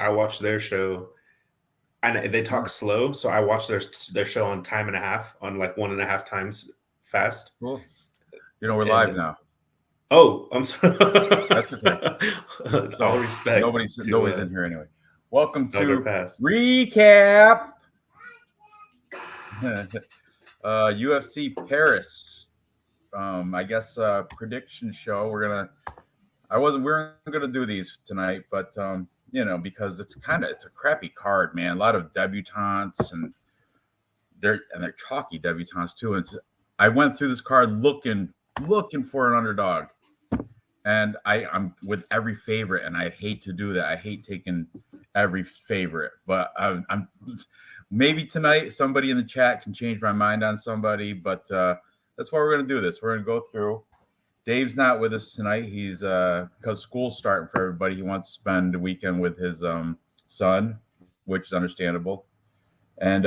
I watch their show, and they talk slow, so I watch their show on time and a half, on like 1.5 times fast. Cool. We're And live now. oh, I'm sorry. That's okay. So All respect. Nobody's in here anyway. Welcome to Pass. Recap. UFC Paris. I guess prediction show. We weren't gonna do these tonight, but because it's a crappy card, man. A lot of debutantes and they're chalky debutantes too. And I went through this card looking for an underdog. And I'm with every favorite, and I hate to do that. I hate taking every favorite, but I'm maybe tonight somebody in the chat can change my mind on somebody. But that's why we're gonna do this. We're gonna go through. Dave's not with us tonight. He's because school's starting for everybody. He wants to spend the weekend with his son, which is understandable. And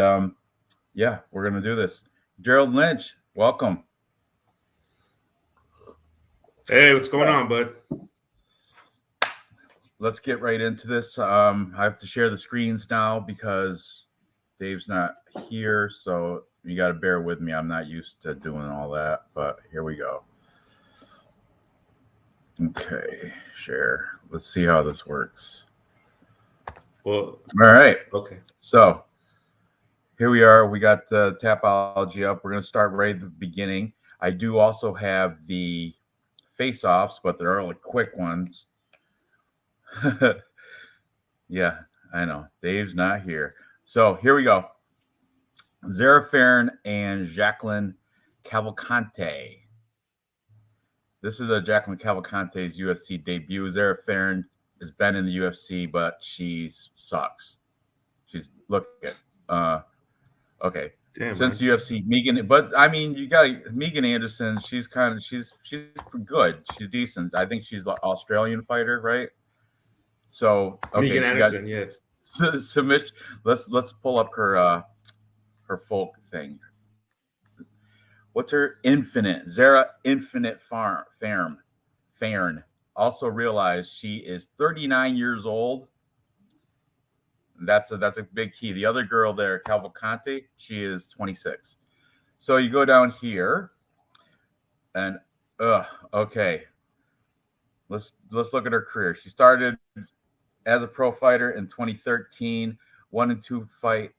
yeah, we're gonna do this. Gerald Lynch, welcome. Hey, what's going on, bud? Let's get right into this. I have to share the screens now because Dave's not here, so you got to bear with me. I'm not used to doing all that, but here we go. Okay, share. Let's see how this works. Well, all right. Okay. So here we are. We got the Tapology up. We're going to start right at the beginning. I do also have the face-offs, but they're only quick ones. Yeah, I know. Dave's not here. So here we go. Zara Farron and Jacqueline Cavalcante. This is Jacqueline Cavalcante's UFC debut. Zara Farron has been in the UFC, but she sucks. She's okay. Damn, since man. UFC, Megan, but I mean, you got Megan Anderson. She's good. She's decent. I think she's an Australian fighter, right? So okay, Megan Anderson, yes. Submission. Let's pull up her folk thing. What's her Infinite? Zara Infinite Farron. Also realized she is 39 years old. That's a big key. The other girl there, Cavalcante, she is 26. So you go down here, and okay. Let's look at her career. She started as a pro fighter in 2013. 1-2 fight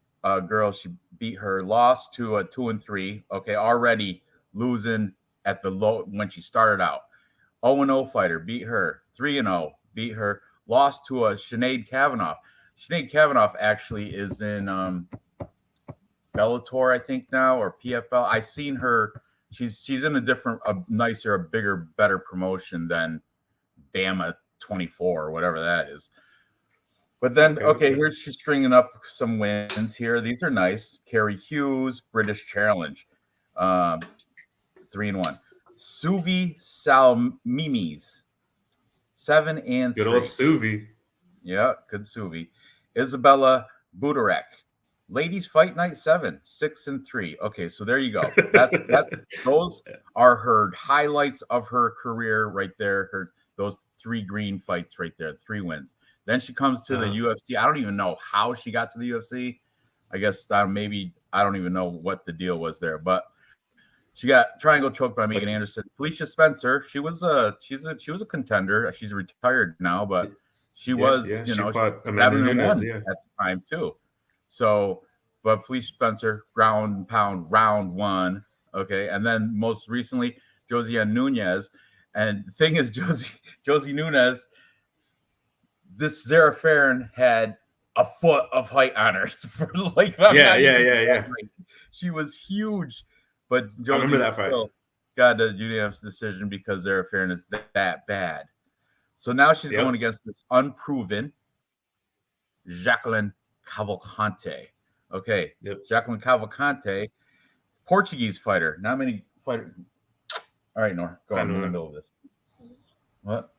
girl. She beat her, lost to a 2-3. Okay, already losing at the low when she started out. 0-0 fighter, beat her. 3-0, beat her. Lost to a Sinead Kavanaugh. Sinead Kavanaugh actually is in Bellator, I think now, or PFL. I've seen her. She's in a different, a nicer, a bigger, better promotion than Bama 24 or whatever that is. But then, okay, here's she's stringing up some wins here. These are nice. Kerry Hughes, British Challenge, 3-1. Suvi Salmimis, 7-3. Good old Suvi. Yeah, good Suvi. Isabella Budarek, Ladies Fight Night 7, 6-3. Okay, so there you go. That's those are her highlights of her career right there. Those 3 green fights right there, 3 wins. Then she comes to the UFC. I don't even know how she got to the UFC. I guess maybe I don't even know what the deal was there, but she got triangle choked by Megan Anderson. Felicia Spencer, she was a contender. She's retired now, but she was she fought 7-1 at the time too. So, but Felicia Spencer, ground and pound, round 1. Okay, and then most recently Josiane Nunez. And the thing is, Josie Nunez, this Zara Farron had a foot of height on her. For Yeah. She was huge, but Josie I remember that fight. Got a unanimous decision because Zara Farron is that bad. So now she's going against this unproven Jacqueline Cavalcante. Okay, Jacqueline Cavalcante, Portuguese fighter. Not many fighters. All right, Nora, go on in the middle of this. What?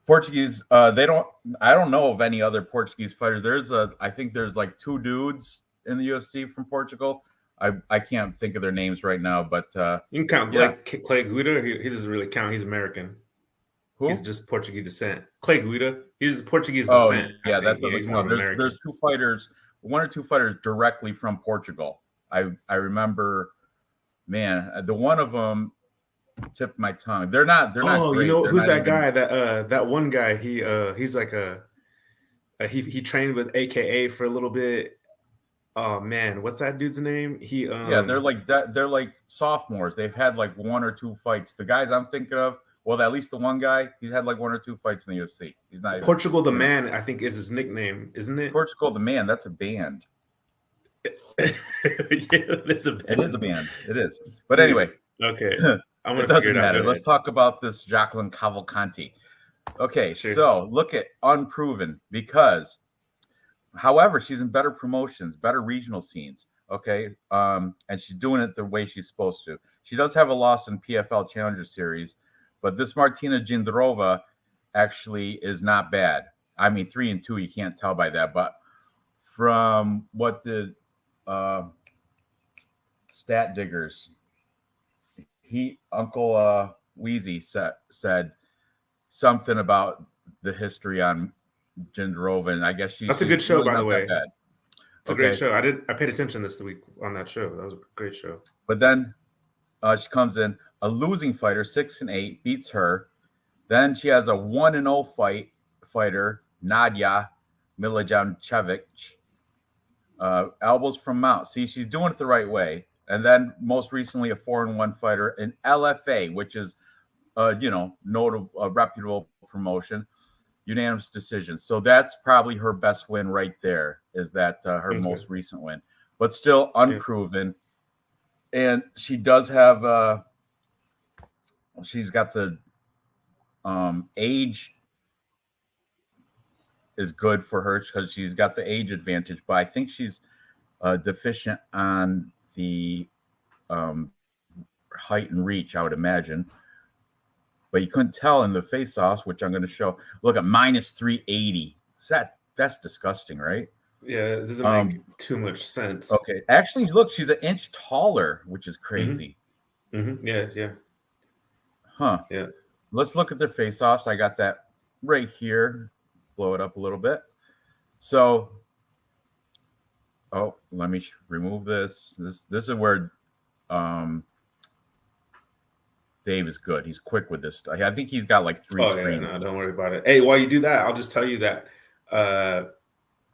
Portuguese, I don't know of any other Portuguese fighters. I think there's like 2 dudes in the UFC from Portugal. I can't think of their names right now, but you can count Clay Guida. He doesn't really count. He's American. Who? He's just Portuguese descent. Clay Guida. He's Portuguese Oh, descent. yeah, I that think. Yeah, doesn't he's more count. of American. There's two fighters, one or two fighters directly from Portugal. I remember, man, the one of them tipped my tongue. They're not Oh, great. you know They're who's not that even, guy? That one guy. He's like he trained with AKA for a little bit. Oh man, what's that dude's name? yeah, they're like sophomores. They've had like one or two fights. The guys I'm thinking of, well, at least the one guy, he's had like one or two fights in the UFC. He's not even, Portugal the Man, I think is his nickname, isn't it? Portugal the Man. That's a band. Yeah, it is a band. It is a band. It is. But Dude, anyway, okay. I'm it doesn't matter. Let's talk about this Jacqueline Cavalcanti. Okay, Sure. so look at Unproven, because, however, she's in better promotions, better regional scenes. Okay, and she's doing it the way she's supposed to. She does have a loss in PFL Challenger Series, but this Martina Jindrova actually is not bad. I mean, 3-2, you can't tell by that, but from what did Stat Diggers, Uncle Wheezy said something about the history on Jindrova, and I guess she's That's a good show, really by the not way. that bad. It's a great show. I paid attention this week on that show. That was a great show. But then she comes in a losing fighter, 6-8, beats her. Then she has a 1-0 fighter, Nadia Milajancevic. Elbows from mount. See, she's doing it the right way. And then most recently, a 4-1 fighter in LFA, which is notable, reputable promotion, unanimous decision. So that's probably her best win right there. Is that her most recent win? But still unproven. And she does have. She's got the age is good for her because she's got the age advantage. But I think she's deficient on the height and reach, I would imagine. But you couldn't tell in the face-offs, which I'm going to show. Look at -380. That's disgusting, right? Yeah, it doesn't make too much sense. Okay, actually, look, she's an inch taller, which is crazy. Mm-hmm. Yeah. Huh. Yeah. Let's look at their face-offs. I got that right here. Blow it up a little bit. So, let me remove this. This is where Dave is good. He's quick with this stuff. I think he's got like 3 screens. Yeah, no, don't worry about it. Hey, while you do that, I'll just tell you that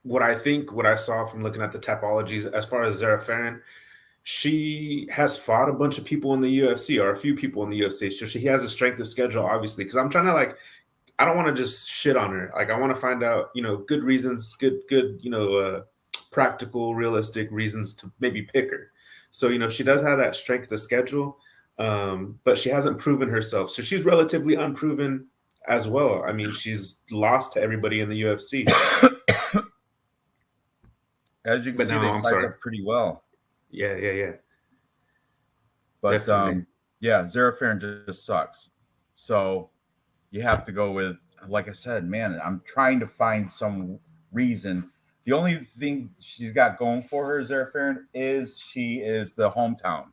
what I saw from looking at the topologies as far as Zara Farron, she has fought a bunch of people in the UFC, or a few people in the UFC. So she has a strength of schedule, obviously, because I'm trying to I don't want to just shit on her. I want to find out, good reasons, good, practical, realistic reasons to maybe pick her. So, she does have that strength of schedule, but she hasn't proven herself. So she's relatively unproven as well. I mean, she's lost to everybody in the UFC. As you can see, they size up pretty well. Yeah. But Zara Farron just sucks. So you have to go with, like I said, man, I'm trying to find some reason. The only thing she's got going for her, Zara Farron, is she is the hometown,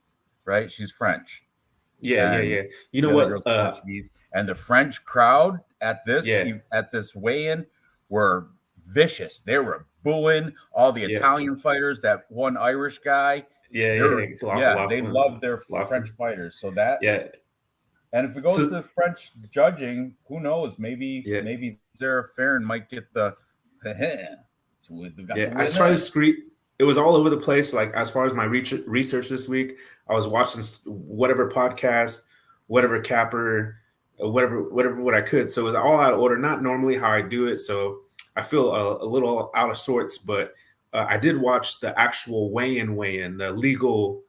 right? She's French. Yeah. You know what? Portuguese. And the French crowd at this weigh-in were vicious. They were booing all the Italian fighters. That one Irish guy. They love their French fighters. So that And if it goes to French judging, who knows? Maybe Zara Farron might get the. I tried to scream. It was all over the place. Like, as far as my research this week, I was watching whatever podcast, whatever capper, whatever what I could. So it was all out of order. Not normally how I do it. So I feel a little out of sorts. But I did watch the actual weigh-in, the legal.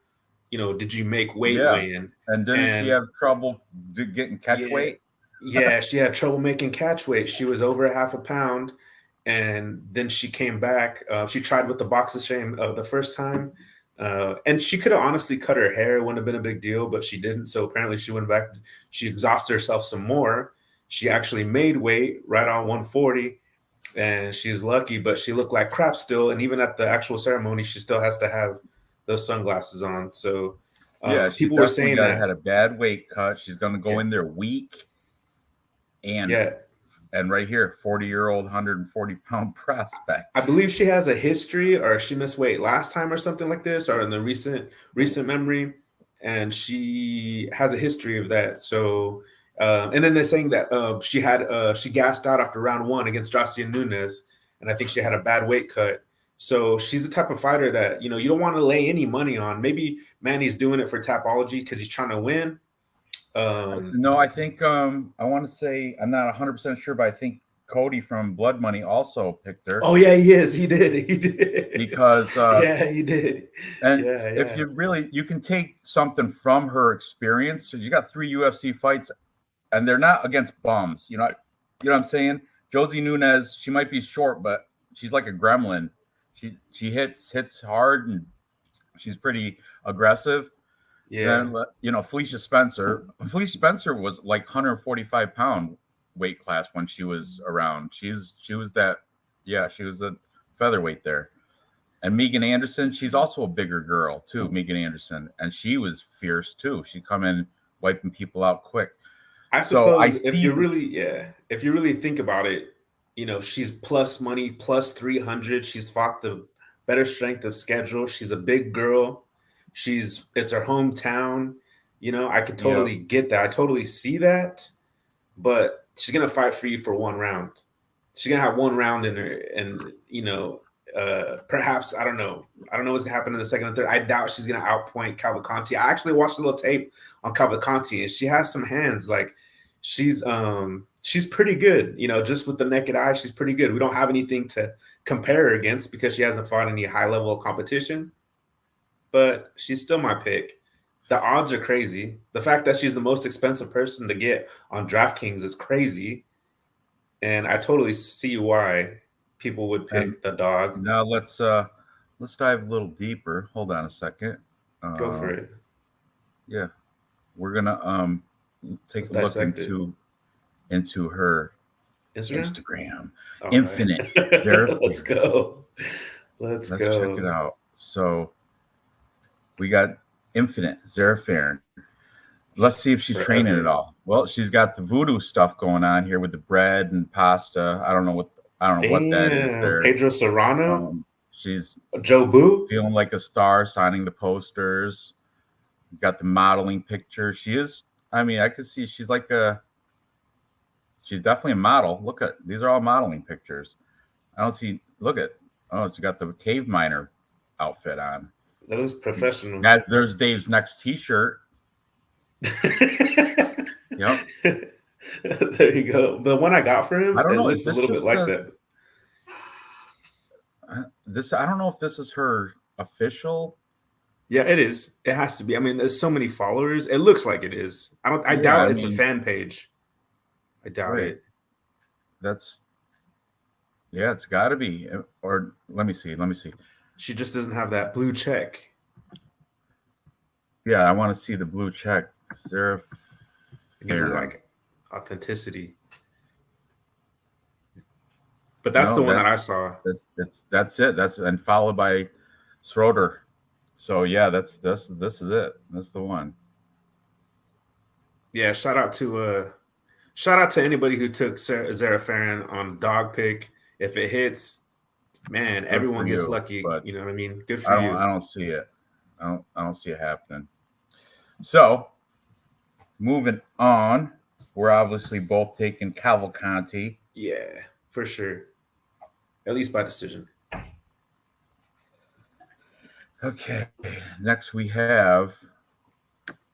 Did you make weigh-in? And didn't she have trouble getting catch weight? Yeah, she had trouble making catch weight. She was over half a pound, and then she came back. She tried with the box of shame the first time, and she could have honestly cut her hair. It wouldn't have been a big deal, but she didn't. So apparently she went back. She exhausted herself some more. She actually made weight right on 140, and she's lucky, but she looked like crap still. And even at the actual ceremony, she still has to have those sunglasses on. So people were saying that had a bad weight cut. She's going to go in there weak. And Yeah. right here, 40-year-old, 140-pound prospect. I believe she has a history, or she missed weight last time or something like this, or in the recent memory, and she has a history of that. So, and then they're saying that she gassed out after round 1 against Jocelyn Nunes, and I think she had a bad weight cut. So she's the type of fighter that you don't want to lay any money on. Maybe Manny's doing it for Tapology because he's trying to win. No, I think I want to say, I'm not 100% sure, but I think Cody from Blood Money also picked her. Oh yeah, he is. He did. Because yeah, he did. And Yeah, if you can take something from her experience. So you got 3 UFC fights, and they're not against bums. You know what I'm saying? Josie Nunez, she might be short, but she's like a gremlin. She hits hard, and she's pretty aggressive. yeah. Then Felicia Spencer. Felicia Spencer was like 145-pound weight class when she was around. She was that, yeah, she was a featherweight there. And Megan Anderson, she's also a bigger girl too, Megan Anderson, and she was fierce too. She come in wiping people out quick. I So I suppose if see you really think about it, she's plus money, plus 300. She's fought the better strength of schedule. She's a big girl. It's her hometown. I could totally get that. I totally see that, but she's gonna fight for you for 1 round. She's gonna have 1 round in her, and perhaps I don't know. I don't know what's gonna happen in the second and third. I doubt she's gonna outpoint Cavalcanti. I actually watched a little tape on Cavalcanti, and she has some hands. Like she's pretty good. Just with the naked eye, she's pretty good. We don't have anything to compare her against because she hasn't fought any high level competition, but she's still my pick. The odds are crazy. The fact that she's the most expensive person to get on DraftKings is crazy, and I totally see why people would pick the dog. Now let's dive a little deeper. Hold on a second. Go for it. Yeah, we're gonna take a look into her Instagram. Infinite. Right. Let's go. Let's go. Check it out. So we got Infinite Zerafarin. Let's see if she's training at all. Well, she's got the voodoo stuff going on here with the bread and pasta. I don't know what that is there. Pedro Serrano. She's Joe Boo feeling like a star, signing the posters. Got the modeling picture. She is. I mean, I could see she's definitely a model. Look at these are all modeling pictures. I don't see. Look at. Oh, she got the cave miner outfit on. That was professional. There's Dave's next T-shirt. Yep. There you go. The one I got for him, I don't know. Looks a little bit like that. I don't know if this is her official. Yeah, it is. It has to be. I mean, there's so many followers. It looks like it is. I doubt it's a fan page. I doubt it. It's got to be. Or let me see. She just doesn't have that blue check. Yeah, I want to see the blue check. Seraph. It gives it like authenticity. But that's the one that I saw. That's it. And followed by Schroeder. So yeah, this is it. That's the one. Yeah, shout out to anybody who took Zerafarin on dog pick. If it hits, man, everyone gets lucky. You know what I mean? Good for you. I don't see it. I don't see it happening. So moving on, we're obviously both taking Cavalcanti. Yeah, for sure. At least by decision. Okay. Next we have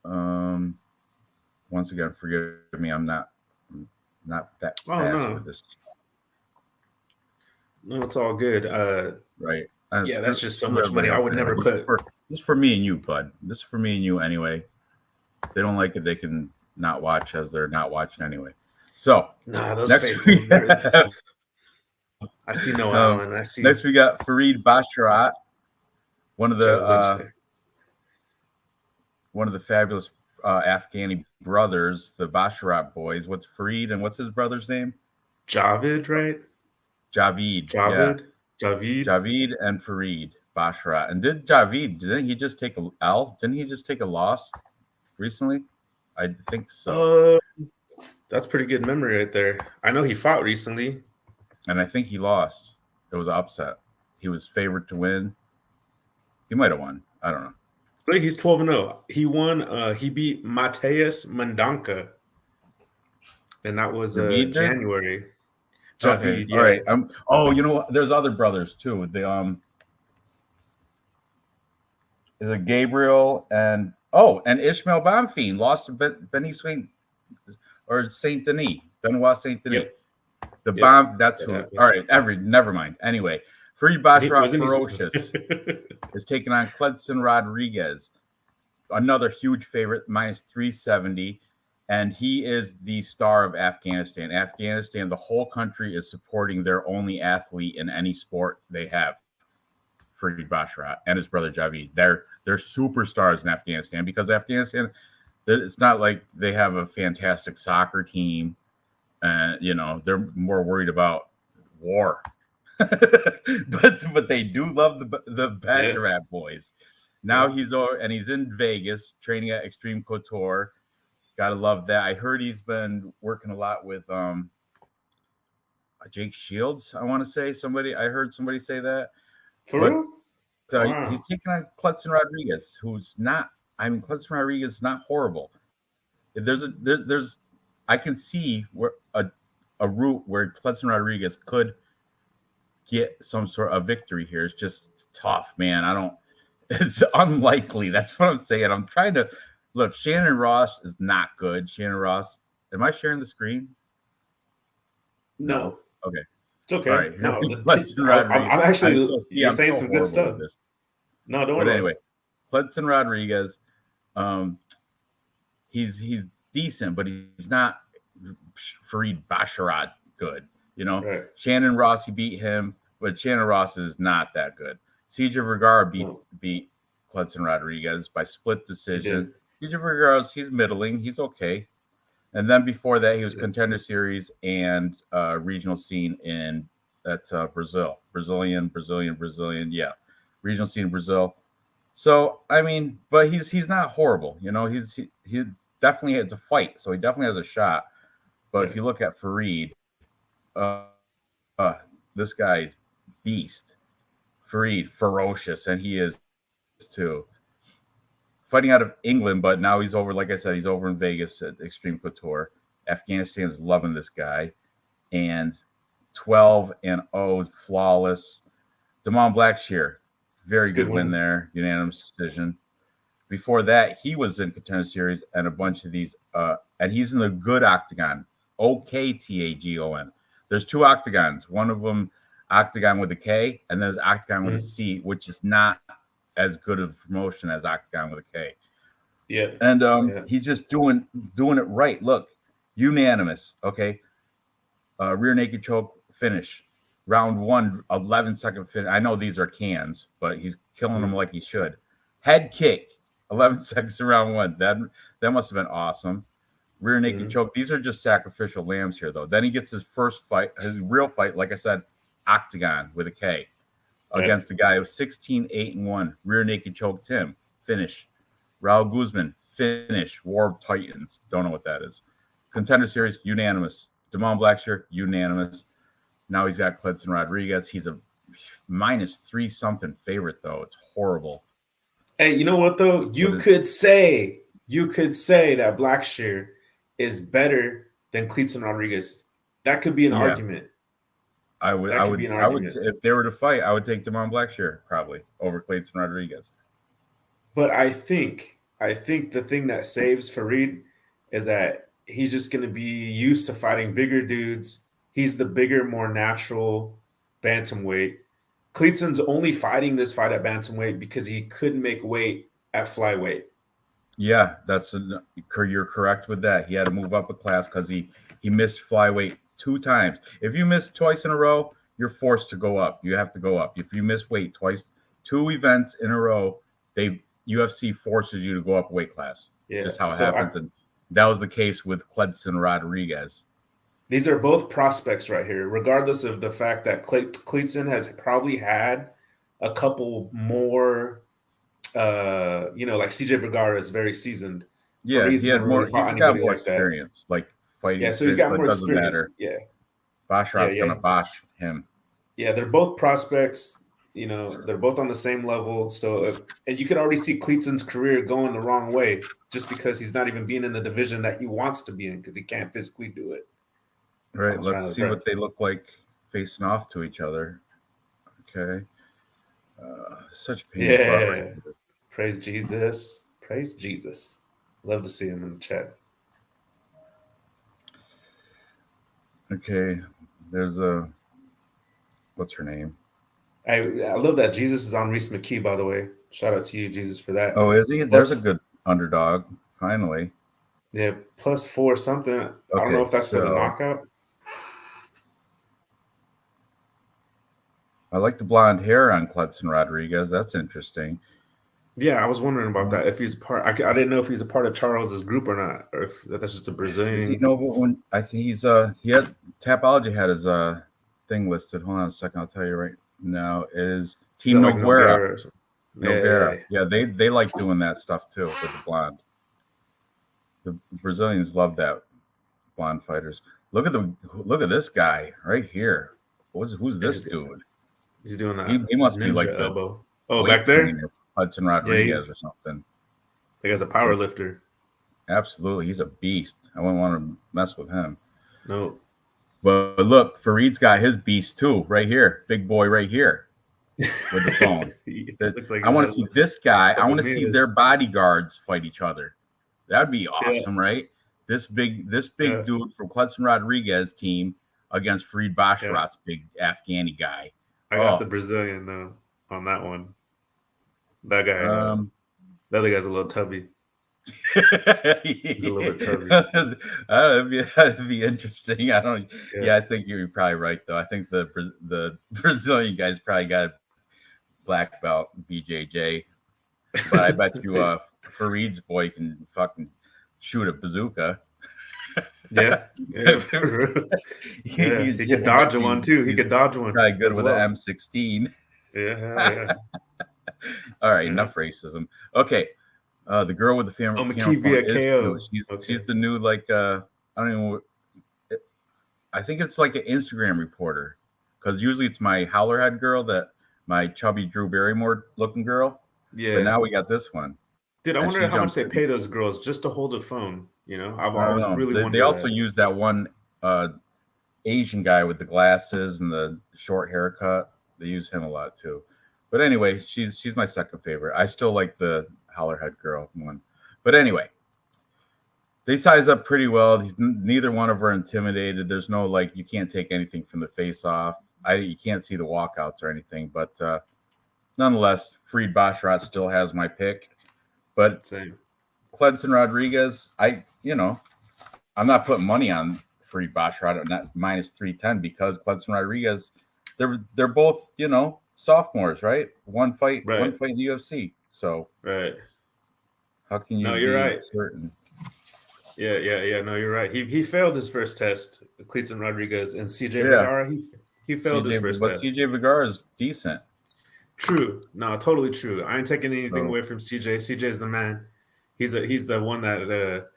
once again, forgive me, I'm not that fast with this. No, it's all good. Right. Yeah, that's just so much money. I would never put. This is for me and you, bud. This is for me and you anyway. If they don't like it, they can not watch, as they're not watching anyway. So those faithfuls. I see Noel, and I see. Next we got Farid Basharat, one of the fabulous Afghani brothers, the Basharat boys. What's Farid and what's his brother's name? Javid, right? Javid. Yeah. Javid and Farid Basharat. And didn't he just take a L? Didn't he just take a loss recently? I think so. That's pretty good memory right there. I know he fought recently. And I think he lost. It was an upset. He was favored to win. He might have won. I don't know. Wait, he's 12-0. He won. He beat Mateus Mendonca, and that was Javid did? January. Okay. Javid, All yeah. right. Oh, you know what? There's other brothers too. Is it Gabriel and Ishmael Bonfim lost to Benny Saint or Saint Denis, Benoit Saint Denis. Yep. The Yep. bomb. That's who. Yeah. All right. Never mind. Anyway, Farid Basharat Wasn't he- Ferocious is taking on Cledson Rodriguez, another huge favorite, minus 370. And he is the star of Afghanistan. Afghanistan, the whole country is supporting their only athlete in any sport they have, Farid Basharat and his brother Javid. They're superstars in Afghanistan because Afghanistan, it's not like they have a fantastic soccer team. You know, they're more worried about war. but they do love the Basharat boys. Now he's over and he's in Vegas training at Extreme Couture. Gotta love that. I heard he's been working a lot with Jake Shields. I want to say I heard somebody say that. For real? Wow. He's taking on Cledson Rodriguez, who's not. I mean, Cledson Rodriguez is not horrible. There's I can see where a route where Cledson Rodriguez could get some sort of victory here. It's just tough, man. It's unlikely. That's what I'm saying. I'm trying to look. Shannon Ross is not good. Shannon Ross. Am I sharing the screen? No. Okay. It's okay. All right. No, I'm actually, you're saying some good stuff. No, don't worry. But anyway, Cledson Rodriguez, he's decent, but he's not Farid Basharat good. You know, right. Shannon Ross, he beat him, but Shannon Ross is not that good. CJ Vergara beat Cledson Rodriguez by split decision. CJ Vergara, he's middling. He's okay. And then before that, he was contender series and regional scene that's Brazil. Brazilian. Yeah. Regional scene in Brazil. So, I mean, but he's not horrible. You know, he definitely has a fight. So he definitely has a shot. But if you look at Farid, this guy's beast. Farid, ferocious, and he is too. Fighting out of England, but now he's over, like I said, he's over in Vegas at Extreme Couture. Afghanistan's loving this guy. And 12-0, flawless. Damon Blackshear, very good win there, unanimous decision. Before that, he was in contender series and a bunch of these, and he's in the good octagon, OKTAGON. There's two octagons. One of them, octagon with a K, and there's octagon with a C, which is not as good of a promotion as octagon with a K. Yeah. And he's just doing it right. Look, unanimous. Okay. Rear naked choke finish. Round 1, 11-second finish. I know these are cans, but he's killing them like he should. Head kick, 11 seconds in round 1. That must have been awesome. Rear naked choke. These are just sacrificial lambs here, though. Then he gets his first fight, his real fight, like I said, octagon with a K. Against the guy who was 16-8-1. Rear naked choked him. Finish. Raul Guzman. Finish. War of Titans. Don't know what that is. Contender series, unanimous. Damon Blackshear, unanimous. Now he's got Cledson Rodriguez. He's a minus 3-something favorite, though. It's horrible. Hey, you know what, though? You could say that Blackshear is better than Cledson Rodriguez. That could be an argument. I would, if they were to fight, I would take Damon Blackshear probably over Cledson Rodriguez. But I think the thing that saves Farid is that he's just going to be used to fighting bigger dudes. He's the bigger, more natural bantamweight. Cledson's only fighting this fight at bantamweight because he couldn't make weight at flyweight. Yeah, you're correct with that. He had to move up a class because he missed flyweight 2 times. If you miss twice in a row, you're forced to go up. You have to go up. If you miss weight twice, 2 events in a row, UFC forces you to go up weight class. Yeah, just how it happens. And that was the case with Cledson Rodriguez. These are both prospects right here, regardless of the fact that Cledson has probably had a couple more, like CJ Vergara is very seasoned. Yeah, he had more. He's got more experience. Like fighting Yeah, so he's experience, got but more it doesn't experience. matter. Yeah, yeah, Basharat's yeah, gonna bosh him. yeah. They're both prospects. They're both on the same level. So, and you could already see Cleatson's career going the wrong way just because he's not even being in the division that he wants to be in because he can't physically do it. Right. Almost ran Let's out of see what breath. they look like facing off to each other. Okay. Such a pain in the butt right Yeah. here. Praise Jesus. Praise Jesus. Love to see him in the chat. Okay. There's what's her name? I love that Jesus is on Reese McKee, by the way. Shout out to you, Jesus, for that. Oh, is he? There's a Plus, good underdog. Finally. yeah, +4 something. I don't know Okay, if that's for the so knockout. I like the blonde hair on Cledson Rodriguez. That's interesting. Yeah, I was wondering about that. If he's part, I didn't know if he's a part of Charles's group or not, or if that's just a Is he Brazilian. no? When I think he had Tapology had his thing listed. Hold on a second, I'll tell you right now. Is Is Team that like Noguera? Nogueira or something? Noguera. Yeah. Yeah, they like doing that stuff too with the blonde. The Brazilians love that blonde fighters. Look at this guy right here. Who's this dude? He's doing He that must be like ninja the elbow. Oh, weight back there? trainer, Hudson Yeah, Rodriguez he's or something. like as a power lifter. Absolutely, he's a beast. I wouldn't want to mess with him. No. But look, Fareed's got his beast too, right here, big boy, right here, with the phone. Looks like I he want to has see a this guy. I couple want to see their meals. bodyguards fight each other. That'd be Yeah, awesome, right? This big yeah, dude from Cledson Rodriguez team against Fareed yeah. Basharat's big Afghani guy. I got the Oh, Brazilian though on that one. That guy, um, the other guy's a little tubby. He's a little bit tubby. that'd be interesting. I don't. Yeah. Yeah, I think you're probably right though. I think the Brazilian guy's probably got a black belt BJJ, but I bet you Fareed's boy can fucking shoot a bazooka. Yeah. Yeah. Yeah. He could dodge one too. He He's could dodge one probably good as with an well. M16. Yeah. All right, Yeah. enough racism. Okay, the girl with the Oh, camera McKee phone via is KO. cute. Okay. She's the new I don't even. I think it's like an Instagram reporter because usually it's my howlerhead girl, my chubby Drew Barrymore looking girl. But Yeah. now we got this one. Dude, I And wonder she how much jumps they in. pay those girls just to hold a phone. I've I don't always know. really They wondered also that. use that one Asian guy with the glasses and the short haircut. They use him a lot too. But anyway, she's my second favorite. I still like the howlerhead girl one. But anyway, they size up pretty well. Neither one of them are intimidated. There's no you can't take anything from the face off. You can't see the walkouts or anything. But nonetheless, Fareed Basharat still has my pick. But Same. Cledson Rodriguez, I'm not putting money on Fareed Basharat at not -310 because Cledson Rodriguez, they're both sophomores, right? One fight in the UFC. So Right. how can you No, you're be right. certain? Yeah. No, you're right. He failed his first test, Cleaton Rodriguez, and CJ Yeah. Vergara. He failed his first test. CJ Vergara is decent. True. No, totally true. I ain't taking anything So, away from CJ. CJ's the man. He's the one that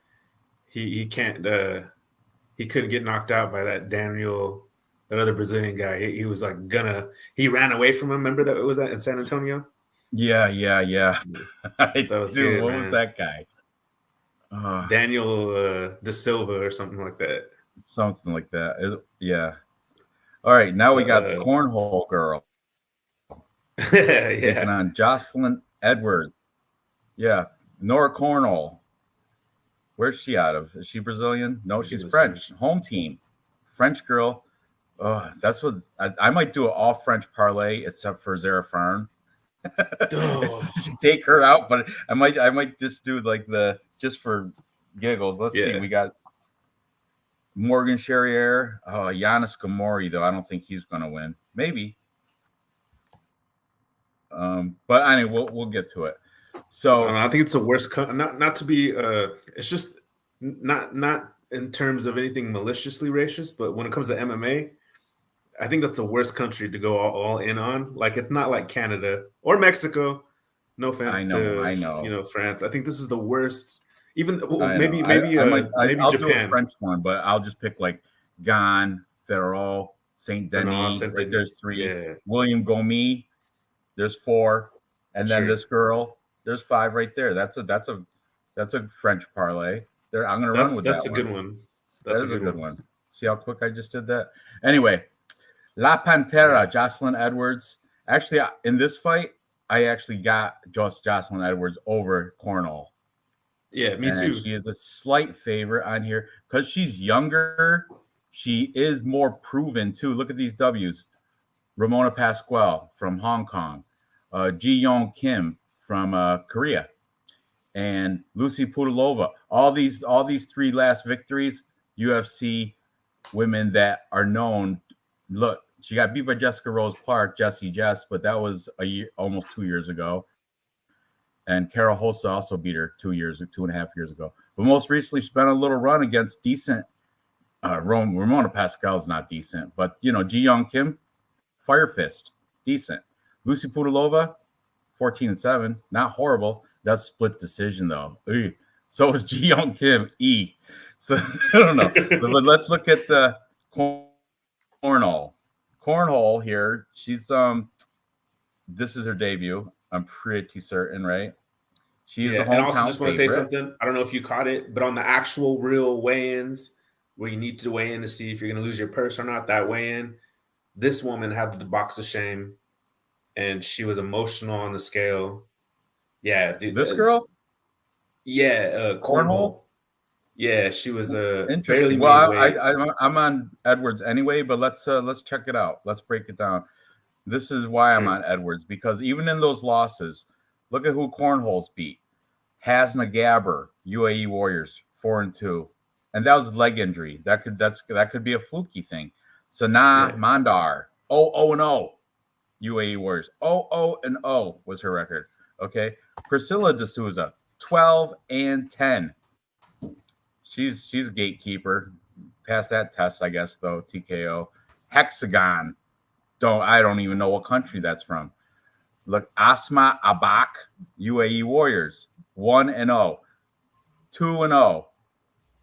he can't he couldn't get knocked out by that Daniel, that other Brazilian guy. He was like he ran away from him. Remember that was that in San Antonio? yeah. That was Dude, good, what man. was that guy? Daniel De Silva or something like that. Something like that. Yeah. All right, now we got the cornhole girl. Taking on Jocelyn Edwards. Yeah, Nora Cornhole. Where's she out of? Is she Brazilian? No, she's French. Home team. French girl. Oh, that's what I might do an all French parlay except for Zara Farn. Take her out, but I might just do just for giggles. Let's see. We got Morgan Charrier. Oh, Giannis Gamori, though. I don't think he's gonna win. Maybe. But anyway, we'll get to it. So I think it's the worst. Not to be. It's just not in terms of anything maliciously racist, but when it comes to MMA, I think that's the worst country to go all in on. Like it's not like Canada or Mexico. No offense I know. to France. I think this is the worst. Even I know. I'll do a Japan. French one, but I'll just pick like Gane, Ferrol, Saint Denis. Saint Right Denis. there's 3. Yeah. William Gomis, there's 4, and then this girl, there's 5 right there. That's a French parlay. There, I'm gonna run with that. That's a good one. That's a good one. See how quick I just did that. Anyway, La Pantera, Jocelyn Edwards. Actually, in this fight, I actually got Jocelyn Edwards over Cornell. Yeah, me too. She is a slight favorite on here because she's younger. She is more proven too. Look at these W's. Ramona Pasquale from Hong Kong, Ji Yong Kim from Korea, and Lucy Pudilova. All these 3 last victories, UFC women that are known. Look, she got beat by Jessica Rose Clark, Jessie Jess, but that was almost 2 years ago. And Carol Hossa also beat her 2.5 years ago. But most recently, she's been on a little run against decent. Ramona Pascal is not decent, but Ji Young Kim, Fire Fist, decent. Lucy Pudilova, 14-7, not horrible. That's split decision though. So is Ji Young Kim, E. So I don't know. But let's look at the Cornhole here. She's this is her debut. I'm pretty certain, right? She's the hometown and also just want to say favorite. something. I don't know if you caught it, but on the actual real weigh-ins, where you need to weigh in to see if you're going to lose your purse or not, that weigh-in, this woman had the box of shame, and she was emotional on the scale. Yeah, this girl. Yeah, Cornhole. Yeah, she was barely. Well, I'm on Edwards anyway, but let's check it out. Let's break it down. This is why I'm on Edwards, because even in those losses, look at who Cornhole's beat. Hasna Gabber, UAE Warriors, 4-2, and that was leg injury. That could be a fluky thing. Sanaa Mandar, 0-0, UAE Warriors, 0-0 was her record. Okay, Priscilla D'Souza, 12-10. She's a gatekeeper. Passed that test, I guess, though. TKO. Hexagon. I don't even know what country that's from. Look, Asma Abak, UAE Warriors, 1-0, 2-0,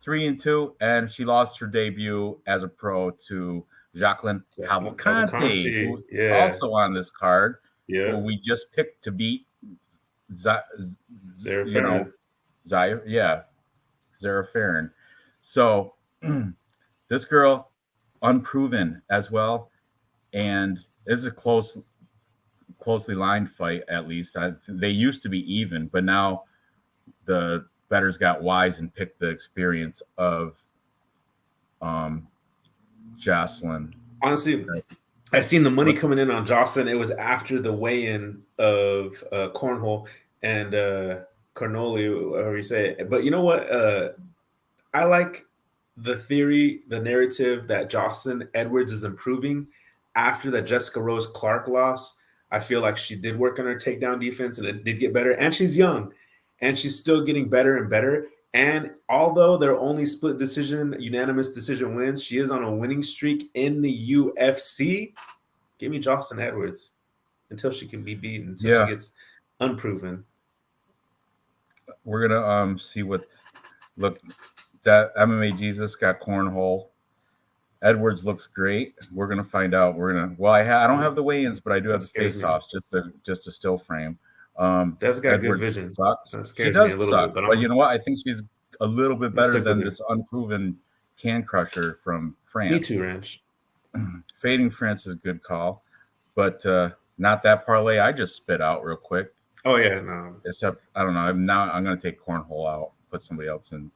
3-2, and she lost her debut as a pro to Jacqueline Cavalcante, who's also on this card. Yeah, who we just picked to beat Zara Farron. So this girl, unproven as well, and this is a closely lined fight. At least they used to be even, but now the bettors got wise and picked the experience of Jocelyn. Honestly, I seen the money coming in on Jocelyn. It was after the weigh-in of Cornhole and Cornoli, however you say it. But you know what? I like the theory, the narrative that Jocelyn Edwards is improving after that Jessica Rose Clark loss. I feel like she did work on her takedown defense and it did get better. And she's young and she's still getting better and better. And although they're only split decision, unanimous decision wins, she is on a winning streak in the UFC. Give me Jocelyn Edwards until she can be beaten, until she gets unproven. We're gonna see what that MMA Jesus got Cornhole. Edwards looks great. We're gonna find out. I don't have the weigh-ins, but I do have the face-offs, just a still frame. Dev's got good vision. She does suck, but you know what? I think she's a little bit better than this unproven can crusher from France. Me too, Ranch. Fading France is a good call, but not that parlay I just spit out real quick. Oh yeah, no. Except I don't know. I'm going to take Cornhole out, put somebody else in.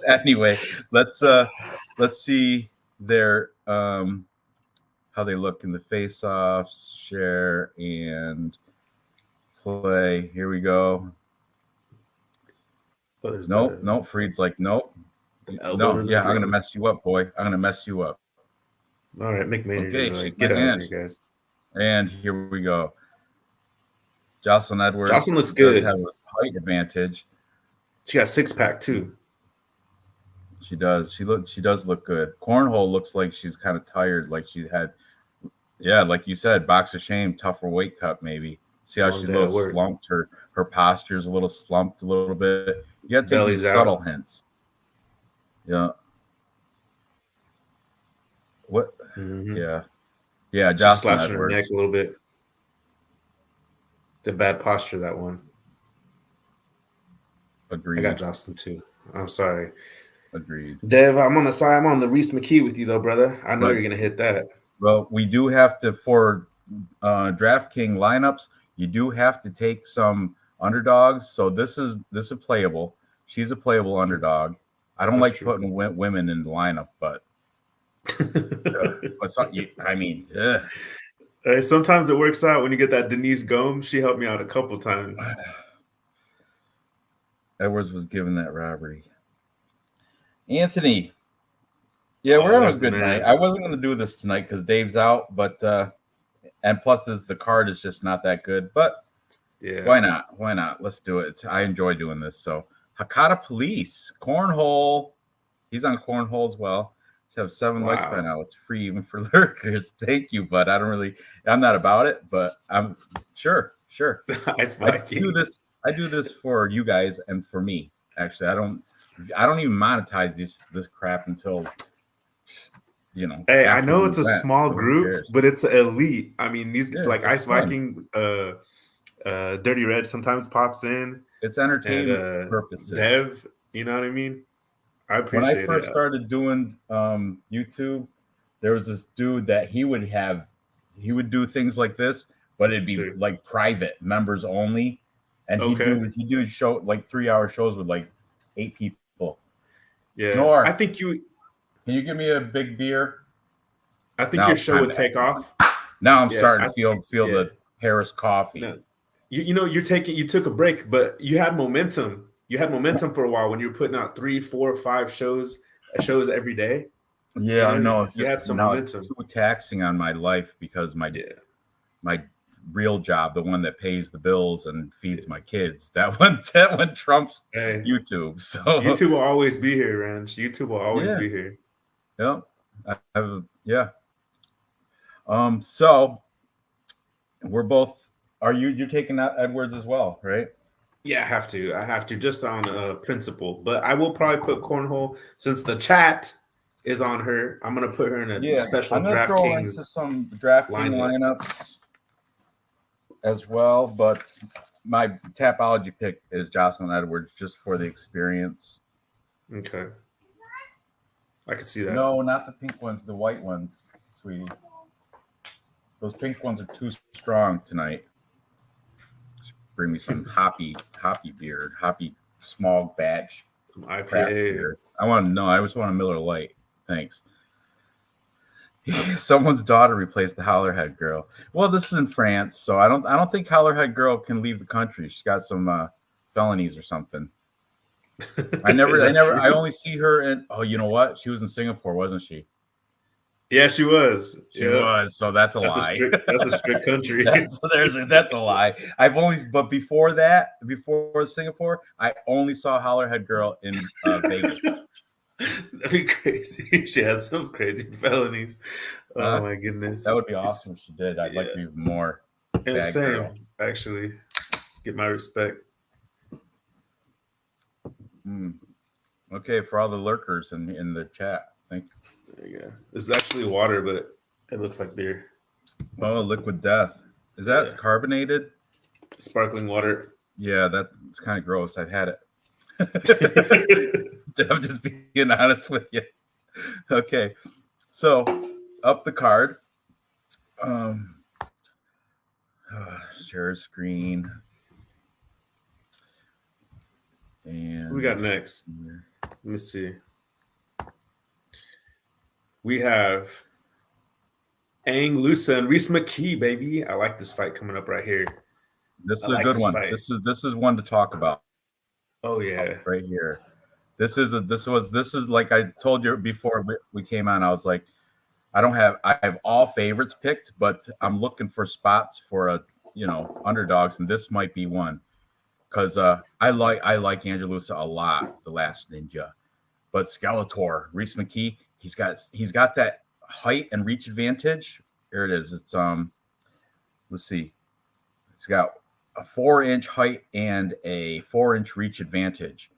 Anyway, let's see their how they look in the face-offs, share and play. Here we go. Nope. Freed's like, nope. No, yeah, I'm gonna mess you up, boy. I'm gonna mess you up. All right, McMahon. Okay, get out of here, guys. And here we go. Jocelyn Edwards. Jocelyn looks good. Have a height advantage. She got 6-pack too. She does. She does look good. Cornhole looks like she's kind of tired, like she had, like you said, box of shame, tougher weight cut maybe. See how Long she's a day little at work. slumped. Her posture's a little slumped a little bit. You got to take Belly's these out. subtle hints. Yeah. What? Mm-hmm. Yeah. Yeah. She's Jocelyn slouching her neck Edwards. a little bit. The bad posture, that one. Agreed. I got Jocelyn too. I'm sorry. Agreed. Dev, I'm on the side. I'm on the Reese McKee with you though, brother. I know But- you're gonna hit that. Well, we do have to, for DraftKings lineups, you do have to take some underdogs. So this is playable. She's a playable underdog. I don't That's like true. putting women in the lineup, but it's not, I mean, Hey, sometimes it works out when you get that Denise Gomes. She helped me out a couple times. Edwards was given that robbery. Anthony. Yeah, we're having a good night. I wasn't going to do this tonight because Dave's out, but and plus the card is just not that good. But yeah, why not? Why not? Let's do it. I enjoy doing this. So Hakata Police, Cornhole. He's on Cornhole as well. Should have 7 likes by now. It's free even for lurkers. Thank you, but I'm not about it, but I'm sure. I do this for you guys and for me. Actually, I don't even monetize this crap until, you know. Hey, I know it's a small group, but it's elite. I mean, these like Ice Viking, Dirty Red sometimes pops in. It's entertainment purposes. Dev, you know what I mean? I appreciate it. When I first started doing YouTube, there was this dude that he would do things like this, but it'd be like private, members only, and he'd do show like 3-hour shows with like 8 people. Yeah, Nor, I think Can you give me a big beer? I think your show would take off. Now I'm starting to feel the Paris coffee. No. You know, you took a break, but you had momentum. You had momentum for a while when you were putting out 3, 4, 5 shows every day. Yeah, I know. You had some momentum. It's too taxing on my life because my real job, the one that pays the bills and feeds my kids, that one trumps YouTube. So YouTube will always be here, Ranch. YouTube will always be here. Yeah. So we're both. You're taking out Edwards as well, right? Yeah, I have to just on principle. But I will probably put Cornhole since the chat is on her. I'm gonna put her in a special DraftKings. Some DraftKings lineups as well, but my Tapology pick is Jocelyn Edwards just for the experience. Okay, I can see that. No, not the pink ones, the white ones, sweetie. Those pink ones are too strong tonight. Bring me some hoppy beer, hoppy small batch. Some IPA. Beer. I just want a Miller Lite. Thanks. Someone's daughter replaced the Hollerhead girl. Well, this is in France, so I don't think Hollerhead girl can leave the country. She's got some felonies or something. I only see her in. Oh, you know what? She was in Singapore, wasn't she? Yeah, she was. She was. So that's a lie. That's a strict country. That's a lie. But before Singapore, I only saw Hollerhead girl in Vegas. That'd be crazy. She has some crazy felonies. Oh my goodness. That would be awesome if she did. I'd like to be more. Same, girl. Actually. Get my respect. Okay, for all the lurkers in the chat. Thank you. There you go. This is actually water, but it looks like beer. Oh, Liquid Death. Is that carbonated? Sparkling water. Yeah, that's kind of gross. I've had it. I'm just being honest with you. Okay, so up the card. Share screen. And who we got next? Let me see. We have Ang Lusa and Reese McKee, baby. I like this fight coming up right here. This is a good one. Fight. This is one to talk about. Oh yeah, right here. This is like I told you before we came on. I was like, I have all favorites picked, but I'm looking for spots for underdogs, and this might be one because I like Angelusa a lot. The Last Ninja, but Skeletor, Reese McKee, he's got that height and reach advantage. Here it is. It's let's see, He's got a 4-inch height and a 4-inch reach advantage.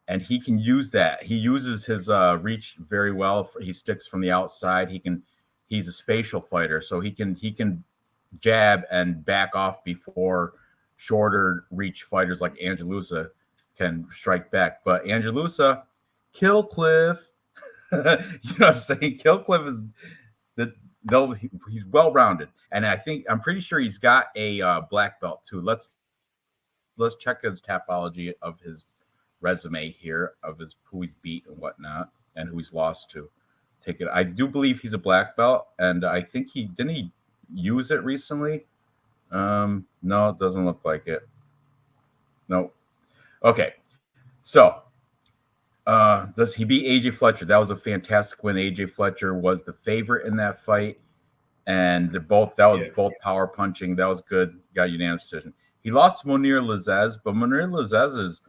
And he can use that. He uses his reach very well. He sticks from the outside. He's a spatial fighter, so he can jab and back off before shorter reach fighters like Angelusa can strike back. But Angelusa, Killcliff, you know what I'm saying? Killcliff is he's well rounded, and I'm pretty sure he's got a black belt too. Let's check his tapology of his resume here of who he's beat and whatnot and who he's lost to. I do believe he's a black belt, and I think he use it recently. No, it doesn't look like it. No. Okay. So he beat AJ Fletcher. That was a fantastic win. AJ Fletcher was the favorite in that fight, and both power punching. That was good. Got unanimous decision. He lost to Mounir Lazzez, but Mounir Lazzez is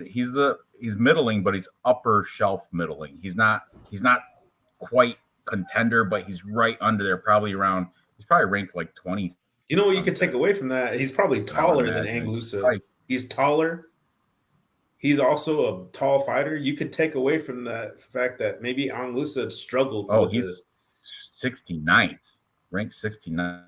he's middling, but he's upper shelf middling. He's not quite contender, but he's right under there, he's probably ranked like 20. You know what you could take away from that? He's probably taller than Anguissa. He's taller. He's also a tall fighter. You could take away from the fact that maybe Anguissa struggled. Oh, he's 69th, ranked 69th.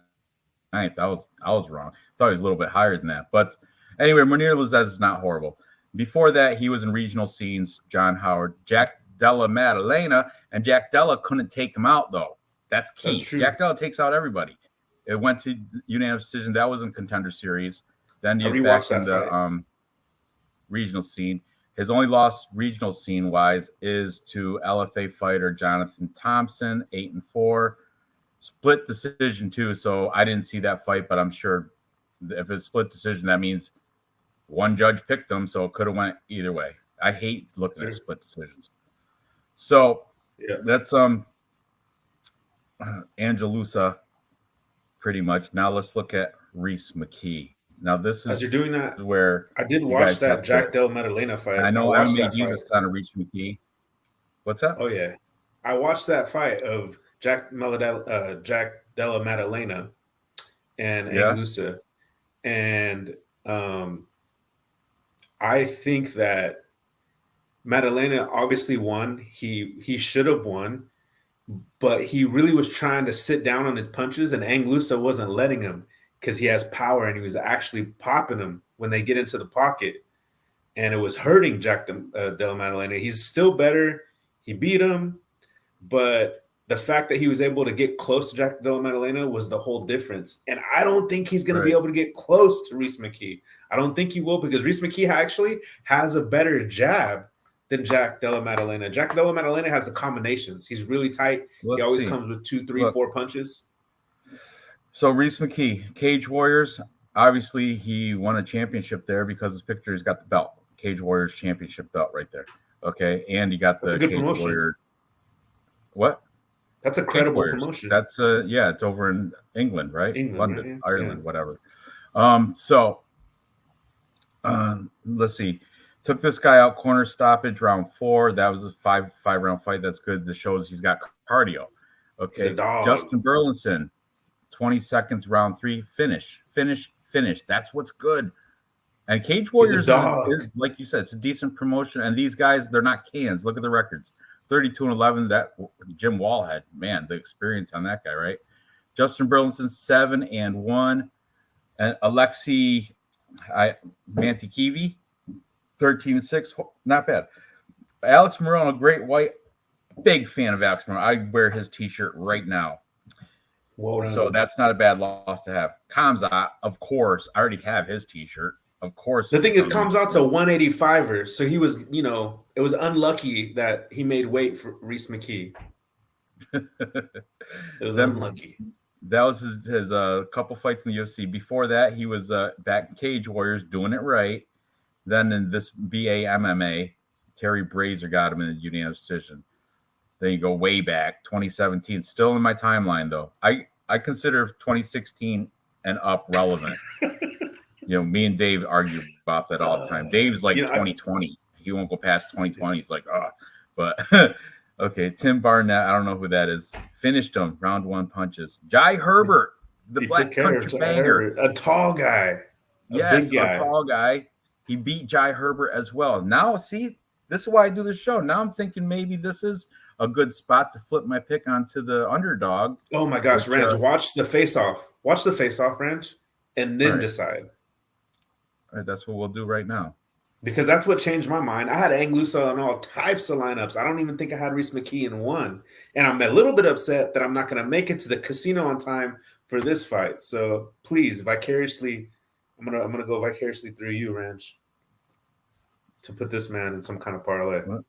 I was wrong. I thought he was a little bit higher than that. But anyway, Mounir Lazzez is not horrible. Before that, he was in regional scenes. John Howard, Jack Della Maddalena, and Jack Della couldn't take him out, though. That's key. That's true. Jack Della takes out everybody. It went to unanimous decision. That was in Contender Series. Then he's back in the regional scene. His only loss regional scene-wise is to LFA fighter Jonathan Thompson, 8-4. Split decision, too, so I didn't see that fight, but I'm sure if it's split decision, that means one judge picked him, so it could have went either way. I hate looking at split decisions. So that's Angelusa pretty much. Now let's look at Reese McKee. Now this is as you're doing that where I did watch that Jack Della Maddalena fight. And I know I made Jesus on a Reese McKee. What's that? Oh yeah, I watched that fight of Jack Della Maddalena and Anguissa, and I think that Maddalena obviously won. He should have won, but he really was trying to sit down on his punches, and Anguissa wasn't letting him because he has power, and he was actually popping him when they get into the pocket, and it was hurting Jack Della Maddalena. He's still better. He beat him, but the fact that he was able to get close to Jack Della Maddalena was the whole difference. And I don't think he's going to be able to get close to Reese McKee. I don't think he will, because Reese McKee actually has a better jab than Jack Della Maddalena. Jack Della Maddalena has the combinations. He's really tight. He always comes with 2, 3, 4 punches. So Reese McKee, Cage Warriors, obviously he won a championship there because his picture's got the belt. Cage Warriors championship belt right there. Okay, and he got the Cage Warrior. What? That's a credible promotion. That's it's over in England, right? London, Ireland, whatever. Let's see. Took this guy out corner stoppage round 4. That was a five round fight. That's good. That shows he's got cardio. Okay. Justin Burleson, 20 seconds round 3. Finish. That's what's good. And Cage Warriors is like you said, it's a decent promotion. And these guys, they're not cans. Look at the records. 32-11. That Jim Wallhead, man, the experience on that guy, right? Justin Burleson, 7-1, and Alexei Mantikivi, 13-6. Not bad. Alex Moreno, Great White, big fan of Alex Moreno. I wear his T-shirt right now. So that's not a bad loss to have. Kamzat, of course, I already have his T-shirt. Of course. The thing is, Kamzat's a 185er, so he was, it was unlucky that he made weight for Reese McKee. It was unlucky. That was his couple fights in the UFC. Before that, he was back in Cage Warriors doing it right. Then in this BA MMA, Terry Brazier got him in a unanimous decision. Then you go way back, 2017. Still in my timeline, though. I consider 2016 and up relevant. Me and Dave argue about that all the time. Dave's like 2020. He won't go past 2020. He's like, But, okay, Tim Barnett, I don't know who that is. Finished him, round 1 punches. Jai Herbert, the He took Black care of Country Jai Banger. Herbert, a tall guy, a Yes, big a guy. tall guy. He beat Jai Herbert as well. Now, see, this is why I do the show. Now I'm thinking maybe this is a good spot to flip my pick onto the underdog. Oh my gosh, Which, Ranch, watch the face-off. Watch the face-off, Ranch, and then decide. All right, that's what we'll do right now. Because that's what changed my mind. I had Anglusa on all types of lineups. I don't even think I had Reese McKee in one. And I'm a little bit upset that I'm not going to make it to the casino on time for this fight. So please, vicariously, I'm gonna go vicariously through you, Ranch, to put this man in some kind of parlay. What?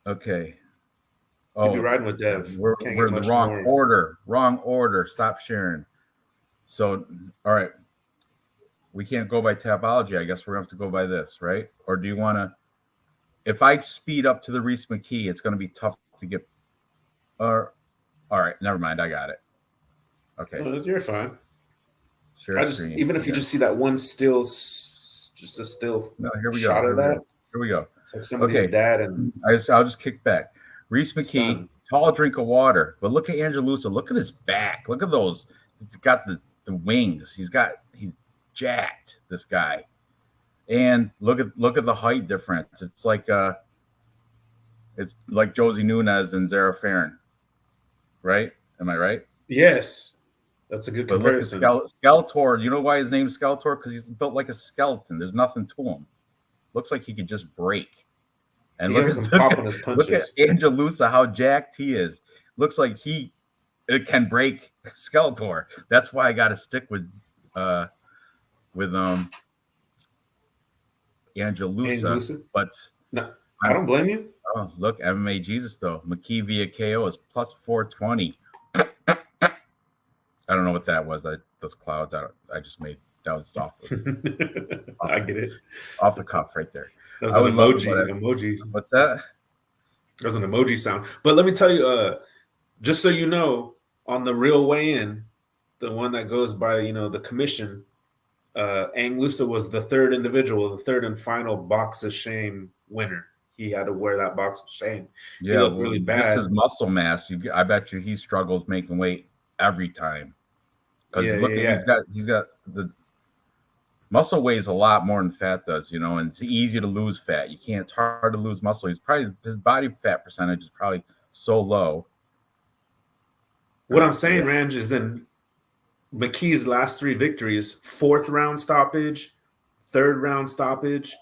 Okay. You'd be riding with Dev. We're in the wrong order. Wrong order. Stop sharing. So, all right. We can't go by Tapology. I guess we're going to have to go by this, right? Or do you want to? If I speed up to the Reese McKee, it's going to be tough to get. All right. Never mind. I got it. Okay. Oh, you're fine. Share I just, screen. even if you just see that one still, just a still here we shot go. of that. Here we go. It's like somebody's dad and I'll just kick back. Reese McKee, son. Tall drink of water. But look at Angelusa. Look at his back. Look at those. He's got the wings. He's jacked, this guy. And look at the height difference. It's like Josie Nunez and Zara Farron. Right? Am I right? Yes. That's a good comparison. Look at Skeletor. You know why his name's Skeletor? Because he's built like a skeleton. There's nothing to him. Looks like he could just break. And look at Angelusa, how jacked he is. Looks like it can break Skeletor. That's why I got to stick with Angelusa. But no, I don't blame you. Oh, look, MMA Jesus though. McKee via KO is plus 420. I don't know what that was. Those clouds. I just made that was off. I get it. Off the cuff, right there. That's an emoji. What's that? There's an emoji sound. But let me tell you, just so you know, on the real weigh-in, the one that goes by, the commission, Anglusa was the third and final box of shame winner. He had to wear that box of shame. Yeah, he looked really bad. Just his muscle mass. I bet you he struggles making weight every time. Because he's got the muscle weighs a lot more than fat does, and it's easy to lose fat. It's hard to lose muscle. His body fat percentage is probably so low. What I'm saying, Ranj, is in McKee's last 3 victories, 4th round stoppage, 3rd round stoppage,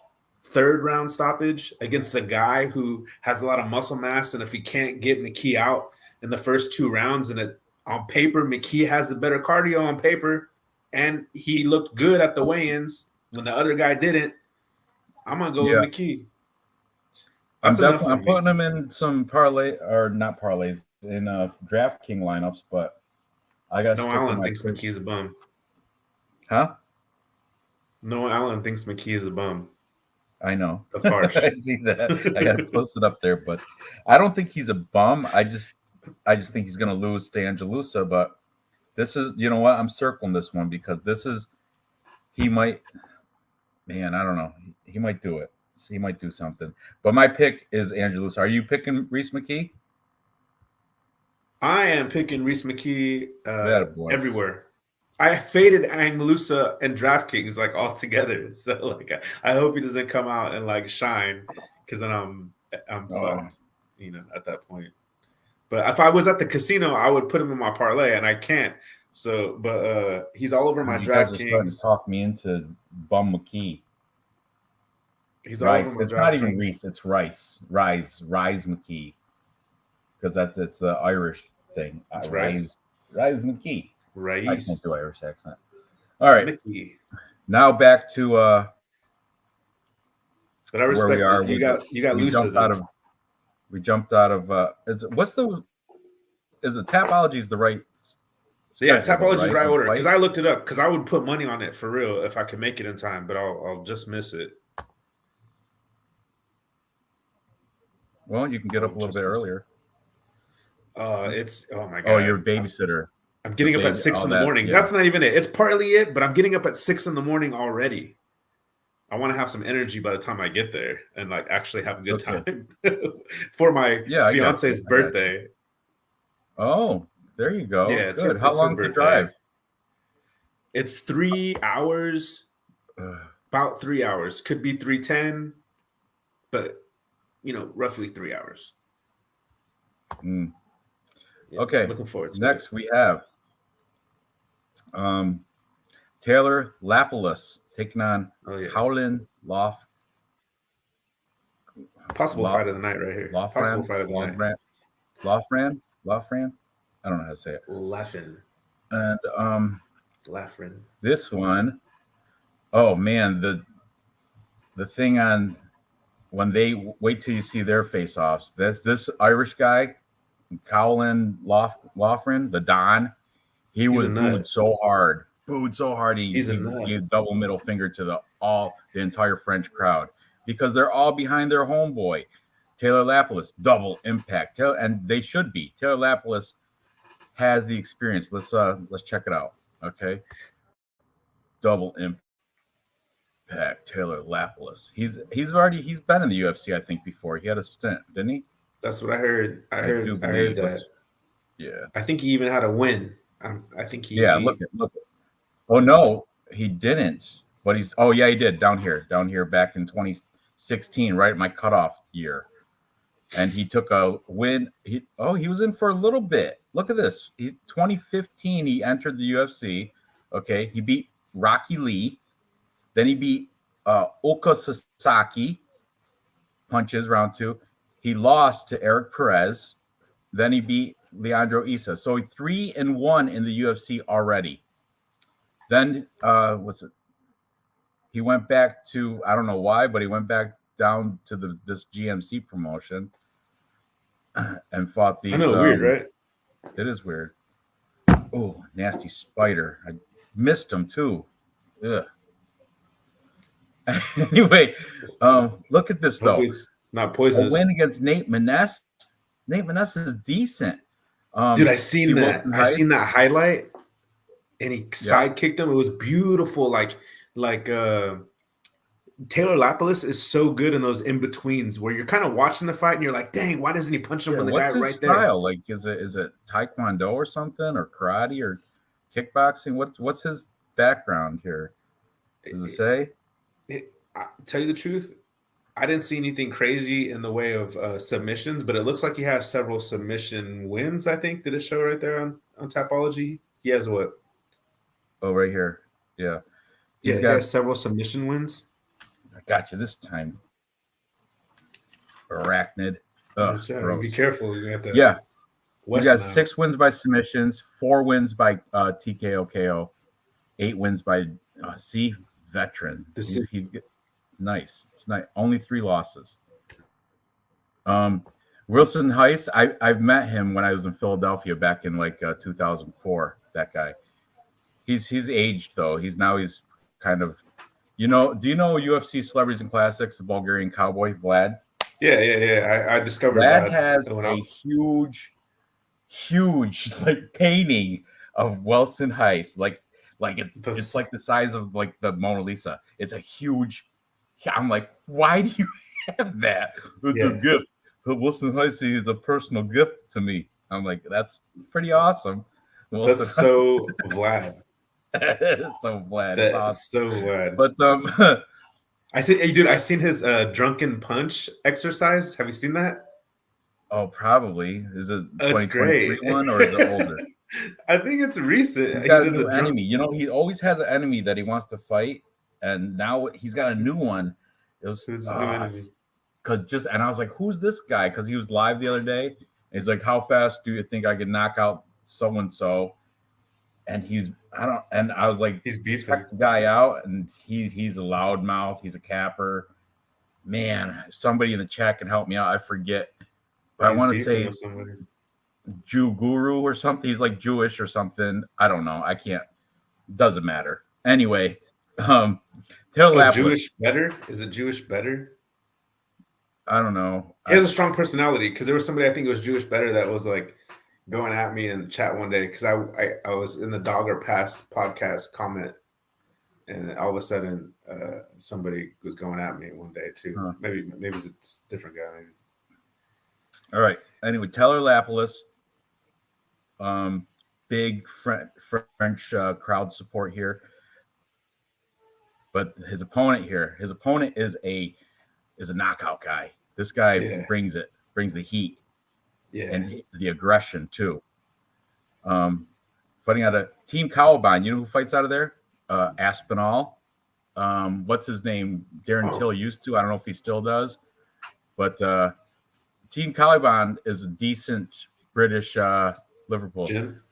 3rd round stoppage against a guy who has a lot of muscle mass. And if he can't get McKee out in the first 2 rounds, and on paper, McKee has the better cardio on paper, and he looked good at the weigh-ins when the other guy didn't. I'm gonna go with McKee. I'm putting him in some parlay or not parlays in DraftKings lineups, but I got. No, Allen thinks McKee's a bum. Huh? No, Allen thinks McKee is a bum. I know. That's harsh. I see that. I got to post it up there, but I don't think he's a bum. I just think he's going to lose to Angelusa. But this is, you know what? I'm circling this one because he might. Man, I don't know. He might do it. He might do something. But my pick is Angelusa. Are you picking Reese McKee? I am picking Reese McKee everywhere. I faded Anglusa and DraftKings all together. So I hope he doesn't come out and shine, because then I'm fucked, at that point. But if I was at the casino, I would put him in my parlay, and I can't. So, but he's all over my DraftKings. Talk me into bum McKee. He's all over my It's not even Reese. It's Rise McKee, because it's the Irish thing. Rise McKee. Right. I can't do Irish accent. All right. Mickey. Now back to but I respect where we are. You got lucid. We jumped out of is the Tapology the right? Yeah, Tapology is right order, because I looked it up, because I would put money on it for real if I could make it in time, but I'll just miss it. Well, you can get up a little bit earlier. It's oh my god. Oh, you're a babysitter. I'm getting up at 6 in the morning. Yeah. That's not even it. It's partly it, but I'm getting up at 6 in the morning already. I want to have some energy by the time I get there and actually have a good time for my fiance's birthday. Oh, There you go. Yeah, Good. How it's her long's the birthday. drive? It's 3 hours, about 3 hours. Could be 3:10, but roughly 3 hours. Mm. Yeah, Okay. looking forward to Next it. we have Taylor Lapillus taking on Howlin' Possible fight of the night right here. Possible fight of the night. Lofran. I don't know how to say it. Laughin. And Laughin. this one, oh man, the thing on when they wait till you see their face-offs. This Irish guy, Colin Loughran, the Don. He was booed so hard. He gave double middle finger to the entire French crowd because they're all behind their homeboy, Taylor Lapillus. Double impact, and they should be. Taylor Lapillus has the experience. Let's check it out. Okay, double impact, Taylor Lapillus. He's been in the UFC, I think, before. He had a stint, didn't he? That's what I heard. I heard that. Yeah. I think he even had a win. I think he. Yeah. Look at. Oh no, he didn't. But he did down here back in 2016, right at my cutoff year, and he took a win. He was in for a little bit. Look at this. 2015, he entered the UFC. Okay, he beat Rocky Lee. Then he beat Oka Sasaki. Punches round 2. He lost to Eric Perez. Then he beat Leandro Issa. So 3-1 in the UFC already. Then he went back to, I don't know why, but he went back down to this GMC promotion and fought these. I know, weird, right? It is weird. Oh, nasty spider. I missed him too. Ugh. Anyway, look at this though. Hopefully it's not poisonous. A win against Nate Maness. Nate Maness is decent. Dude, I seen that. I seen that highlight, and he side kicked him. It was beautiful. Like Taylor Lapillus is so good in those in betweens where you're kind of watching the fight and you're like, dang, why doesn't he punch him when the guy right there? Style? Like, is it Taekwondo or something, or karate or kickboxing? What's his background here? Does it say? Tell you the truth, I didn't see anything crazy in the way of submissions, but it looks like he has several submission wins. I think did it show right there on Tapology? He has what? Oh, right here. Yeah. He has several submission wins. I got you this time. Arachnid. Ugh, be careful. You got that. Yeah. He got 6 wins by submissions, 4 wins by TKO KO, 8 wins by veteran. He's nice. It's nice. Only 3 losses. Wilson Heiss, I've met him when I was in Philadelphia back in like 2004. That guy. He's aged though. He's kind of, do you know UFC Celebrities and Classics, the Bulgarian Cowboy, Vlad? Yeah. I discovered Vlad has a huge like painting of Wilson Heiss. Like it's like the size of like the Mona Lisa. It's a huge. I'm like, why do you have that? It's a gift. Wilson Heiss is a personal gift to me. I'm like, that's pretty awesome. That's so Vlad. It's so Vlad. It's awesome. So Vlad. But I said, hey, dude, I seen his drunken punch exercise. Have you seen that? Oh, probably. Is it 2023 one or is it older? I think it's recent. He's got a new enemy. He always has an enemy that he wants to fight, and now he's got a new one. It was new enemy? And I was like, "Who's this guy?" Because he was live the other day. He's like, "How fast do you think I can knock out so and so?" And I was like, he's beefing. Check the guy out, and he's a loudmouth. He's a capper. Man, if somebody in the chat can help me out. I forget, but I want to say Jew Guru or something. He's like Jewish or something. I don't know. I can't. Doesn't matter. Anyway, Taylor Lapillus. Jewish better? Is it Jewish better? I don't know. He has a strong personality because there was somebody, I think it was Jewish better, that was like going at me in chat one day because I was in the Dogger Pass podcast comment, and all of a sudden somebody was going at me one day too. Huh. Maybe it's a different guy. Maybe. All right. Anyway, Taylor Lapillus. Big French crowd support here. But his opponent is a knockout guy. This guy brings the heat, and the aggression too. Fighting out of Team Cowabon. You know who fights out of there? Aspinall. What's his name? Darren Till used to. I don't know if he still does. But Team Cowabon is a decent British Liverpool. Gym?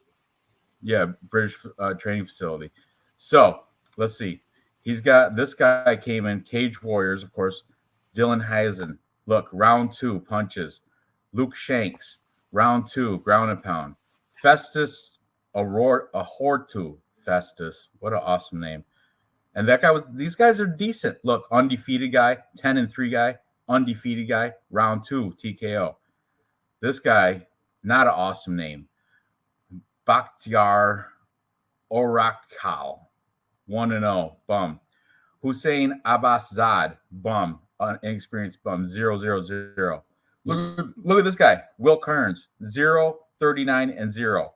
Yeah, British training facility. So let's see. He's got this guy came in, Cage Warriors, of course. Dylan Heisen. Look, round 2 punches. Luke Shanks, round 2, ground and pound. Festus Ahortu. Festus. What an awesome name. And that guy these guys are decent. Look, undefeated guy, 10-3 guy, undefeated guy, round 2, TKO. This guy, not an awesome name. Bakhtiar Orakal, 1-0, bum. Hussein Abbaszad, bum, inexperienced bum, 0-0-0. Look at this guy, Will Kearns, 0-39-0.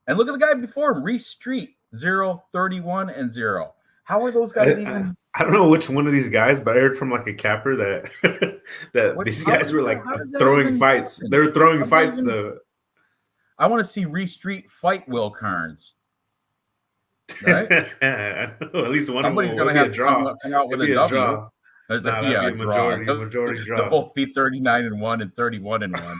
And look at the guy before him, Reese Street, 0-31-0. How are those guys even? I don't know which one of these guys, but I heard from like a capper that these guys were like throwing fights. They were throwing fights though. I want to see Reese Street fight Will Kearns. Right? At least one Somebody's of them will going to have a draw. come out with a draw. W. That'd be a majority draw. They'll both be 39-1 and 31-1.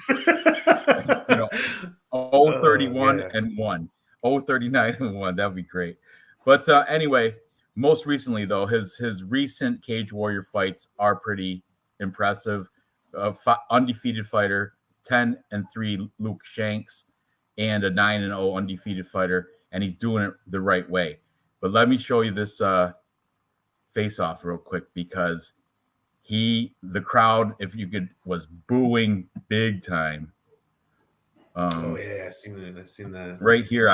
0-31-1. 0-39-1. That would be great. But anyway, most recently though, his recent Cage Warrior fights are pretty impressive. Undefeated fighter, 10-3 Luke Shanks, and a 9-0 undefeated fighter, and he's doing it the right way. But let me show you this face-off real quick, because the crowd, if you could, was booing big time. I seen that. Right here,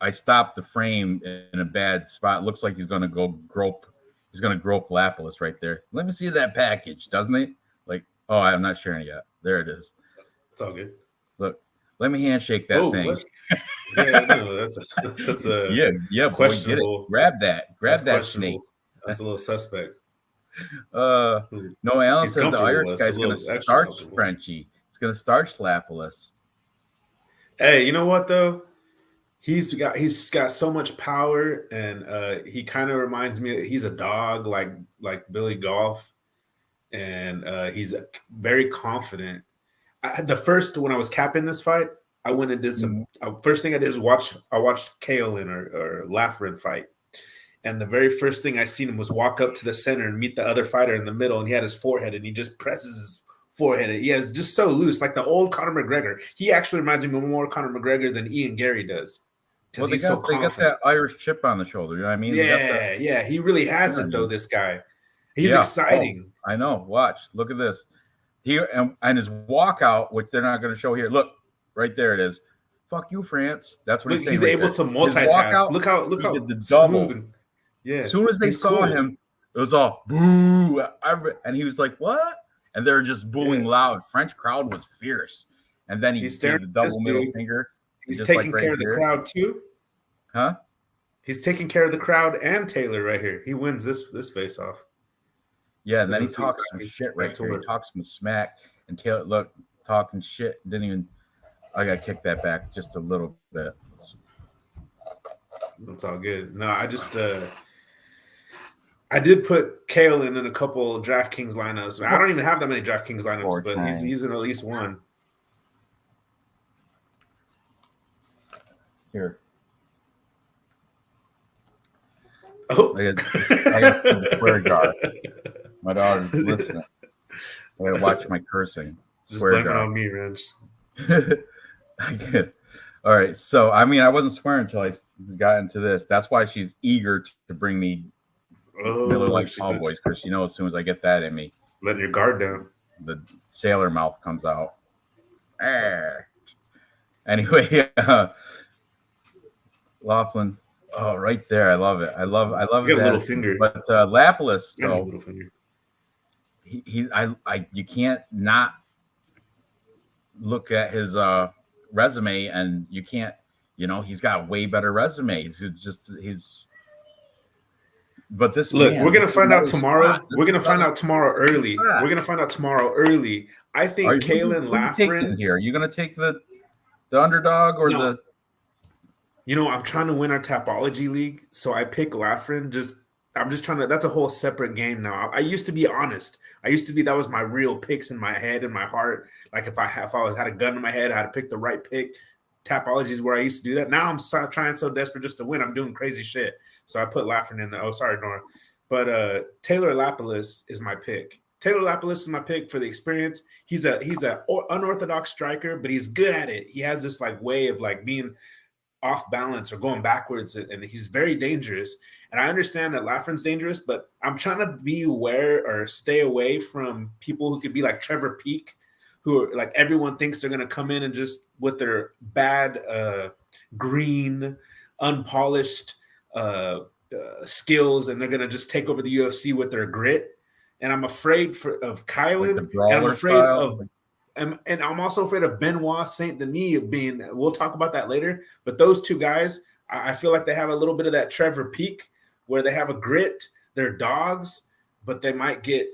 I stopped the frame in a bad spot. Looks like he's gonna go grope. He's gonna grope Lapalus right there. Let me see that package, doesn't it? Like, oh, I'm not sharing it yet. There it is. It's all good. Look, let me handshake that thing. That's a Boy, questionable. Grab that snake. That's a little suspect. No, Alan said the Irish guy's going to starch Frenchie. It's going to starch Lapalus. Hey, you know what though? He's got so much power, and he kind of reminds me. He's a dog, like Billy Golf, and he's very confident. When I was capping this fight, I went and did some. First thing I did is watched Kaolin or Lafren fight. And the very first thing I seen him was walk up to the center and meet the other fighter in the middle, and he had his forehead, and he just presses his forehead. He has just so loose, like the old Conor McGregor. He actually reminds me more of Conor McGregor than Ian Gary does. Well, they got that Irish chip on the shoulder. You know what I mean? Yeah. He really has it though. This guy, he's exciting. Oh, I know. Watch. Look at this. And his walkout, which they're not going to show here. Look, right there it is. Fuck you, France. That's what he's saying. He's able to multitask. Look how did the double. Yeah. As soon as they saw him, it was all boo, and he was like, "What?" And they're just booing loud. French crowd was fierce. And then he did the double middle finger. He's taking care of the crowd too. Huh? He's taking care of the crowd and Taylor right here. He wins this face off. Yeah, and then he talks some shit right here. He talks some smack, and Taylor talking shit. Didn't even. I gotta kick that back just a little bit. That's all good. No, I just I did put Kaolin in a couple DraftKings lineups. I don't even have that many DraftKings lineups, but he's in at least one. Here. Oh, I got the swear jar. My daughter's listening. I gotta watch my cursing. Just blame it on me, Ranj. I get it. All right. So, I mean, I wasn't swearing until I got into this. That's why she's eager to bring me Miller Lite Tall Boys, because she knows as soon as I get that in me, letting your guard down, the sailor mouth comes out. Anyway, Laughlin. Oh, right there. I love it. I love it. Little finger. But Lapalus, though, little finger. You can't not look at his resume, and you can't, he's got a way better resume. But this Look, man, we're gonna this is find out another tomorrow. spot. This We're is gonna find another out tomorrow early. spot. We're gonna find out tomorrow early. I think Kalen Who you taking Lafren here? Are you gonna take the underdog or No, the? I'm trying to win our Tapology League, so I pick Lafren. I'm just trying to. That's a whole separate game now. I used to be honest. That was my real picks in my head and my heart. Like if I had a gun in my head, I had to pick the right pick. Tapology is where I used to do that. Now I'm trying so desperate just to win. I'm doing crazy shit. So I put Lafren in there. Oh, sorry, Nora. But Taylor Lapillus is my pick. Taylor Lapillus is my pick for the experience. He's a unorthodox striker, but he's good at it. He has this like way of like being off balance or going backwards, and he's very dangerous. And I understand that Lafren's dangerous, but I'm trying to be aware or stay away from people who could be like Trevor Peak, who are like everyone thinks they're going to come in and just with their bad green, unpolished skills, and they're going to just take over the UFC with their grit. And I'm afraid of Kylan, and I'm afraid style. and I'm also afraid of Benoit Saint Denis of being. We'll talk about that later. But those two guys, I feel like they have a little bit of that Trevor Peak, where they have a grit. They're dogs, but they might get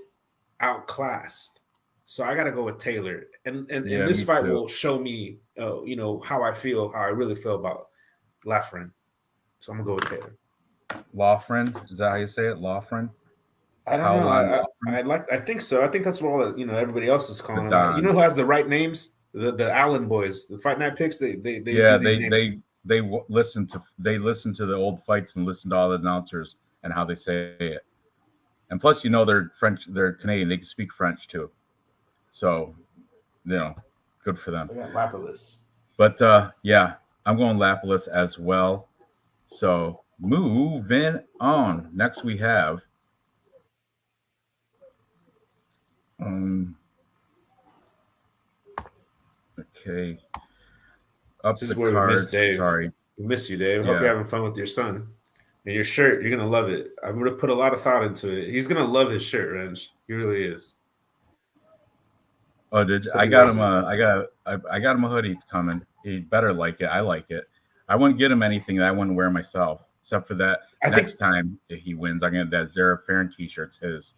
outclassed. So I got to go with Taylor, and this fight will show me, how I really feel about Lafren. So I'm gonna go with Taylor. Lafren, is that how you say it? Lafren. I don't know. I think so. I think that's what all everybody else is calling them. You know who has the right names? The Allen boys, the Fight Night picks. They listen to the old fights and listen to all the announcers and how they say it. And plus, they're French. They're Canadian. They can speak French too. So, good for them. So I got Lapillus. But I'm going Lapillus as well. So moving on. Next we have. Okay. This is where we missed Dave. Sorry. We missed you, Dave. Hope you're having fun with your son. And your shirt, you're gonna love it. I'm gonna put a lot of thought into it. He's gonna love his shirt, Ranj. He really is. Oh, did you? I got him a hoodie coming. He better like it. I like it. I wouldn't get him anything that I wouldn't wear myself, except for that next time if he wins, I'm gonna get that Zara Farron t-shirt's his.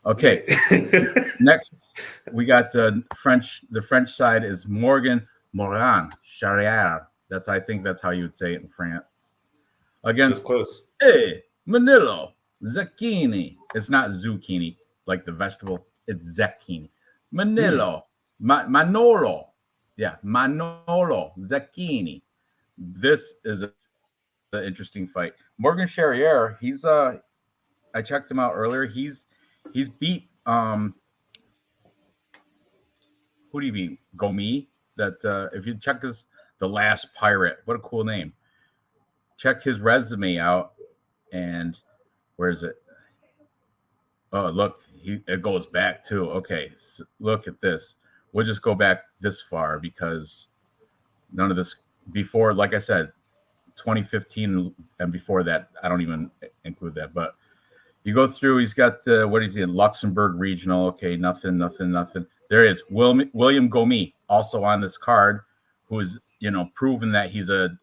Okay. Next, we got the French. The French side is Morgan Morin Charrière. I think that's how you would say it in France. Against Manilo Zucchini. It's not zucchini like the vegetable. It's zucchini. Manilo Manolo. Yeah, Manolo Zucchini. This is an interesting fight. Morgan Charrière. He's I checked him out earlier. He's beat who do you beat? Gomi. That if you check the Last Pirate, what a cool name. Check his resume out, and where is it? Oh, look, it goes back too. Okay, so look at this. We'll just go back this far because none of this before, like I said, 2015 and before that, I don't even include that, but. You go through, he's got what is he in Luxembourg regional? Okay, nothing. There is William Gomi, also on this card, who is proven that he's a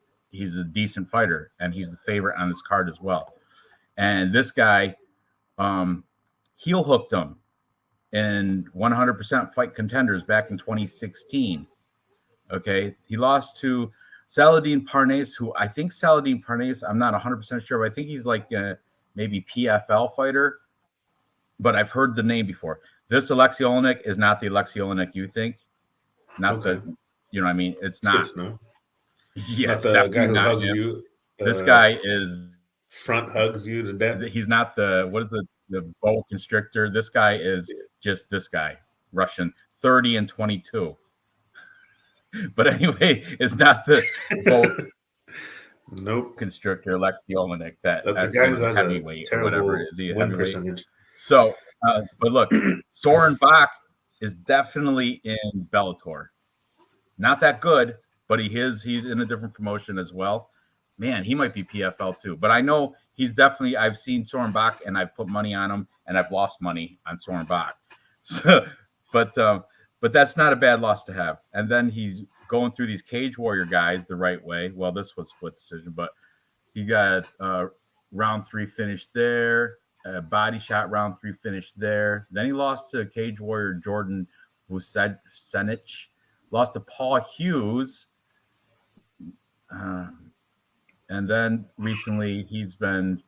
decent fighter, and he's the favorite on this card as well. And this guy, heel hooked him in 100% Fight Contenders back in 2016. Okay, he lost to Saladin Parnasse, who I think Saladin Parnasse, I'm not 100% sure, but I think he's like maybe PFL fighter, but I've heard the name before. This Alexei Olenek is not the Alexei Olenek you think. Not the, what I mean? It's not. Yes, not the guy who hugs you. This guy is front hugs you to death. He's not the boa constrictor. This guy is just this guy, Russian, 30 and 22. But anyway, it's not the boa constrictor Alexei Olenek. That's a guy who has heavyweight a or whatever. Is he a win heavyweight? Percentage. So, but look, Soren Bach is definitely in Bellator. Not that good, but he's in a different promotion as well. Man, he might be PFL too. But I know he's definitely. I've seen Soren Bach and I've put money on him, and I've lost money on Soren Bach. So, but that's not a bad loss to have. And then he's going through these Cage Warrior guys the right way. Well, this was split decision, but he got round 3 finish there, body shot round 3 finish there. Then he lost to Cage Warrior Jordan Vucenic, lost to Paul Hughes, and then recently he's on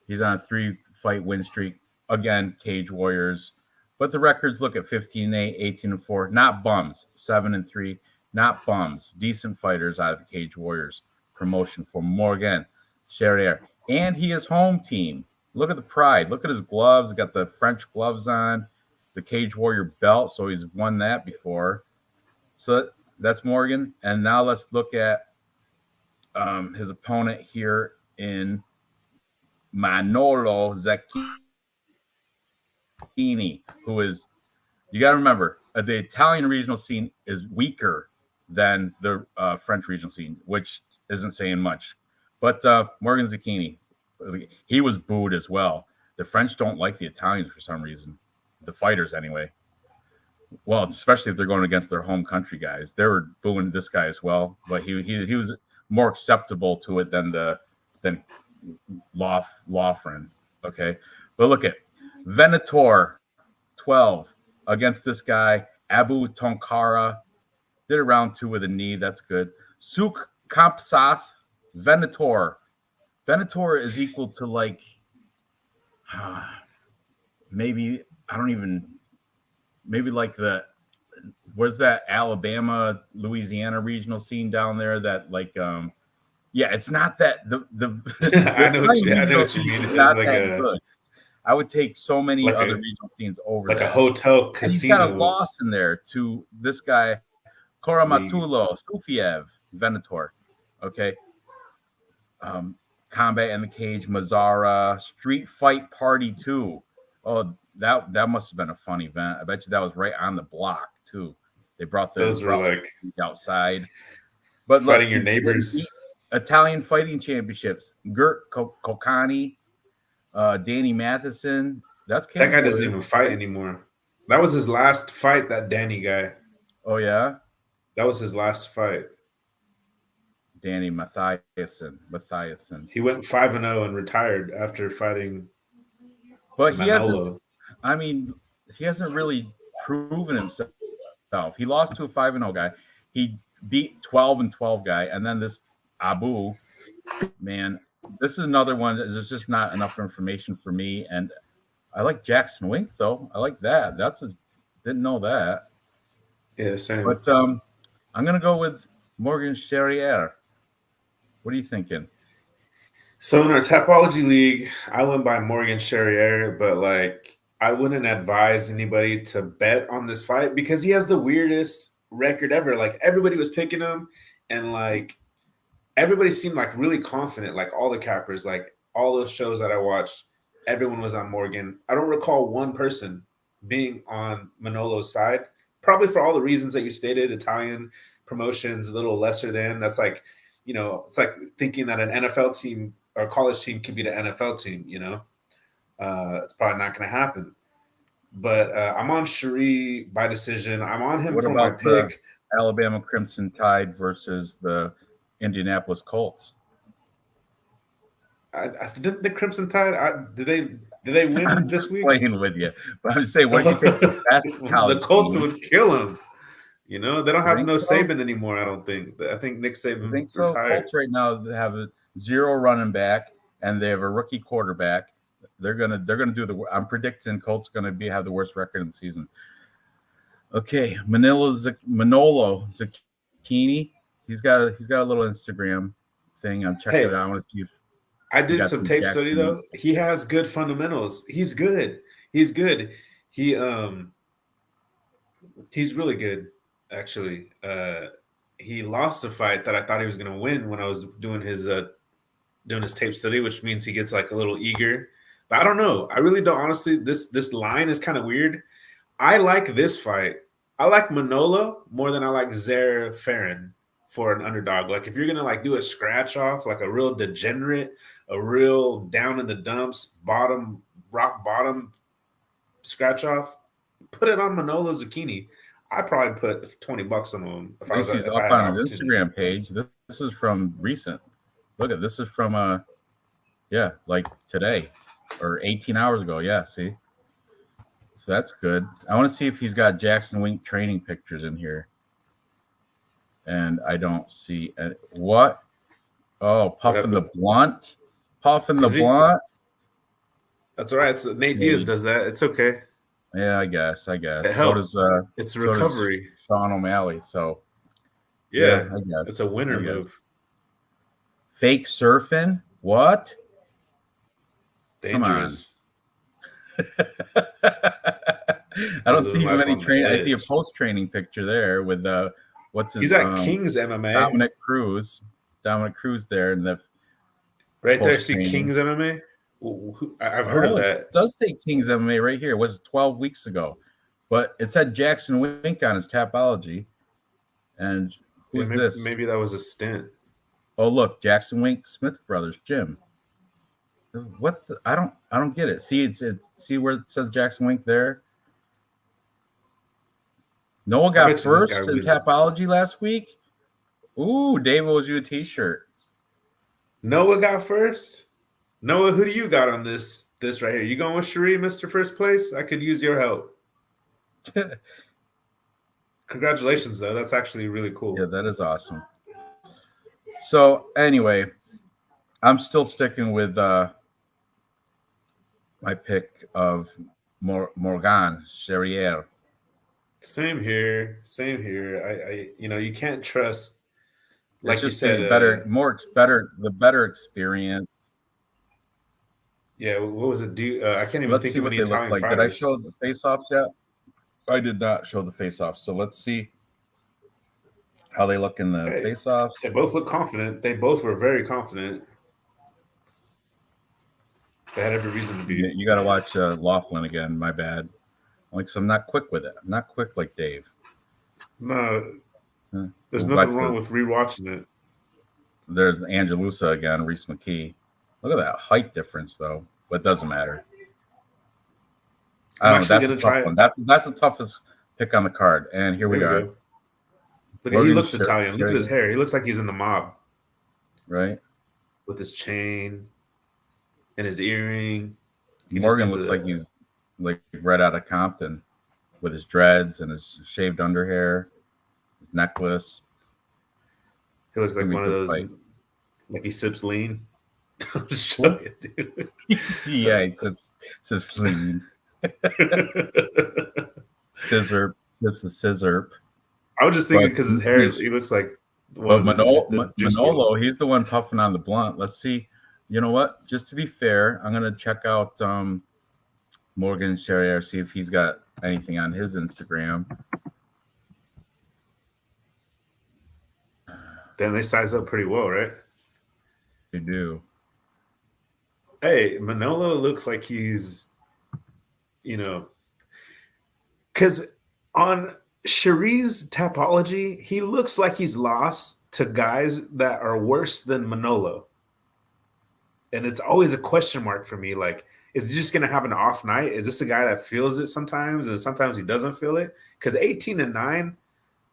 a 3-fight win streak. Again, Cage Warriors. But the records look at 15-8, 18-4. Not bums. 7-3. Not bums. Decent fighters out of the Cage Warriors promotion for Morgan Charrier. And he is home team. Look at the pride. Look at his gloves. Got the French gloves on. The Cage Warrior belt. So he's won that before. So that's Morgan. And now let's look at his opponent here in Manolo Zacchini, who is, you got to remember, the Italian regional scene is weaker than the French regional scene, which isn't saying much. But Morgan Zacchini, he was booed as well. The French don't like the Italians for some reason, the fighters anyway. Well, especially if they're going against their home country guys. They were booing this guy as well, but he was more acceptable to it than Laughrin. Okay, but look at Venator 12 against this guy Abu Tonkara. Did a round 2 with a knee. That's good. Suk Kampsath Venator. Venator is equal to like maybe like the where's that Alabama Louisiana regional scene down there that like yeah, it's not that the I know what you mean. It's not like that good. I would take so many like other regional scenes over like that. A hotel casino. And he's got a loss in there to this guy Koramatulo Sufiev Venator. Okay. Combat in the Cage, Mazzara, Street Fight Party 2. Oh, that must have been a fun event. I bet you that was right on the block too. They brought those were like outside. But fighting your neighbors. Italian fighting championships. Gert Kokani, Danny Matheson. That guy doesn't even fight anymore. That was his last fight, that Danny guy. Oh yeah? That was his last fight. Danny Matthiasen. He went 5-0 and retired after fighting. But he hasn't. I mean, he hasn't really proven himself. He lost to a 5-0 guy. He beat 12-12 guy, and then this Abu, man, this is another one. There's just not enough information for me. And I like Jackson Wink though. I like that. Didn't know that. Yeah, same. But I'm gonna go with Morgan Charrier. What are you thinking? So in our Tapology League, I went by Morgan Charrier, but like I wouldn't advise anybody to bet on this fight because he has the weirdest record ever. Like everybody was picking him, and like everybody seemed like really confident. Like all the cappers, like all those shows that I watched, everyone was on Morgan. I don't recall one person being on Manolo's side, probably for all the reasons that you stated. Italian promotions, a little lesser than. That's like, you know, it's like thinking that an NFL team or college team can beat an NFL team, you know. It's probably not going to happen. But I'm on Cherie by decision. I'm on him for my pick. Alabama Crimson Tide versus the Indianapolis Colts. Did the Crimson Tide? Did they win this week? Playing with you, but I'm just saying, what do you think the best college the Colts team? would kill him. You know, they don't have no so? Saban anymore. I don't think. I think Nick Saban. I think so. Retired. Colts right now have a 0 running back, and they have a rookie quarterback. They're gonna do the. I'm predicting Colts gonna have the worst record in the season. Okay, Manolo Zacchini. He's got a little Instagram thing. I'm checking it out. I want to see if I did some tape study though. He has good fundamentals. He's good. He's really good, actually. He lost a fight that I thought he was gonna win when I was doing his tape study, which means he gets like a little eager. But I don't know. I really don't. Honestly, this line is kind of weird. I like this fight. I like Manolo more than I like Zaire Farron for an underdog. Like if you're gonna like do a scratch off, like a real degenerate, a real down in the dumps, rock bottom scratch off, put it on Manolo Zacchini. I probably put $20 on him At least he's up had on an his opportunity. Instagram page. This is from recent. Look at this is from yeah, like today or 18 hours ago. Yeah, see. So that's good. I want to see if he's got Jackson Wink training pictures in here. And I don't see what? Oh, puffing the blunt. Puffing the blunt. That's all right. So Nate Hey. Diaz does that. It's okay. Yeah, I guess. It helps. It's recovery. Sean O'Malley. So yeah, I guess it's a winner move. Fake surfing? What? Dangerous. I don't see many training. I see a post-training picture there with what's his? He's at King's MMA. Dominic Cruz there in the right there. See King's MMA. I've heard of that. It does say King's MMA right here. It was 12 weeks ago, but it said Jackson Wink on his Tapology. And who's this? Maybe that was a stint. Oh, look, Jackson Wink Smith Brothers Gym. What? I don't get it. See, see where it says Jackson Wink there. Noah got first in Tapology last week. Ooh, Dave owes you a T-shirt. Noah got first. Noah, who do you got on this right here? You going with Cherie, Mr. First Place? I could use your help. Congratulations, though. That's actually really cool. Yeah, that is awesome. So anyway, I'm still sticking with my pick of Morgan Charrier. Same here. I you can't trust. Like you said, the better experience. Yeah, what was it? I can't even let's think see of what any they look like. fighters. Did I show the face-offs yet? I did not show the face-offs. So let's see how they look in the face-offs. They both look confident. They both were very confident. They had every reason to be. You got to watch Laughlin again. My bad. So I'm not quick with it. I'm not quick like Dave. No, there's nothing wrong with rewatching it. There's Angelusa again, Reese McKee. Look at that height difference, though. But it doesn't matter. I don't know. That's a tough one. That's the toughest pick on the card. And here we are. Look, he looks Italian. Look at his hair. He looks like he's in the mob. Right. With his chain and his earring. Morgan looks like he's like right out of Compton with his dreads and his shaved under hair, his necklace. He looks like one of those, like he sips lean. I'm just joking, dude. Yeah, he sips lean. Sips the scissor. I was just thinking because his hair, he looks like. But Manolo, he's the one puffing on the blunt. Let's see. You know what? Just to be fair, I'm gonna check out Morgan Charrier, see if he's got anything on his Instagram. Damn, they size up pretty well, right? They do. Hey, Manolo looks like he's, because on Cherie's Tapology, he looks like he's lost to guys that are worse than Manolo. And it's always a question mark for me. Like, is he just going to have an off night? Is this a guy that feels it sometimes and sometimes he doesn't feel it? Because 18-9,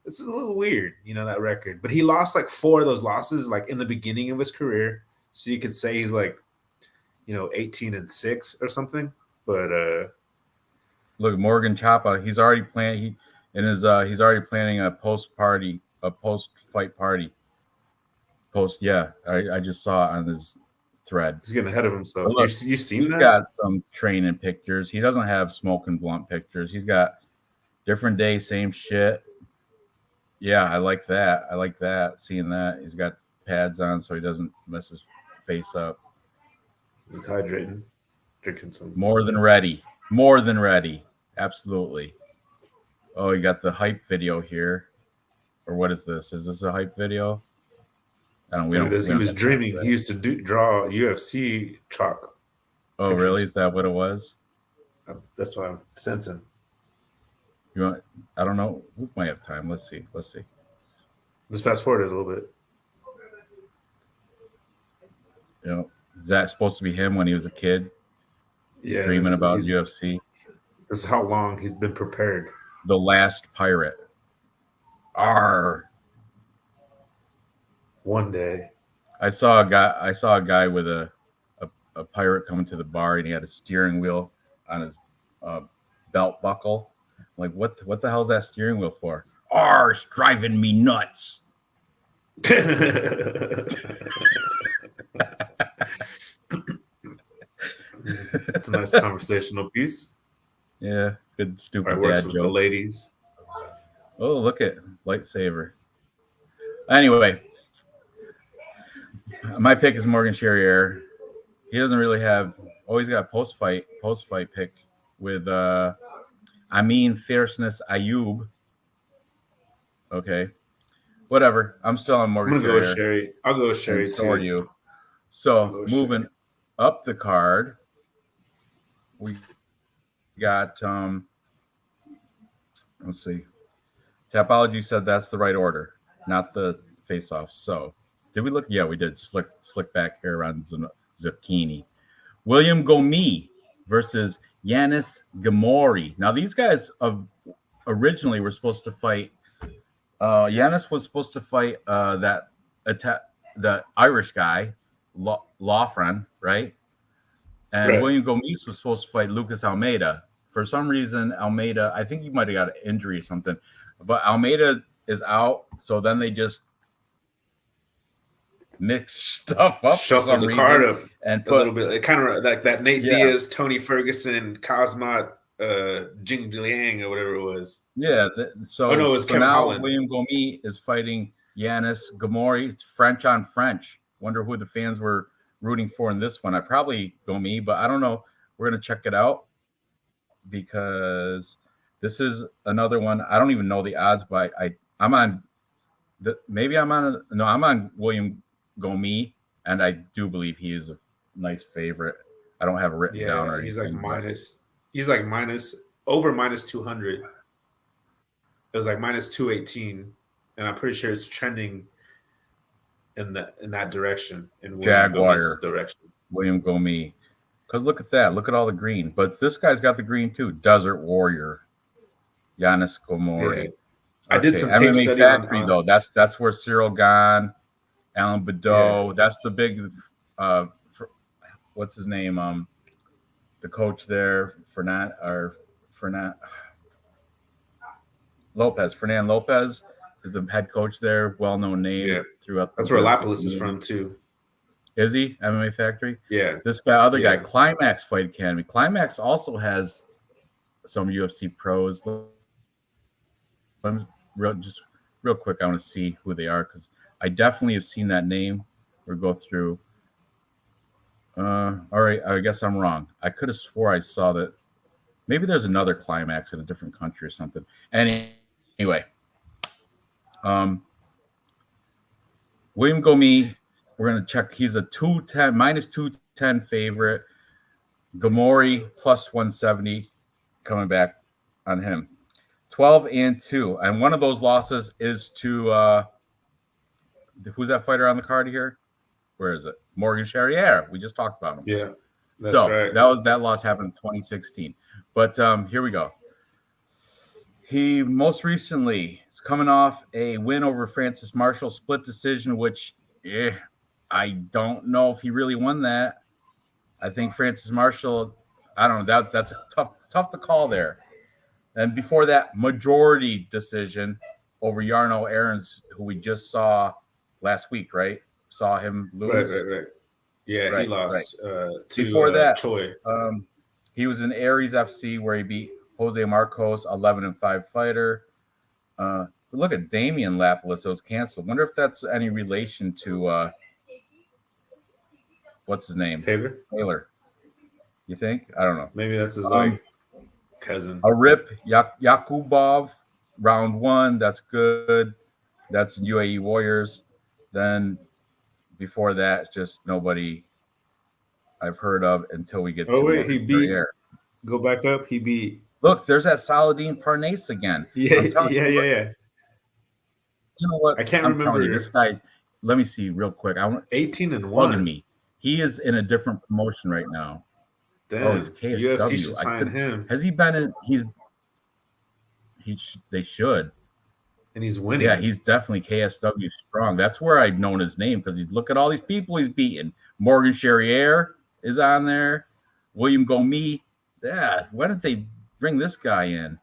it's a little weird, that record. But he lost like 4 of those losses like in the beginning of his career. So you could say he's like, 18-6 or something. But look, Morgan Chapa, he's already planning. He's already planning a post-fight party. I just saw it on his thread. He's getting ahead of himself. Look, you've seen he's that? Got some training pictures. He doesn't have smoking blunt pictures. He's got different day, same shit. Yeah, I like that. Seeing that. He's got pads on so he doesn't mess his face up. He's hydrating, drinking some. More than ready. Absolutely. Oh, you got the hype video here. Or what is this? Is this a hype video? He was dreaming. He used to draw UFC chalk. Oh, pictures. Really? Is that what it was? That's what I'm sensing. I don't know. We might have time. Let's see. Let's fast forward it a little bit. Is that supposed to be him when he was a kid? Yeah. Dreaming about UFC? This is how long he's been prepared. The Last Pirate. R. One day. I saw a guy with a pirate coming to the bar, and he had a steering wheel on his belt buckle. I'm like, what the hell is that steering wheel for? R, it's driving me nuts. It's a nice conversational piece. Yeah, good stupid It works dad with joke. the ladies. Oh, look at lightsaber. Anyway, my pick is Morgan Charrier. He doesn't really have. Always got post fight pick with Amin Fierceness Ayub. Okay, whatever. I'm still on Morgan Charrier. Go with Sherry. I'll go with Sherry too. So are you. So moving up the card, we got let's see. Tapology said that's the right order, not the face-off. So did we look? Yeah, we did. Slick back hair on Zucchini. William Gomi versus Yanis Gamori. Now these guys originally were supposed to fight. Yanis was supposed to fight the Irish guy, Lawfren, right? And right. William Gomis was supposed to fight Lucas Almeida. For some reason, Almeida, I think he might have got an injury or something, but Almeida is out. So then they just mix stuff up, shuffle the card up and put a little bit. It kind of like that Nate Diaz, Tony Ferguson, Cosmot, Jing Liang, or whatever it was. Yeah. So, no, it was Kevin now Holland. William Gomi is fighting Yanis Gamori. It's French on French. Wonder who the fans were rooting for in this one. I probably Gomi, but I don't know. We're gonna check it out because this is another one. I don't even know the odds, but I'm on William Gomi, and I do believe he is a nice favorite. I don't have it written down or anything. He's like over minus 200. It was like minus 218, and I'm pretty sure it's trending in that direction, in Jaguar direction. William Gomi. Because look at that. Look at all the green. But this guy's got the green too. Desert Warrior. Yanis Gamori. Yeah. I did some tape MMA study Factory, though. That's where Cyril Gahn, Alan Badeau. Yeah. That's the big what's his name? The coach there, Fernand Lopez is the head coach there, well-known name throughout. That's where Lapalus is from too. Is he? MMA Factory? Yeah. This guy, guy, Climax Fight Academy. Climax also has some UFC pros. Just real quick, I want to see who they are because I definitely have seen that name. We'll go through. All right, I guess I'm wrong. I could have swore I saw that. Maybe there's another Climax in a different country or something. Anyway, William Gomi, we're going to check. He's a minus 210 favorite. Gamori plus 170 coming back on him. 12-2. And one of those losses is to who's that fighter on the card here? Where is it? Morgan Charrier. We just talked about him. Yeah. That's right. That loss happened in 2016. But here we go. He most recently is coming off a win over Francis Marshall, split decision, which I don't know if he really won that. I think Francis Marshall, I don't know. That's tough to call there. And before that, majority decision over Yarno Aarons, who we just saw last week, right? Saw him lose. Right. Yeah, he lost to before that, Choi. He was in Aries FC where he beat Jose Marcos, 11-5 fighter. Look at Damian Lapalus, so it's canceled. Wonder if that's any relation to what's his name? Taylor. You think? I don't know. Maybe that's his cousin. Arip Yakubov, round 1. That's good. That's UAE Warriors. Then before that, just nobody I've heard of until we get to he beat. Go back up. He beat. Look, there's that Saladin Parnasse again. Yeah. You know what? I can't remember this guy. Let me see real quick. I want 18-1. Me. He is in a different promotion right now. Damn. He's KSW. UFC should sign him. Has he been in? They should. and he's winning. Yeah, he's definitely KSW strong. That's where I've known his name because look at all these people he's beaten. Morgan Charrier is on there. William Gomi. Yeah, why didn't they bring this guy in?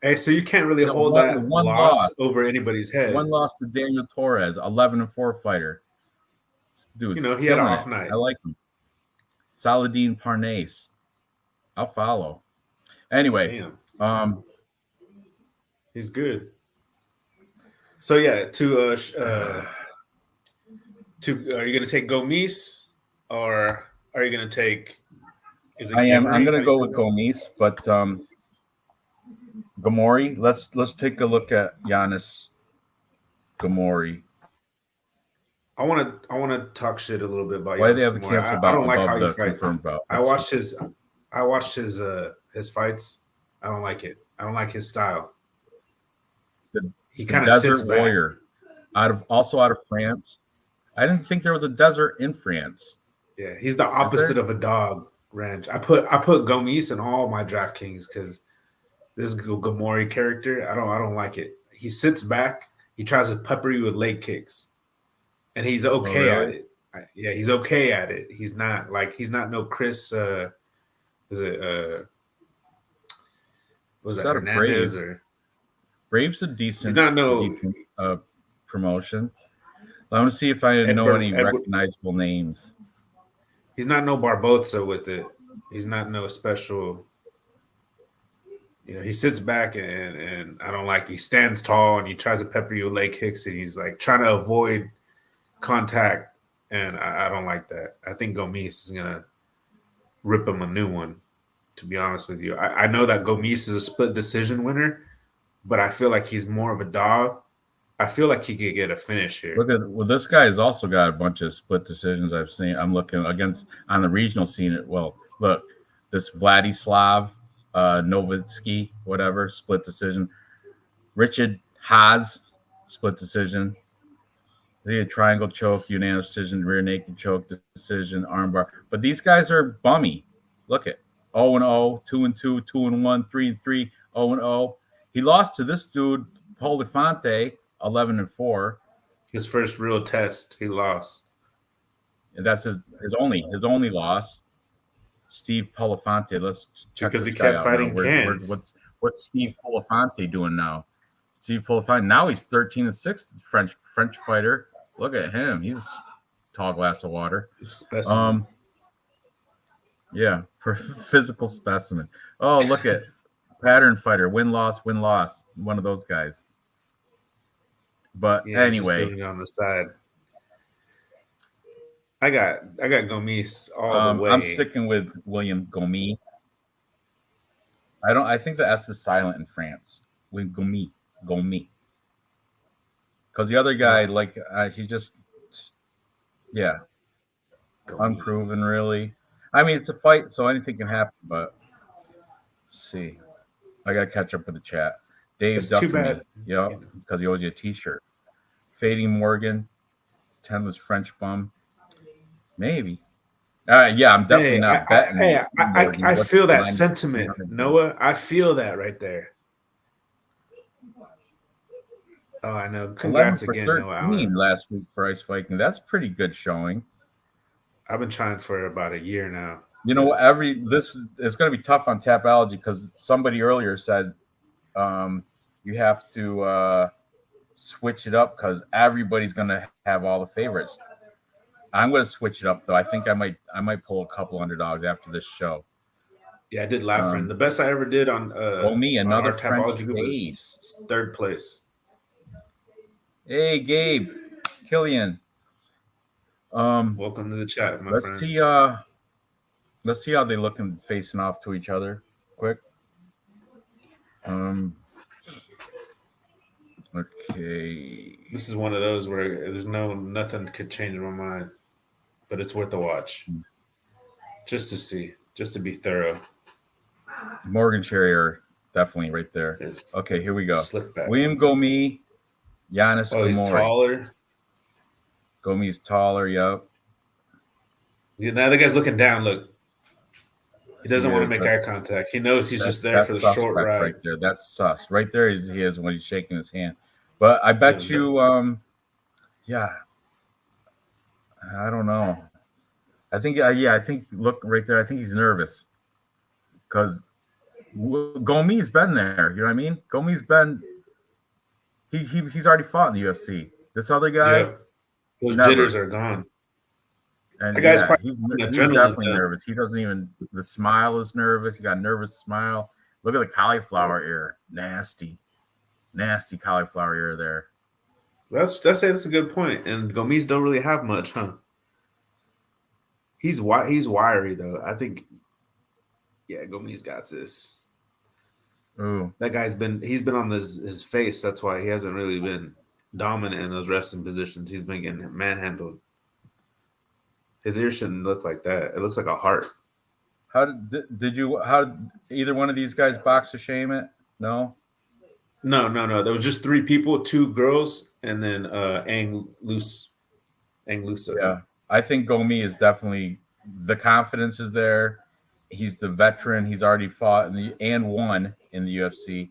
Hey, so you can't really hold one that loss loss over anybody's head. One loss to Daniel Torres, 11-4 fighter. Dude, he had an off night. I like him. Saladin Parnasse. I'll follow. Anyway, he's good. So yeah, are you gonna take Gomis or are you gonna take? I'm gonna go with Gomis, but Gamori. Let's take a look at Giannis Gamori. I want to talk shit a little bit about. Why do they have the camps about? I don't like how he fights. I watched his fights. I don't like it. I don't like his style. He kind of sits back. Warrior, out of France. I didn't think there was a desert in France. Yeah, he's the opposite of a dog, Ranch. I put Gomis in all my DraftKings because this Gamori character, I don't like it. He sits back. He tries to pepper you with leg kicks, and he's okay at it. Yeah, he's okay at it. He's not no Chris. Was that Hernandez or? Brave's a decent. He's not decent promotion. I want to see if I know any recognizable names. He's not no Barboza with it. He's not no special. He sits back and I don't like. He stands tall and he tries to pepper you with leg kicks and he's like trying to avoid contact, and I don't like that. I think Gomis is gonna rip him a new one. To be honest with you, I know that Gomis is a split decision winner, but I feel like he's more of a dog. I feel like he could get a finish here. This guy has also got a bunch of split decisions I've seen. I'm looking against on the regional scene. Well, look, this Vladislav Novitsky, whatever, split decision. Richard Haas, split decision. They had triangle choke, unanimous decision, rear naked choke decision, armbar. But these guys are bummy. Look at 0-0, 2-2, 2-1, 3-3, 0-0. He lost to this dude, Polifante, 11-4. His first real test, he lost. And that's his only loss. Steve Polifante. Let's check because this he guy kept out fighting now. cans. What's Steve Polifante doing now? Steve Polifante, now he's 13-6, French fighter. Look at him. He's a tall glass of water. Specimen. Yeah, physical specimen. Oh, look at pattern fighter, win-loss. One of those guys. But anyway, just doing it on the side. I got Gomis all the way. I'm sticking with William Gomi. I think the S is silent in France. With Gomi. Because the other guy, he just, Gomi. Unproven, really. I mean, it's a fight, so anything can happen. But let's see, I gotta catch up with the chat. Dave Duffy, because he owes you a T-shirt. Fading Morgan, 10 was French bum. Maybe. Yeah, I'm definitely not betting. I feel that sentiment, Noah. I feel that right there. Oh, I know. Congrats again, Noah. Last week for Ice Viking. That's pretty good showing. I've been trying for about a year now. This is going to be tough on Tapology because somebody earlier said you have to switch it up because everybody's going to have all the favorites. I'm going to switch it up though. I think I might pull a couple $100 after this show. Yeah, I did laugh. The best I ever did on another on Tapology group was third place. Hey, Gabe, Killian. Welcome to the chat, my friend. Let's see how they look and facing off to each other. Quick. Okay. This is one of those where there's nothing could change my mind, but it's worth a watch, just to see, just to be thorough. Morgan Charrier, definitely right there. Okay, here we go. Slick back. William Gomi, Giannis. Oh, he's taller. Gomi's taller. Yep. Yeah, now the guy's looking down. Look, he doesn't want to make eye contact. He knows he's just there for the short ride. Right there. That's sus. Right there he is when he's shaking his hand. But I bet And you, yeah, I don't know. I think, yeah, I think look right there. I think he's nervous because Gomi's been there. You know what I mean? Gomi's been he's already fought in the UFC. This other guy, yeah, those jitters never. are gone. That And guy's yeah, probably an he's adrenaline definitely dump. nervous. He doesn't even the smile is nervous. He got a nervous smile. Look at the cauliflower ear, nasty, nasty cauliflower ear there. That's a good point. And Gomis don't really have much, huh? He's wiry though. I think yeah, Gomis got this. Ooh, That he's been on his face. That's why he hasn't really been dominant in those wrestling positions. He's been getting manhandled. His ear shouldn't look like that. It looks like a heart. how did you how did either one of these guys box to shame it? No. No. There was just three people, two girls, and then Ang Lusa. Yeah, I think Gomi is definitely the confidence is there. He's the veteran. He's already fought and won in the UFC.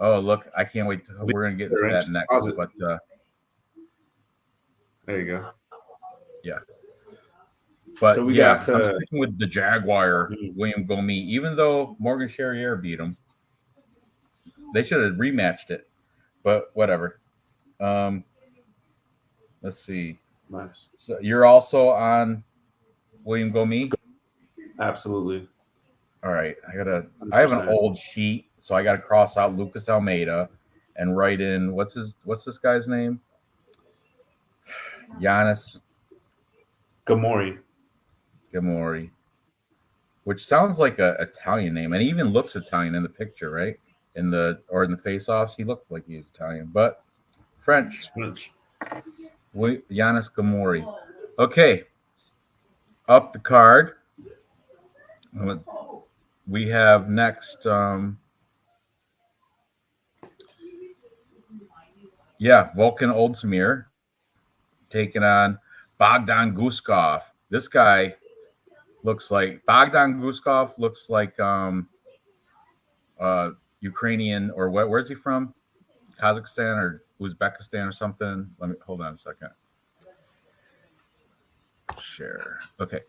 Oh, look, I can't wait. We're gonna get into that next, but there you go. yeah. So But we yeah, got I'm sticking with the Jaguar, Mhm. William Gomi. Even though Morgan Charrier beat him, they should have rematched it. But whatever. Um, let's see. Nice. So you're also on William Gomi. Absolutely. All right, I have an 100%. old sheet, so I gotta cross out Lucas Almeida and write in what's this guy's name? Giannis Gamori. Gamori, which sounds like a Italian name, and he even looks Italian in the picture, right? In the face-offs, he looked like he was Italian, but French. French. Giannis Gamori. Okay, up the card. We have next. Volkan Ozdemir taking on Bogdan Guskov. This guy looks like Bogdan Guskov looks like Ukrainian or where's he from? Kazakhstan or Uzbekistan or something. Let me hold on a second. Share. Okay.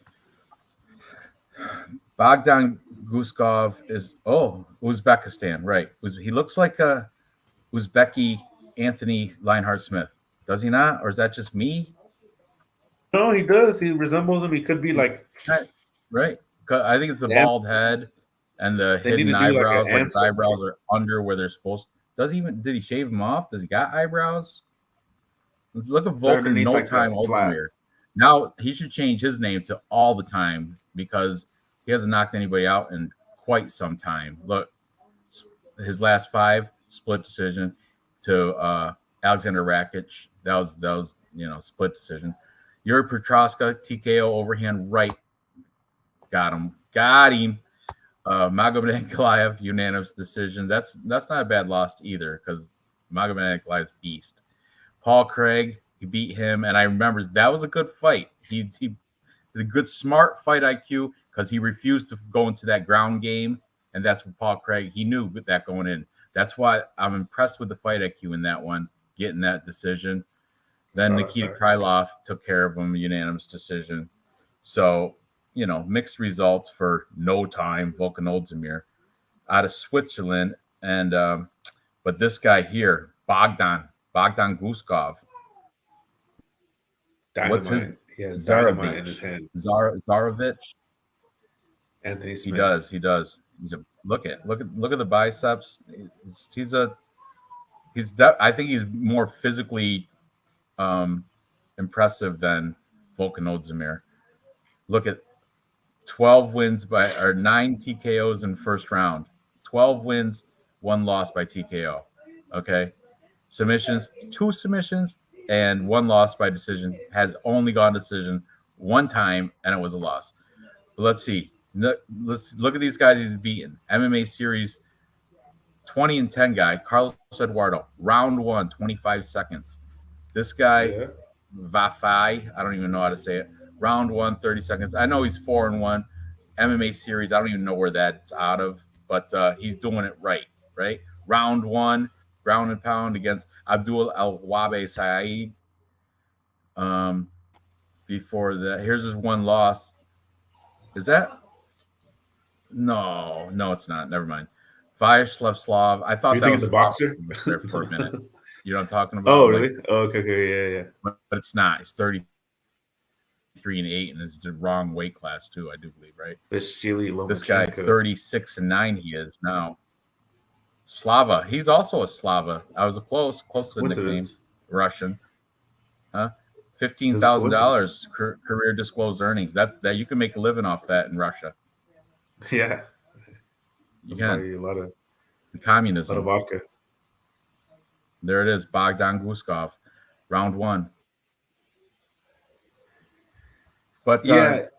Bogdan Guskov is Uzbekistan, right? He looks like a Uzbeki Anthony Lionheart Smith. Does he not? Or is that just me? No, he does. He resembles him. He could be like right. I think it's the damn. bald head and the They need hidden to do like eyebrows. an Like his ancestor. eyebrows are under where they're supposed. Did he shave them off? Does he got eyebrows? Look at They're Vulcan underneath No like Time that flat. Ozdemir. Now he should change his name to All the Time because he hasn't knocked anybody out in quite some time. Look, his last 5 split decision to Alexander Rakic. That was split decision. Yuri Petroska TKO overhand right. Got him. Magomed Ankalaev unanimous decision. That's not a bad loss either because Magomed Ankalaev's beast. Paul Craig, he beat him, and I remember that was a good fight. He a good smart fight IQ because he refused to go into that ground game, and that's what Paul Craig he knew that going in. That's why I'm impressed with the fight IQ in that one, getting that decision. Then Nikita Krylov took care of him, unanimous decision. So mixed results for No Time Volkan Ozdemir out of Switzerland, and but this guy here, Bogdan Guskov. Dynamite. He has dynamite in his Zarovich? hand. Zarovich? Anthony He Smith. does. He's a look at the biceps. I think he's more physically impressive than Volkan Ozdemir. Look at 12 wins or 9 TKOs in first round. 12 wins, 1 loss by TKO. Okay. Submissions, 2 submissions, and 1 loss by decision. Has only gone decision 1 time, and it was a loss. But let's see. Let's look at these guys he's beaten. MMA series 20-10 guy, Carlos Eduardo, round 1, 25 seconds. This guy, Vafai, I don't even know how to say it. Round 1, 30 seconds. I know he's 4-1. MMA series, I don't even know where that's out of, but he's doing it right. Round 1, ground and pound against Abdul Al-Wabe Saeed. Before that, here's his one loss. Is that? No, it's not. Never mind. Vyacheslav Slav. I thought You're that thinking was the Slav boxer? there for a minute. You know what I'm talking Oh, about? really? Oh, okay, yeah. But it's not. It's 33-8, and it's the wrong weight class too. I do believe, right? This guy 36-9. He is now. Slava. He's also a Slava. I was close to the nickname. Russian. Huh? $15,000 career disclosed earnings. That you can make a living off that in Russia. Yeah, you can. A lot of communism. A lot of vodka. There it is. Bogdan Guskov, round 1. But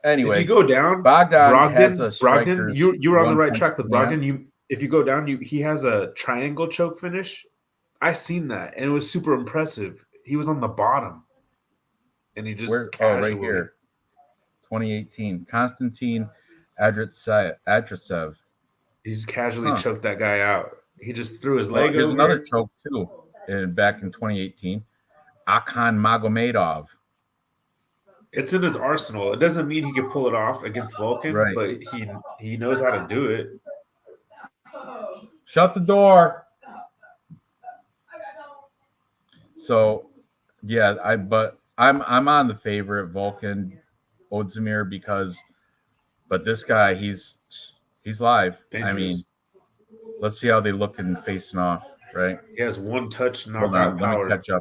anyway, if you go down, Bogdan has a striker. You were on the right track with Bogdan. If you go down, he has a triangle choke finish. I seen that, and it was super impressive. He was on the bottom, and he just casually. Right here, 2018, Konstantin Adresev. He just casually choked that guy out. He just threw his leg over. Here's another choke too, back in 2018, Akan Magomedov. It's in his arsenal. It doesn't mean he can pull it off against Vulcan, but he knows how to do it. Shut the door. So, yeah, I'm on the favorite Vulcan Ozdemir but this guy he's live. Dangerous. I mean, let's see how they look in facing off. Right? He has one touch knockout power. Let me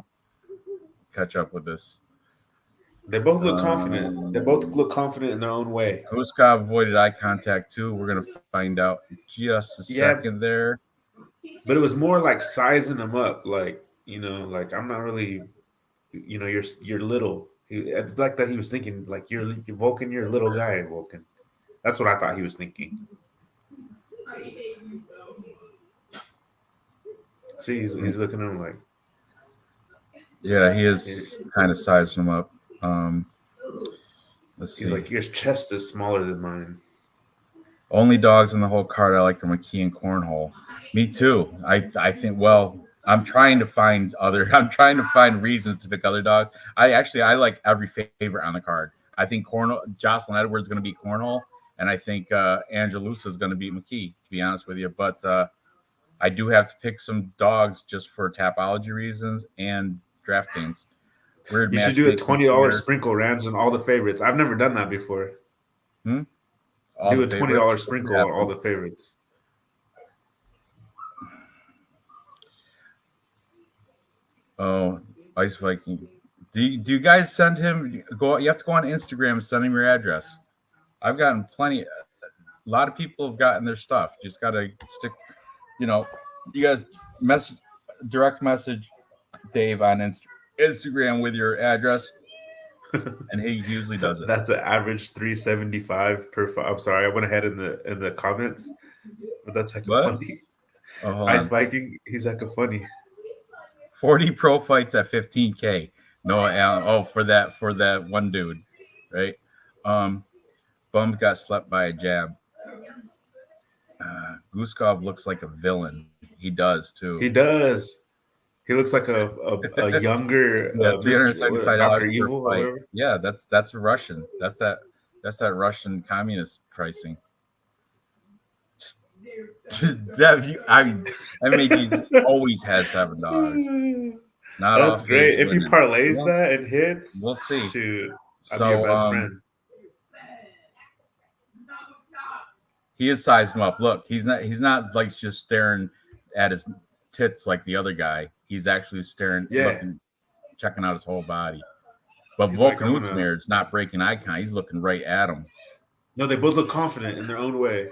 catch up with this. They both look confident. They both look confident in their own way. Guskov avoided eye contact too. We're gonna find out just a second there. But it was more like sizing him up, like I'm not really, you're little. It's like that he was thinking, like you're Vulcan, you're a little guy, Vulcan. That's what I thought he was thinking. See, he's looking at him like. Yeah, he is kind of sizing him up. Let's see. He's like, your chest is smaller than mine. Only dogs in the whole card I like are McKee and Cornhole. Me too. I think. Well, I'm trying to find reasons to pick other dogs. I like every favorite on the card. I think Jocelyn Edwards is going to beat Cornhole, and I think Angelusa is going to beat McKee. To be honest with you, but I do have to pick some dogs just for Tapology reasons and DraftKings. You should do a $20 sprinkle, Ranj, on all the favorites. I've never done that before. Do a $20 sprinkle on all the favorites. Oh, Ice Viking. Do you guys send him? You have to go on Instagram and send him your address. I've gotten plenty. A lot of people have gotten their stuff. Just got to stick. You guys direct message Dave on Instagram with your address, and he usually does it. That's an average $375 per. I'm sorry, I went ahead in the comments, but that's funny. Ice Viking, he's funny. 40 pro fights at 15K. No, for that one dude, right? Bum got slept by a jab. Guskov looks like a villain. He does too. He does. He looks like a younger $375 Evil. Whatever. Yeah, that's a Russian. That's that Russian communist pricing. MAG's always has 7 dogs. That's great. If he parlays that and hits, we'll see. Shoot, I'll be your best friend. He is sized him up. Look, he's not like just staring at his tits like the other guy. He's actually staring, looking, checking out his whole body. But Vulcan Ozdemir is not breaking eye contact. He's looking right at him. No, they both look confident in their own way.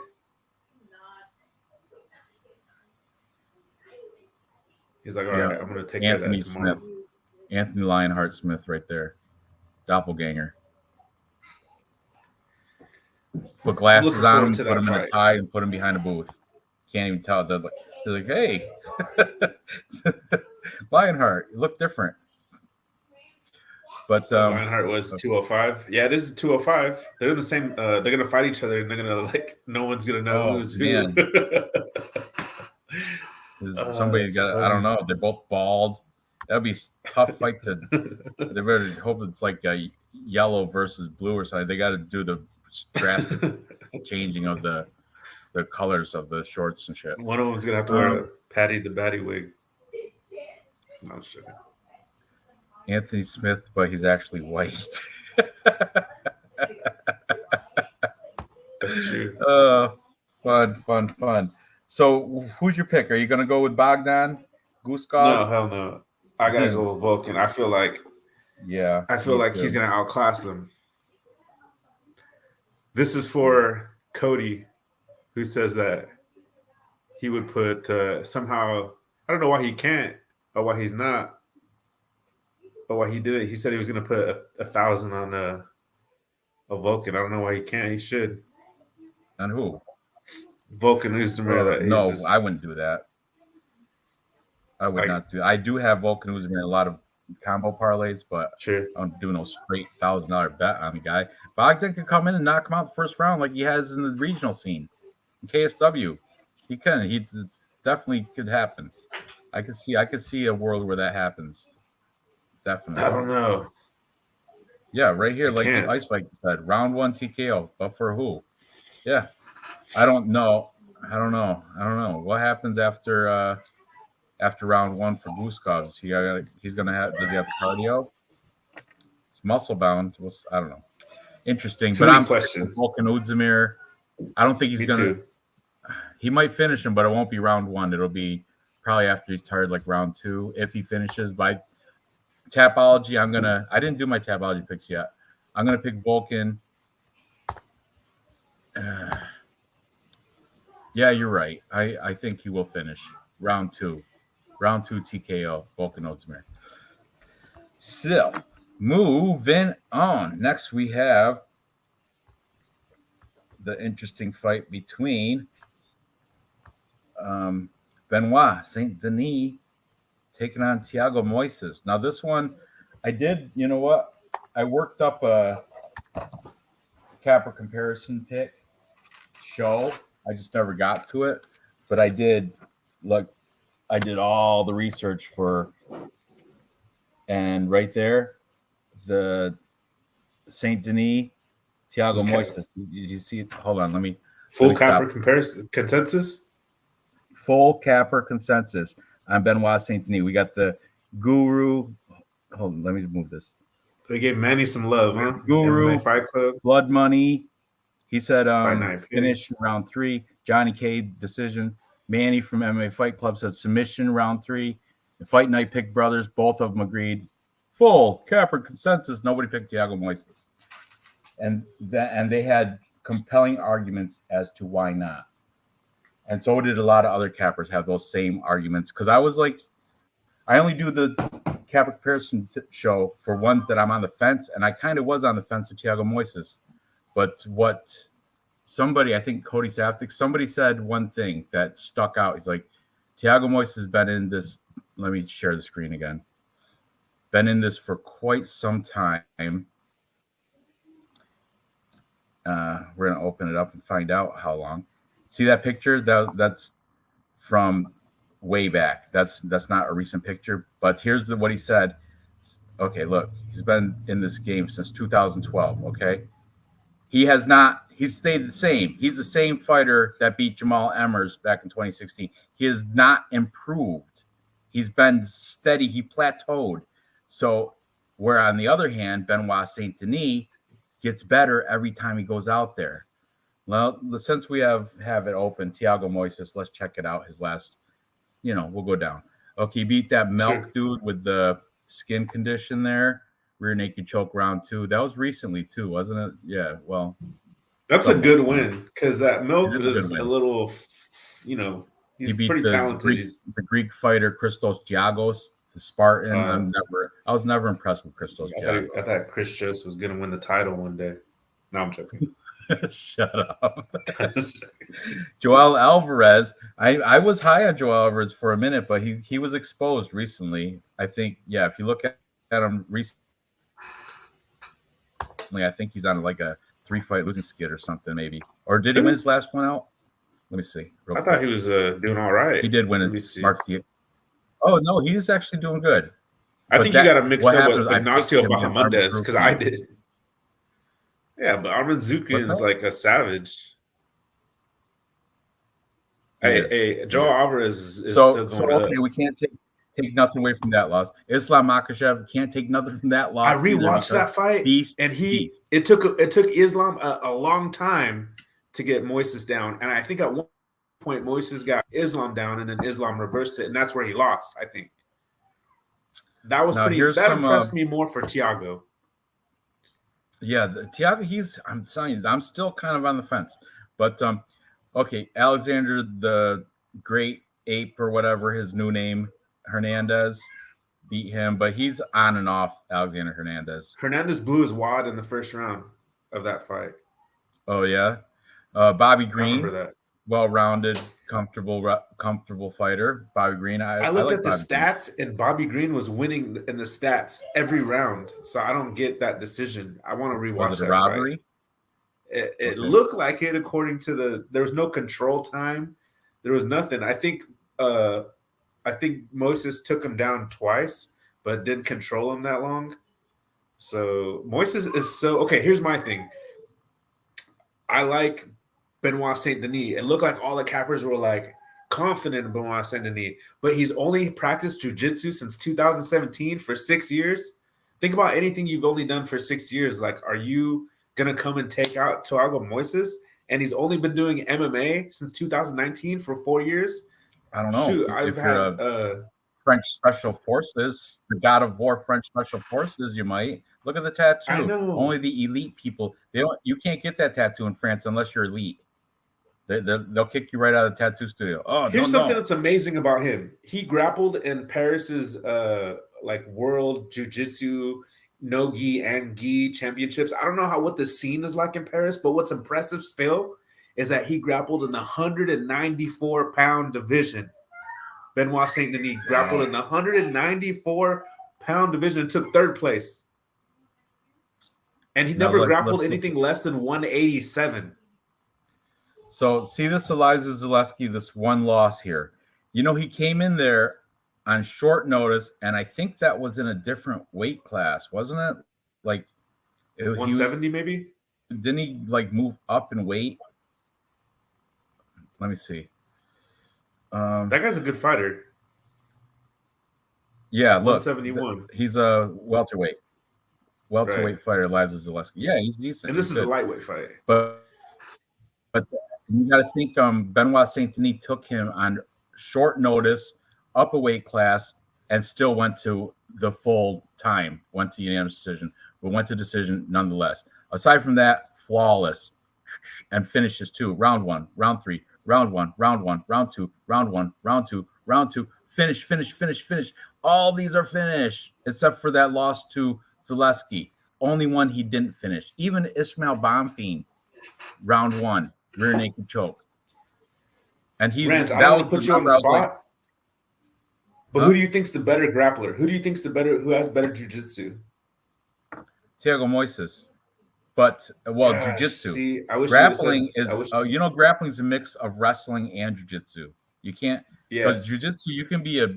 He's like, all right, I'm going to take Anthony care of that tomorrow. Smith. Anthony Lionheart Smith right there. Doppelganger. Put glasses on him, put him in a tie, and put him behind a booth. Can't even tell. They're like, hey, Lionheart, you look different. But Lionheart was 205. Yeah, it is 205. They're the same. They're gonna fight each other, and they're gonna no one's gonna know who's who. Somebody That's got, I don't know, they're both bald. That'd be a tough fight to. They better hope it's like a yellow versus blue or something. They got to do the drastic changing of the colors of the shorts and shit. One of them's gonna have to wear a Patty the Batty wig. No, I'm just joking. Anthony Smith, but he's actually white. That's true. Fun. So, who's your pick? Are you going to go with Bogdan Guskov? No, hell no. I gotta go with Vulcan. I feel like he's gonna outclass him. This is for Cody, who says that he would put somehow. I don't know why he can't or why he's not, but why he did it. He said he was gonna put 1,000 on a Vulcan. I don't know why he can't. He should. On who? Vulcan Uzdemir. No, I wouldn't do that. I would not do. I do have Vulcan Uzdemir a lot of combo parlays, but sure. I don't do no straight $1,000 bet on the guy. Bogdan could come in and knock him out the first round like he has in the regional scene. In KSW, he can. He definitely could happen. I could see a world where that happens. Definitely. I don't know. Yeah, right here, like the Ice Fight said, round 1 TKO, but for who? Yeah, I don't know. What happens after round 1 for Guskov? He's gonna have? Does he have cardio? It's muscle bound. I don't know. Interesting, but I'm questions. Vulcan Uzdemir. I don't think he's gonna. He might finish him, but it won't be round 1. It'll be probably after he's tired, like round 2, if he finishes. By Tapology, I didn't do my Tapology picks yet. I'm gonna pick Vulcan. Yeah, you're right. I think he will finish round 2. Round 2 TKO, Vulcan Uzdemir. So, moving on. Next, we have the interesting fight between Benoit Saint Denis taking on Thiago Moises. Now, this one, I did, you know what? I worked up a Capper comparison pick show. I just never got to it, but I did all the research for, and right there, the Saint Denis, Thiago Moises. Did you see it? Hold on, let me. Full Capper comparison consensus. Full Capper consensus on Benoit Saint Denis. We got the Guru. Hold on, let me move this. They gave Manny some love, huh? Guru, Fight Club, Blood Money. He said finish round 3. Johnny K decision. Manny from MMA Fight Club said submission round 3. The Fight Night picked brothers. Both of them agreed. Full Capper consensus. Nobody picked Thiago Moises. And they had compelling arguments as to why not. And so did a lot of other Cappers have those same arguments. Because I was like, I only do the Capper comparison show for ones that I'm on the fence. And I kind of was on the fence with Thiago Moises. But what somebody, I think Cody Saftik, somebody said one thing that stuck out. He's like, Thiago Moises has been in this. Let me share the screen again. Been in this for quite some time. We're going to open it up and find out how long. See that picture? That's from way back. That's not a recent picture. But here's what he said. Okay, look. He's been in this game since 2012, okay? He's stayed the same. He's the same fighter that beat Jamal Emmers back in 2016. He has not improved. He's been steady. He plateaued. So, where on the other hand, Benoit Saint Denis gets better every time he goes out there. Well, since we have it open, Thiago Moises, let's check it out. His last, we'll go down. Okay, he beat that Milk dude with the skin condition there. Rear naked choke round 2. That was recently too, wasn't it? Yeah. Well, that's a good win because that Milk is a little, he's pretty talented. The Greek fighter Christos Giagos, the Spartan. I was never impressed with Christos Giagos. I thought Christos was going to win the title one day. No, I'm joking. Shut up. Joel Alvarez. I was high on Joel Alvarez for a minute, but he was exposed recently. I think, if you look at him recently, I think he's on like a 3-fight losing skid or something, maybe. Or did he win his last one out? Let me see real I quick. thought he was doing all right. He did win Let me it. see. Mark the. Oh no, he's actually doing good. I But think you got to mix what up happened with is I picked Ignacio him to Bahamondes because I Armstrong. did. Yeah, but What's Armanzukian is that? like a savage. He is. He Joel is. Alvarez is So still going okay, up. we can't take nothing away from that loss. Islam Makhachev can't take nothing from that I loss either rewatched because that fight, beast. and it took Islam a long time to get Moises down, and I think at one point Moises got Islam down, and then Islam reversed it, and that's where he lost. I think that was Now here's that some. impressed me more for Thiago. Yeah, Thiago. I'm telling you, I'm still kind of on the fence, but okay, Alexander the Great Ape or whatever his new name, Hernandez, beat him, but he's on and off Alexander Hernandez. Hernandez blew his wad in the first round of that fight. Oh yeah, Bobby I remember Green, that. well-rounded, comfortable fighter. Bobby Green, I I looked like at the Bobby Green. stats, and Bobby Green was winning in the stats every round. So I don't get that decision. I want to Was rewatch it a that fight. robbery? It Okay. looked like it according to there was no control time. There was nothing. I think Moses took him down twice, but didn't control him that long. So Moises is so okay. Here's my thing. I like Benoit Saint Denis. It looked like all the cappers were like confident in Benoit Saint Denis, but he's only practiced jujitsu since 2017 for 6 years. Think about anything you've only done for 6 years. Like, are you gonna come and take out Thiago Moises? And he's only been doing MMA since 2019 for 4 years. I don't know Shoot, I've if you're had a French Special Forces, the God of War French Special Forces, you might. Look at the I tattoo. know. Only the elite people. You can't get that tattoo in France unless you're elite. They'll kick you right out of the tattoo studio. Oh, Here's no. something that's amazing about him. He grappled in Paris's like world jiu-jitsu no-gi and gi championships. I don't know what the scene is like in Paris, but what's impressive still is that he grappled in the 194-pound division. Benoit Saint Denis grappled in the 194-pound division and took third place. And he never grappled anything less than 187. So see this Elijah Zaleski, this one loss here. You know, he came in there on short notice, and I think that was in a different weight class, wasn't it? Like 170 maybe? Didn't he like move up in weight? Let me see. That guy's a good fighter. Yeah, look, 171. He's a welterweight fighter, Elijah Zaleski. Yeah, he's decent. And this is a lightweight fight. But you got to think Benoit Saint Denis took him on short notice, up a weight class, and still went to the full time, went to unanimous decision, but went to decision nonetheless. Aside from that, flawless, and finishes too. Round 1, round 3, round 1, round 1, round 2, round 1, round 2, round 2, finish. All these are finished, except for that loss to Zaleski. Only one he didn't finish. Even Ismail Bonfim, round 1, rear naked choke. And Ranch, I don't want to put you on the spot. But who do you think's the better grappler? Who has better jiu-jitsu? Thiago Moises. But jiu-jitsu. Grappling grappling is a mix of wrestling and jiu-jitsu. You can't, because jiu-jitsu, you can be a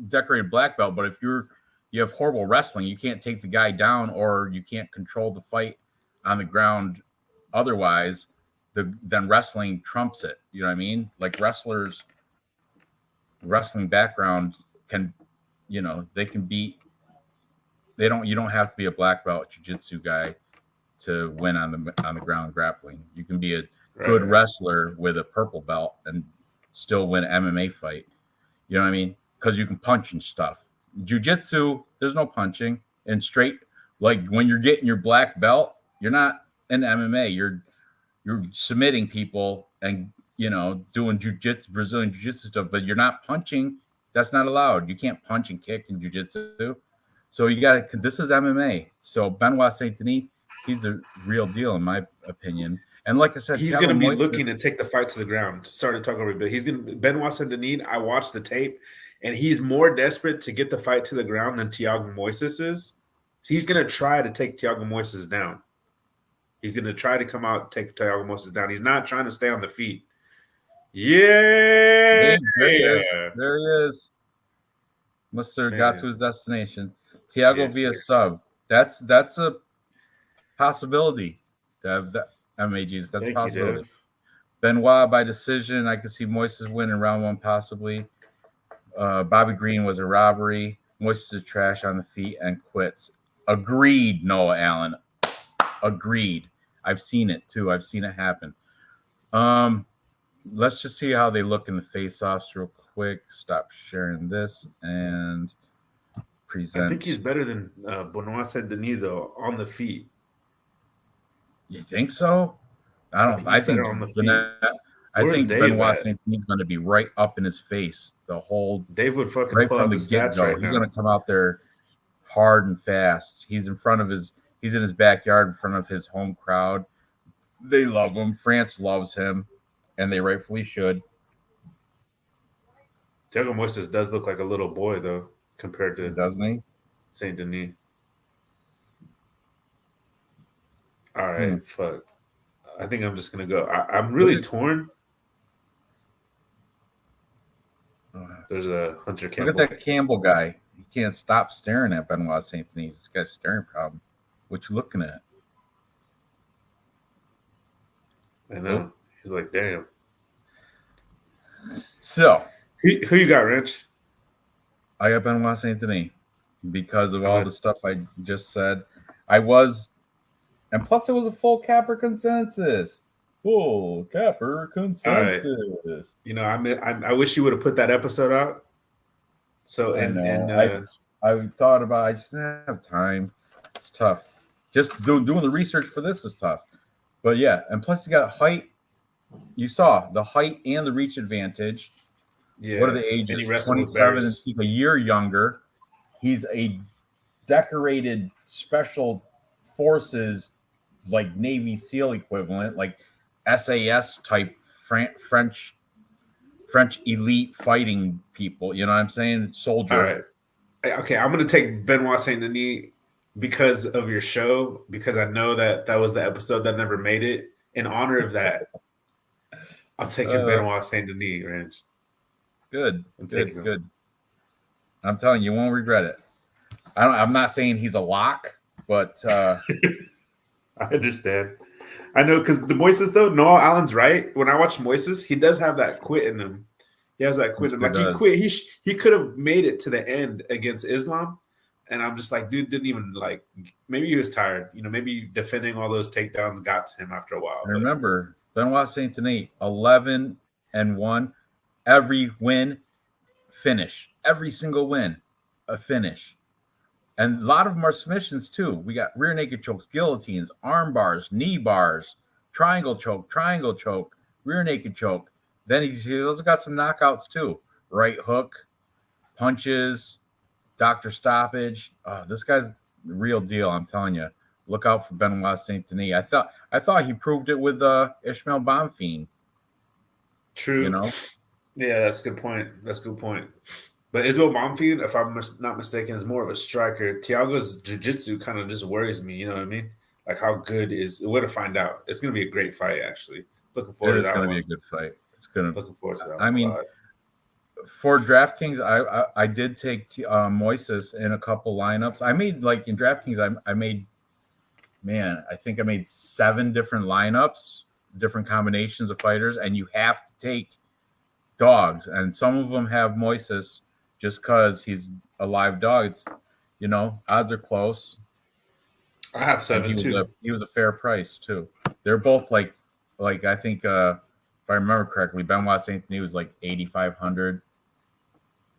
decorated black belt, but if you have horrible wrestling, you can't take the guy down, or you can't control the fight on the ground. Otherwise, then wrestling trumps it. You know what I mean? Like wrestlers, wrestling background can, they can beat. You don't have to be a black belt jiu-jitsu guy to win on the ground grappling. You can be a good wrestler with a purple belt and still win an MMA fight. You know what I mean? Because you can punch and stuff. Jiu-jitsu, there's no punching. And straight, like when you're getting your black belt, you're not in MMA. You're submitting people and doing jiu-jitsu, Brazilian jiu-jitsu stuff, but you're not punching. That's not allowed. You can't punch and kick in jiu-jitsu. So this is MMA. So Benoit Saint Denis, he's the real deal in my opinion. And like I said, he's going to be looking to take the fight to the ground. Sorry to talk over, but Benoit Saint Denis. I watched the tape, and he's more desperate to get the fight to the ground than Thiago Moises is. So he's going to try to take Thiago Moises down. He's going to try to come out and take Thiago Moises down. He's not trying to stay on the feet. Yeah. There he is. There he is. Mr. got to his destination. Thiago via sub. That's a possibility. That MAGs. That's a possibility. You, Benoit by decision. I could see Moises win in round 1 possibly. Bobby Green was a robbery. Moises is trash on the feet and quits. Agreed, Noah Allen. Agreed. I've seen it too. I've seen it happen. Let's just see how they look in the face-offs real quick. Stop sharing this and present. I think he's better than Benoit Saint Denis though on the feet. You think so? I think on the feet. I think Benoit Saint Denis is going to be right up in his face the whole. Dave would fucking right pull from the get-go. right He's now. going to come out there hard and fast. He's in front of his. He's in his backyard in front of his home crowd. They love him. France loves him, and they rightfully should. Thiago Moises does look like a little boy though, compared to doesn't he? Saint Denis. All right, fuck. I think I'm just gonna go. I'm really torn. There's a Hunter Campbell. Look at that Campbell guy. He can't stop staring at Benoit Saint Denis. He's got a staring problem. What you looking at? I know. He's like, damn. So, who you got, Rich? I got Benoit Saint Denis because of all the stuff I just said. And plus it was a full capper consensus. Full capper consensus. Right. You know, I wish you would have put that episode out. So I thought about. I just didn't have time. It's tough. Just doing the research for this is tough. But yeah, and plus you got height. You saw the height and the reach advantage. Yeah. What are the ages? 27. He's a year younger. He's a decorated special forces, like Navy SEAL equivalent, like SAS type French elite fighting people. You know what I'm saying? Soldier. All right. Okay, I'm going to take Benoit Saint Denis because of your show, because I know that was the episode that never made it. In honor of that, I'm taking Benoit Saint Denis, Ranch. Good. I'm telling you, you won't regret it. I'm not saying he's a lock, but I understand. I know, because the Moises though, Noah Allen's right. When I watch Moises, he does have that quit in him. He has that quit in him. Like he quit. He could have made it to the end against Islam, and I'm just like, dude, didn't even like. Maybe he was tired. You know, maybe defending all those takedowns got to him after a while. Remember, Benoit Saint Denis, 11-1. Every win, finish. Every single win, a finish. And a lot of them are submissions too. We got rear naked chokes, guillotines, arm bars, knee bars, triangle choke, rear naked choke. Then he's also got some knockouts too. Right hook, punches, doctor stoppage. This guy's the real deal. I'm telling you. Look out for Benoit Saint Denis. I thought he proved it with Ishmael Bonfim. True. You know. Yeah, that's a good point. But Ismail Bonfim, if I'm not mistaken, is more of a striker. Thiago's jiu-jitsu kind of just worries me. You know what I mean? Like, how good is – we're to find out. It's going to be a great fight, actually. Looking forward to that one. It's going to be a good fight. Looking forward to that one. I mean, for DraftKings, I did take Moises in a couple lineups. I made, like, in DraftKings, I made – I think I made 7 different lineups, different combinations of fighters, and you have to take dogs. And some of them have Moises – just because he's a live dog. It's, you know, odds are close. I have 7 too. He was a fair price too. They're both like I think if I remember correctly, Benoit Saint Denis was like 8,500,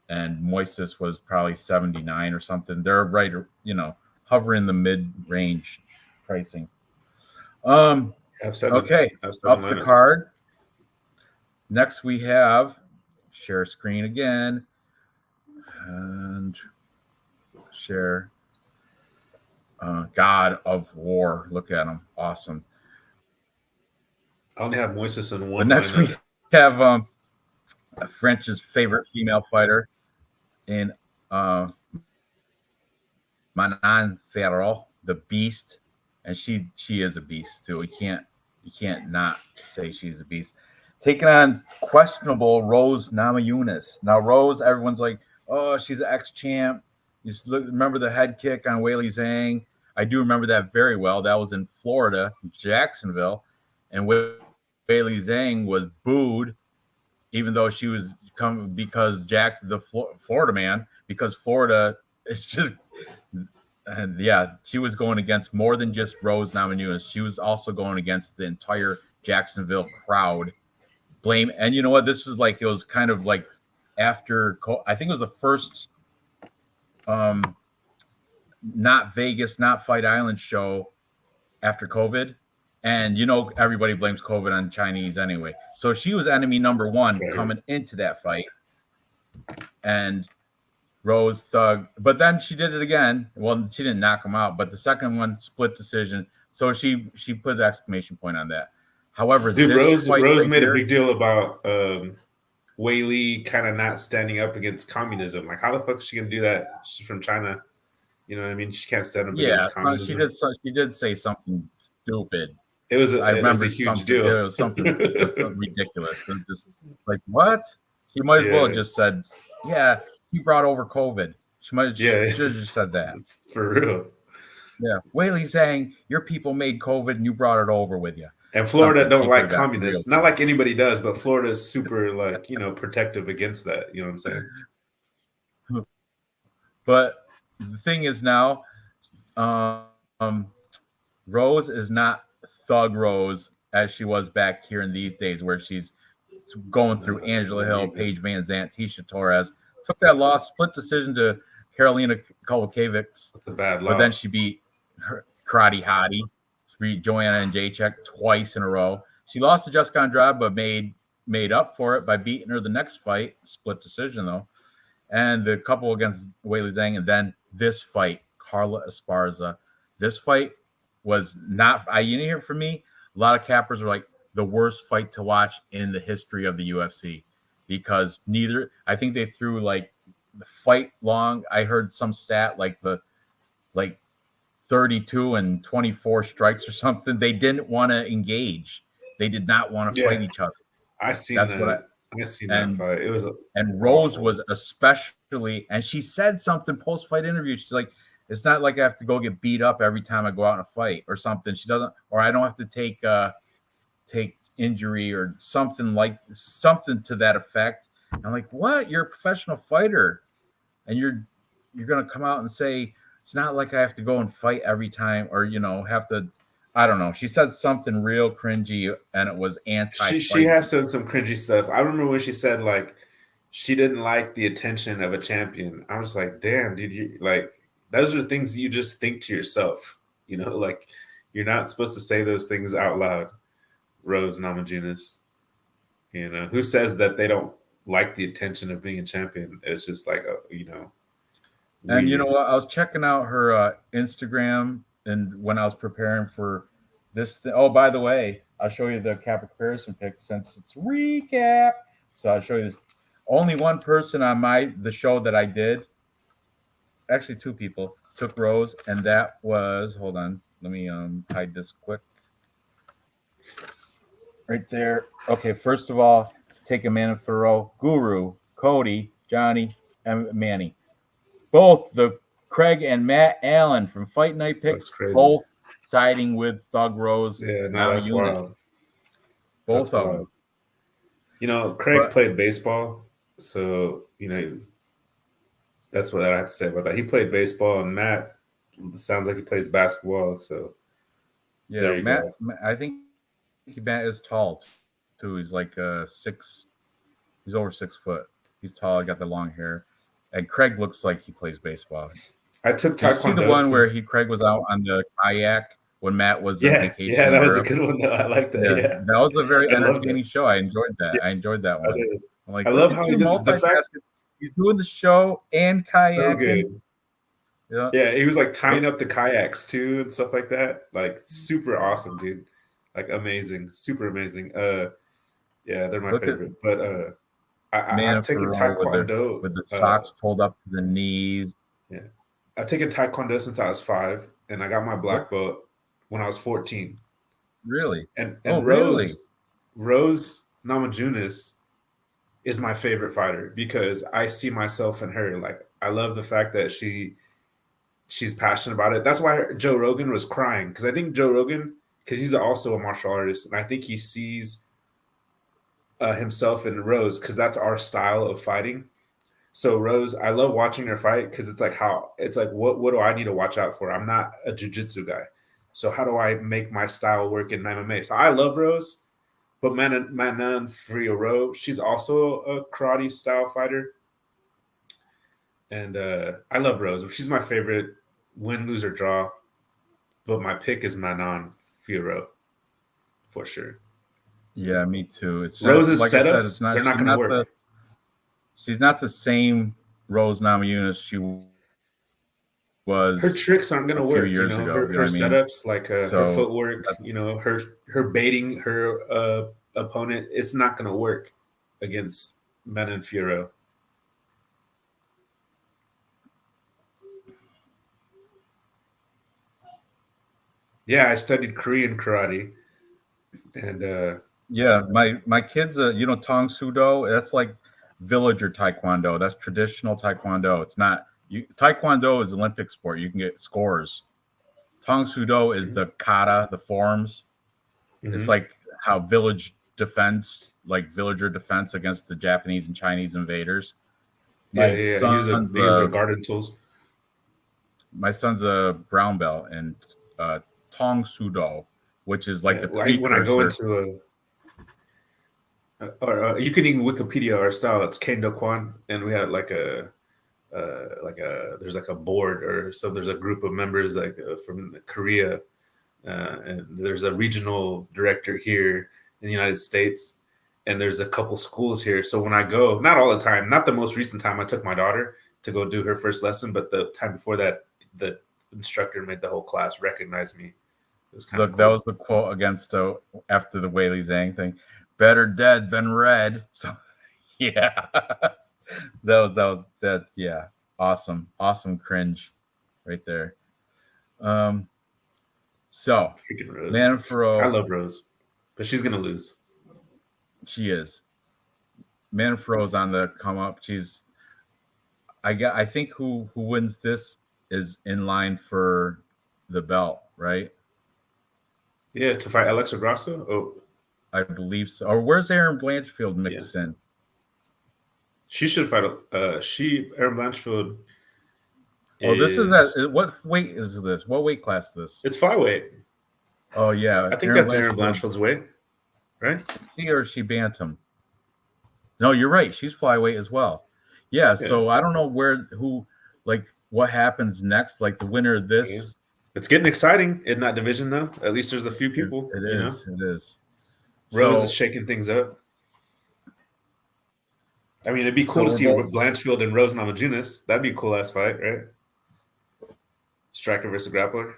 and Moises was probably 79 or something. They're right, you know, hovering in the mid-range pricing. I have 7. Okay, up the card. Next we have share screen again. And share God of War. Look at him. Awesome. I only have Moises in one. But next we have French's favorite female fighter in Manon Ferrell, the Beast. And she is a beast too. You can't not say she's a beast. taking on questionable Rose Namajunas. Now, Rose, everyone's like, oh, she's an ex-champ. You remember the head kick on Weili Zhang? I do remember that very well. That was in Florida, Jacksonville, and Weili Zhang was booed, even though she was coming because Jackson, the Florida man, because Florida, it's just, and yeah, she was going against more than just Rose Namajunas. She was also going against the entire Jacksonville crowd. Blame, and you know what? This was like, it was kind of like after, I think it was the first not Vegas, not Fight Island show after COVID. And you know, everybody blames COVID on Chinese anyway. So she was enemy number one coming into that fight. And Rose Thug, but then she did it again. Well, she didn't knock him out, but the second one, split decision. So she put an exclamation point on that. However, dude, Rose right made a big deal about Weili kind of not standing up against communism. Like, how the fuck is she gonna do that? She's from China. You know what I mean? She can't stand up against communism. She did say something stupid. I remember a huge deal. It was something ridiculous. And just like, what? She might as well have just said, yeah, he brought over COVID. She should have just said that. It's for real. Yeah. Weili Zhang, your people made COVID and you brought it over with you. And Florida don't like communists. Not like anybody does, but Florida is super like, protective against that. You know what I'm saying? But the thing is now, Rose is not Thug Rose as she was back here in these days, where she's going through Angela Hill, Paige Van Zandt, Tisha Torres. Took that loss, split decision to Karolina Kowalkiewicz. That's a bad loss. But then she beat her Karate Hottie. She beat Joanna Jędrzejczyk twice in a row. She lost to Jessica Andrade, but made up for it by beating her the next fight, split decision though. And the couple against Weili Zhang, and then this fight, Carla Esparza. This fight was not, you didn't hear from me. A lot of cappers were like, the worst fight to watch in the history of the UFC, because I think they threw like the fight long. I heard some stat like 32 and 24 strikes or something. They didn't want to engage. They did not want to fight each other. I seen that fight. It was and Rose was especially, and she said something post-fight interview. She's like, it's not like I have to go get beat up every time I go out in a fight or something. She doesn't, or I don't have to take injury or something to that effect. I'm like, what? You're a professional fighter, and you're gonna come out and say it's not like I have to go and fight every time, or have to. I don't know. She said something real cringy, and it was anti. She has said some cringy stuff. I remember when she said like she didn't like the attention of a champion. I was like, damn, dude, you like those are things you just think to yourself. Like you're not supposed to say those things out loud. Rose Namajunas, who says that they don't like the attention of being a champion? It's just like, And you know what? I was checking out her Instagram, and when I was preparing for this, oh, by the way, I'll show you the Kappa comparison pick since it's recap. So I'll show you this. Only one person on the show that I did, actually two people, took Rose, and that was, hold on, let me hide this quick. Right there. Okay, first of all, take Amanda Thoreau, Guru, Cody, Johnny, and Manny. Both the Craig and Matt Allen from Fight Night Picks, both siding with Thug Rose. Yeah, no, that's wild. Both of them. Craig played baseball, so that's what I have to say about that. He played baseball, and Matt sounds like he plays basketball. So yeah, Matt, I think Matt is tall too. He's like he's over 6 foot. He's tall. Got the long hair. And Craig looks like he plays baseball. I took taekwondo. See the one where Craig was out on the kayak when Matt was on vacation. Yeah, that was a good one though. I like that. Yeah. That was a very entertaining show. I enjoyed that. Yeah. I enjoyed that one. I'm like, I love how he did the fact he's doing the show and kayaking. So yeah, he was like tying up the kayaks too and stuff like that. Like super awesome, dude. Like amazing, super amazing. Yeah, they're my favorite. But I've taken taekwondo with the socks pulled up to the knees. Yeah, I've taken taekwondo since I was 5, and I got my black belt when I was 14. Really? And Rose Namajunas is my favorite fighter because I see myself in her. Like I love the fact that she's passionate about it. That's why Joe Rogan was crying, because I think Joe Rogan, because he's also a martial artist, and I think he sees himself in Rose because that's our style of fighting. So Rose, I love watching her fight because it's like what do I need to watch out for? I'm not a jiu-jitsu guy. So how do I make my style work in MMA? So I love Rose, but Manon Fiorot, she's also a karate style fighter. And I love Rose. She's my favorite, win, lose, or draw. But my pick is Manon Fiorot for sure. Yeah, me too. It's just, Rose's like setups, I said, it's not. they're not going to work. She's not the same Rose Namajunas she was. Her tricks aren't going to work. Years ago, her setups, like her footwork, her baiting her opponent, it's not going to work against Manon Fiorot. Yeah, I studied Korean karate, and yeah, my kids, Tong Sudo. That's like villager taekwondo. That's traditional taekwondo. It's not. Taekwondo is Olympic sport. You can get scores. Tong Sudo is the kata, the forms. Mm-hmm. It's like how villager defense against the Japanese and Chinese invaders. They use their garden tools. My son's a brown belt in Tong Sudo, which is like the precursor. When I go into you can even Wikipedia our style. It's Kendo Kwan, and we had there's like a board, or so there's a group of members from Korea, and there's a regional director here in the United States, and there's a couple schools here. So when I go, not all the time, not the most recent time I took my daughter to go do her first lesson, but the time before that, the instructor made the whole class recognize me. It was kind of cool. That was the quote against after the Wei Li Zhang thing. Better dead than red. So yeah. that was yeah. Awesome cringe right there. So freaking Rose. Manon Fiorot, I love Rose, but she's gonna lose. She is. Manon Fiorot's on the come up. I think who wins this is in line for the belt, right? Yeah, to fight Alexa Grasso. Oh, I believe so. Or where's Erin Blanchfield mixed in? She should fight. Erin Blanchfield. This is what weight is this? What weight class is this? It's flyweight. Oh yeah, I think that's Erin Blanchfield's weight, right? She or she bantam? No, you're right. She's flyweight as well. Yeah. So I don't know what happens next. Like the winner of this. Yeah. It's getting exciting in that division, though. At least there's a few people. It is. It is. Rose is shaking things up. I mean, it'd be cool to see Blanchfield and Rose Namajunas. That'd be a cool-ass fight, right? Striker versus grappler.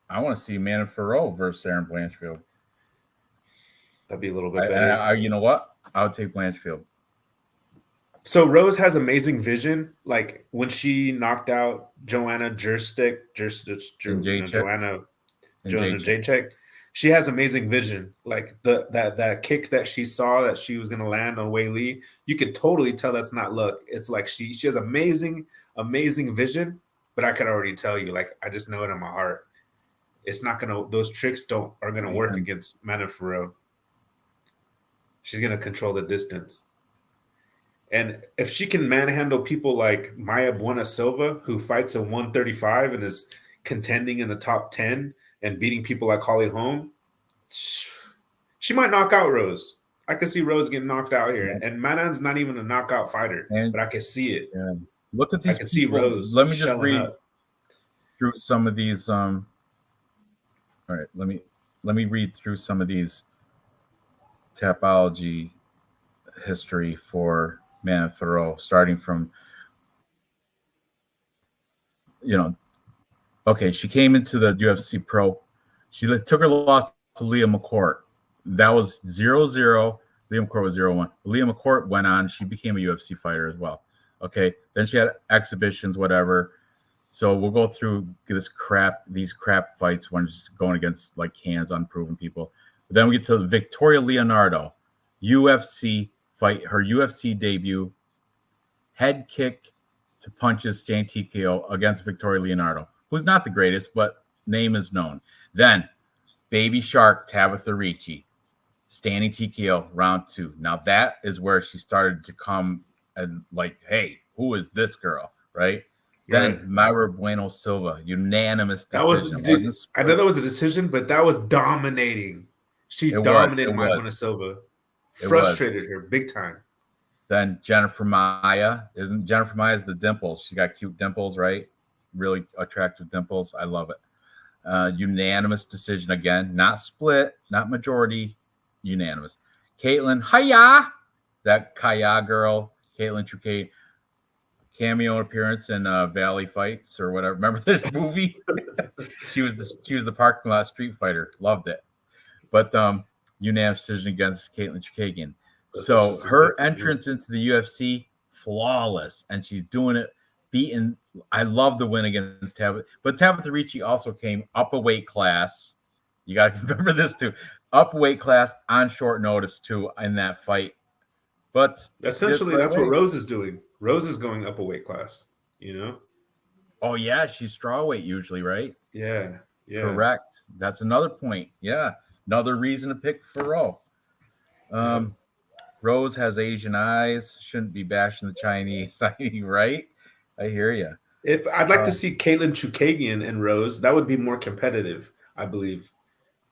I want to see Manon Fiorot versus Erin Blanchfield. That'd be a little bit better. You know what? I would take Blanchfield. So Rose has amazing vision. Like when she knocked out Joanna Jacek, she has amazing vision. Like that kick that she saw that she was gonna land on Wei Li, you could totally tell that's not luck. It's like she has amazing vision. But I could already tell you, like I just know it in my heart, it's not gonna. Those tricks are gonna work against Manon Fiorot. She's gonna control the distance. And if she can manhandle people like Maya Buena Silva, who fights at 135 and is contending in the top 10 and beating people like Holly Holm, she might knock out Rose. I can see Rose getting knocked out here. Yeah. And Manon's not even a knockout fighter, but I can see it. Yeah. Look at these. I can see Rose. Let me just read through some of these. All right, let me read through some of these Tapology history for Manon Fiorot, starting from, okay, she came into the UFC Pro. She took her loss to Leah McCourt. That was 0-0. Leah McCourt was 0-1. Leah McCourt went on. She became a UFC fighter as well. Okay, then she had exhibitions, whatever. So we'll go through these crap fights when she's going against like cans, unproven people. But then we get to Victoria Leonardo. UFC fight, her UFC debut, head kick to punches stand TKO against Victoria Leonardo, who's not the greatest, but name is known. Then Baby Shark Tabitha Ricci, standing TKO round 2. Now that is where she started to come and like, hey, who is this girl, right? Then Mayra Bueno Silva, unanimous decision. That was, dude, I know that was a decision, but that was dominating. She dominated Mayra Bueno Silva, frustrated her big time. Then Jennifer Maia, isn't Jennifer Maia's the dimples? She got cute dimples, right? Really attractive dimples. I love it. Unanimous decision again, not split, not majority, unanimous. Caitlin, hiya, that Kaya girl, Caitlin Chukate, cameo appearance in Valley Fights or whatever. Remember this movie? she was the parking lot street fighter. Loved it. But unanimous decision against Caitlin Chukagian. So her entrance into the UFC, flawless, and she's doing it, beating. I love the win against Tabitha, but Tabitha Ricci also came up a weight class. You got to remember this too, up a weight class on short notice too in that fight. But essentially, that's what Rose is doing. Rose is going up a weight class. You know. Oh yeah, she's strawweight usually, right? Yeah. Correct. That's another point. Yeah, another reason to pick Farrow. Rose has Asian eyes. Shouldn't be bashing the Chinese, right? I hear you. If I'd like to see Caitlin Chukagian and Rose, that would be more competitive, I believe.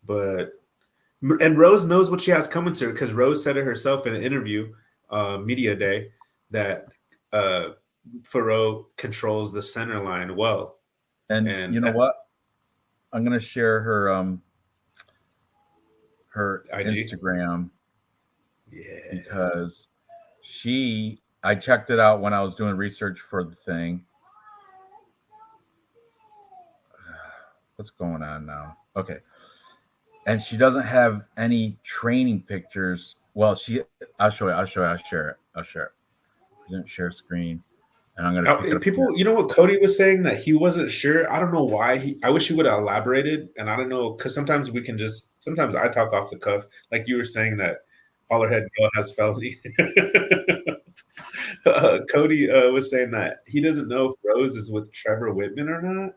And Rose knows what she has coming to her because Rose said it herself in an interview, media day, that Farrow controls the center line well. And you know what? I'm gonna share her IG? Instagram. Yeah, because I checked it out when I was doing research for the thing. What's going on now? Okay. And she doesn't have any training pictures. Well, I'll show it. I'll share it. Present share screen. And I'm gonna people, you know what Cody was saying, that he wasn't sure. I don't know why. I wish he would have elaborated. And I don't know, because sometimes I talk off the cuff, like you were saying that Hollerhead girl has felony. Cody was saying that he doesn't know if Rose is with Trevor Whitman or not.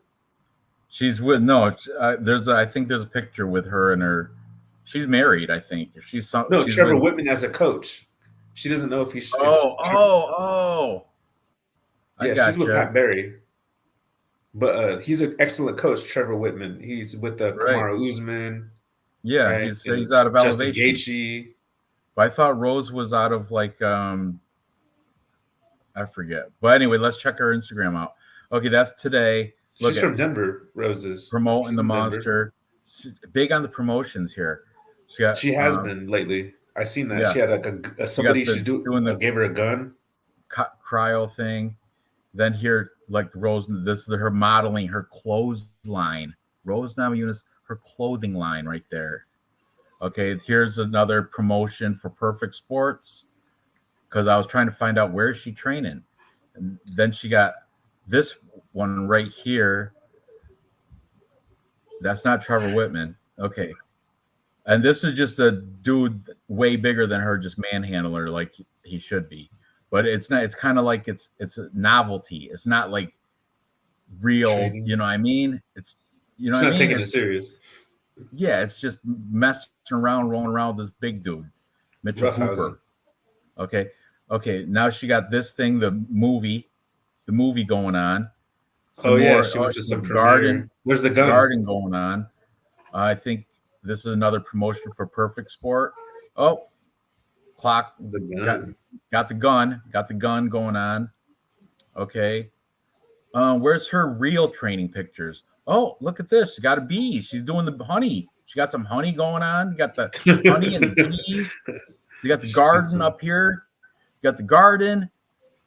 She's with I think there's a picture with her and her. She's married, I think. She's Trevor Whitman as a coach. She doesn't know if he's. Yeah, she's with Pat Barry. But he's an excellent coach, Trevor Whitman. He's with the Kamaru Usman. Yeah, right? He's out of Justin Elevation. Gaethje. But I thought Rose was out of I forget. But anyway, let's check her Instagram out. Okay, that's today. She's from Denver, Roses. Promoting the monster. Big on the promotions here. She has been lately. I seen that. Yeah. She had somebody gave her a gun. Cryo thing. Then here, Rose, this is her modeling, her clothesline. Rose Namajunas, her clothing line right there. Okay, here's another promotion for Perfect Sports, because I was trying to find out where is she training. And then she got this one right here. That's not Trevor Whitman. Okay. And this is just a dude way bigger than her, just manhandler like he should be. But it's not, it's kind of like it's a novelty. It's not like real, training. You know what I mean? It's not taking it serious. Yeah, it's just messing around, rolling around with this big dude, Mitchell Hooper. Okay. Now she got this thing, the movie going on. She went to some garden. Where's the gun? Garden going on. I think this is another promotion for Perfect Sport. Oh, clock. The gun. Got the gun going on. Okay. Where's her real training pictures? Oh, look at this. She got a bee. She's doing the honey. She got some honey going on. You got the honey and the bees. You got the garden up here. You got the garden.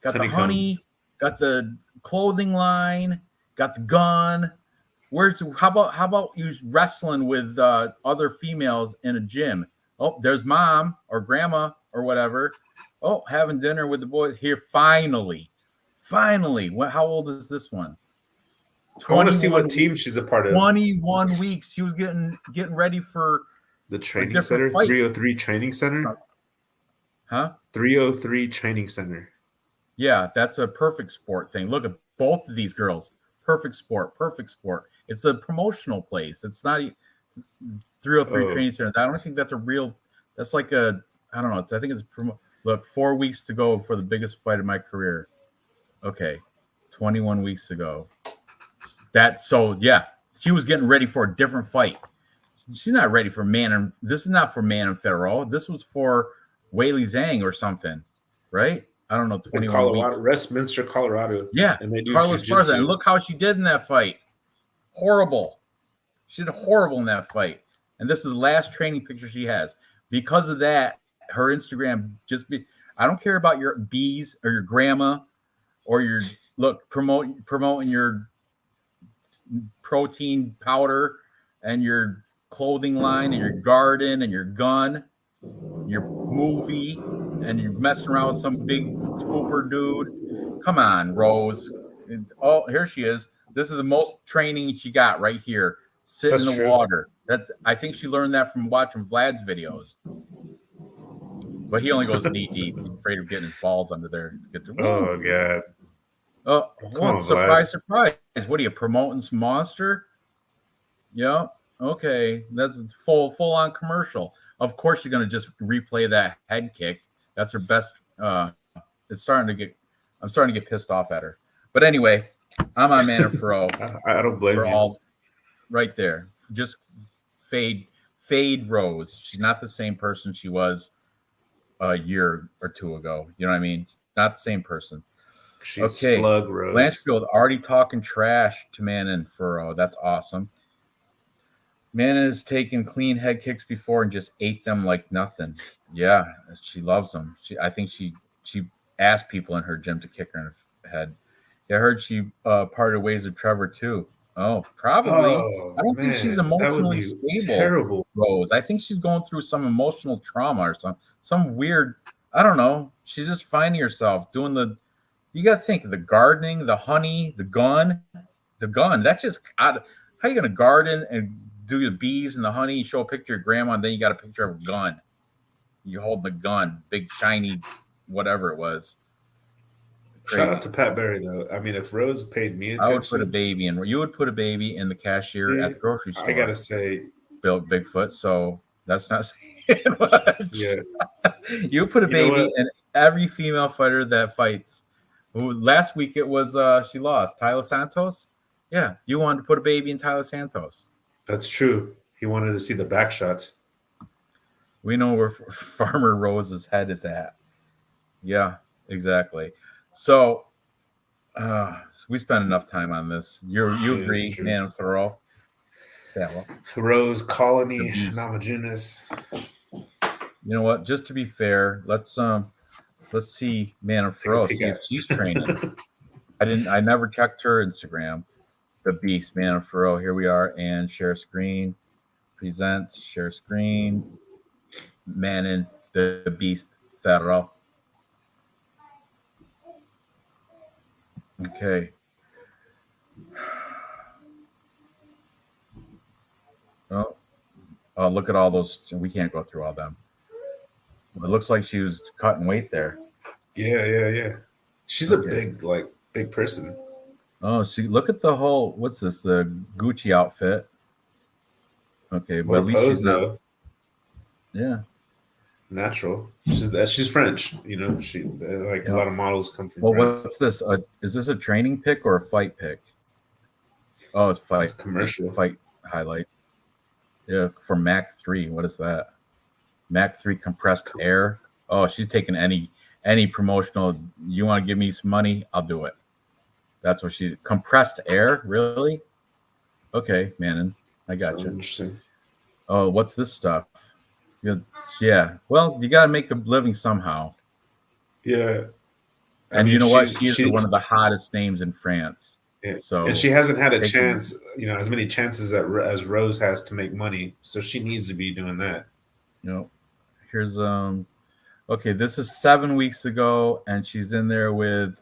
Got the honey. Got the clothing line. Got the gun. How about you wrestling with other females in a gym? Oh, there's mom or grandma or whatever. Oh, having dinner with the boys here. Finally. How old is this one? I want to see what team she's a part of. 21 weeks. She was getting ready for the training center, 303 training center. Huh? 303 Training Center. Yeah, that's a perfect sport thing. Look at both of these girls. Perfect sport, perfect sport. It's a promotional place. It's not 303 Oh, Training Center. I don't think that's a real. That's like a. I don't know. I think it's look 4 weeks to go for the biggest fight of my career. Okay, 21 weeks ago. She was getting ready for a different fight. She's not ready for This is not for Man Federal. This was for Weili Zhang or something, right? I don't know. in 21 Colorado, weeks. Westminster, Colorado. Yeah, And they do Carlos Parza, and jujitsu. look how she did in that fight. Horrible. She did horrible in that fight. And this is the last training picture she has. Because of that, her Instagram I don't care about your bees or your grandma or your promoting your protein powder and your clothing line and your garden and your gun, your movie, and you're messing around with some big pooper dude. Come on, Rose. Oh, here she is. This is the most training she got right here, sitting in That's the true. water. I think she learned that from watching Vlad's videos. But he only goes knee deep. He's afraid of getting his balls under there. Oh, God. Oh, Come on, surprise, Vlad. surprise. What are you promoting, some monster? Yeah. Okay. That's full on commercial. Of course you're gonna just replay that head kick. That's her best I'm starting to get pissed off at her. But anyway, I'm on Manor Fro I don't blame for you. all right there. Just fade Rose. She's not the same person she was a year or two ago. You know what I mean? Not the same person. She's Okay. Slug Rose. Blanchfield already talking trash to Manon Furrow. That's awesome. Manon has taken clean head kicks before and just ate them like nothing. Yeah, she loves them. I think she asked people in her gym to kick her in the head. Yeah, I heard she parted ways with Trevor too. Oh, probably. Oh, I don't think she's man. That would emotionally be stable, terrible. Rose. I think she's going through some emotional trauma or some weird. I don't know. She's just finding herself doing the. You got to think the gardening, the honey, the gun. That's just how you gonna garden and do the bees and the honey. You show a picture of grandma, and then you got a picture of a gun. You hold the gun, big shiny, whatever it was. Crazy. Shout out to Pat Berry though. I mean, if Rose paid me attention, I would put a baby in. You would put a baby in the cashier at the grocery store. I gotta say, Bill Bigfoot. So that's not saying much. Yeah, you would put a baby in every female fighter that fights. Last week it was she lost Tyler Santos. Yeah, you wanted to put a baby in Tyler Santos. That's true. He wanted to see the back shots. We know where Farmer Rose's head is at. Yeah, exactly. So we spent enough time on this. You agree, man? Thoreau. Yeah, well, Rose, Colony, Namajunas. You know what? Just to be fair, let's see Man of Thoreau, see if she's training. I never checked her Instagram. The Beast, Man of Thoreau. Here we are, and share screen. Present, share screen. Manon, the Beast, Thoreau. Okay. Oh, look at all those. We can't go through all them. It looks like she was cutting weight there. Yeah. She's a big person. Oh, look at the whole. What's this? The Gucci outfit. Okay, but at least she's not. Yeah. Natural. She's French. You know, a lot of models come from. Well, France. What's this? Is this a training pick or a fight pick? Oh, it's fight. It's commercial. Fight highlight. Yeah, for Mach 3. What is that? Mach 3 compressed air. Oh, she's taking any promotional. You want to give me some money? I'll do it. That's what she compressed air. Really? Okay, Manon, I got you. Interesting. Oh, what's this stuff? Yeah. Well, you got to make a living somehow. Yeah. And you know what? She's one of the hottest names in France. Yeah. So, and she hasn't had a chance, as many chances as Rose has to make money. So she needs to be doing that. Here's okay, this is 7 weeks ago, and she's in there with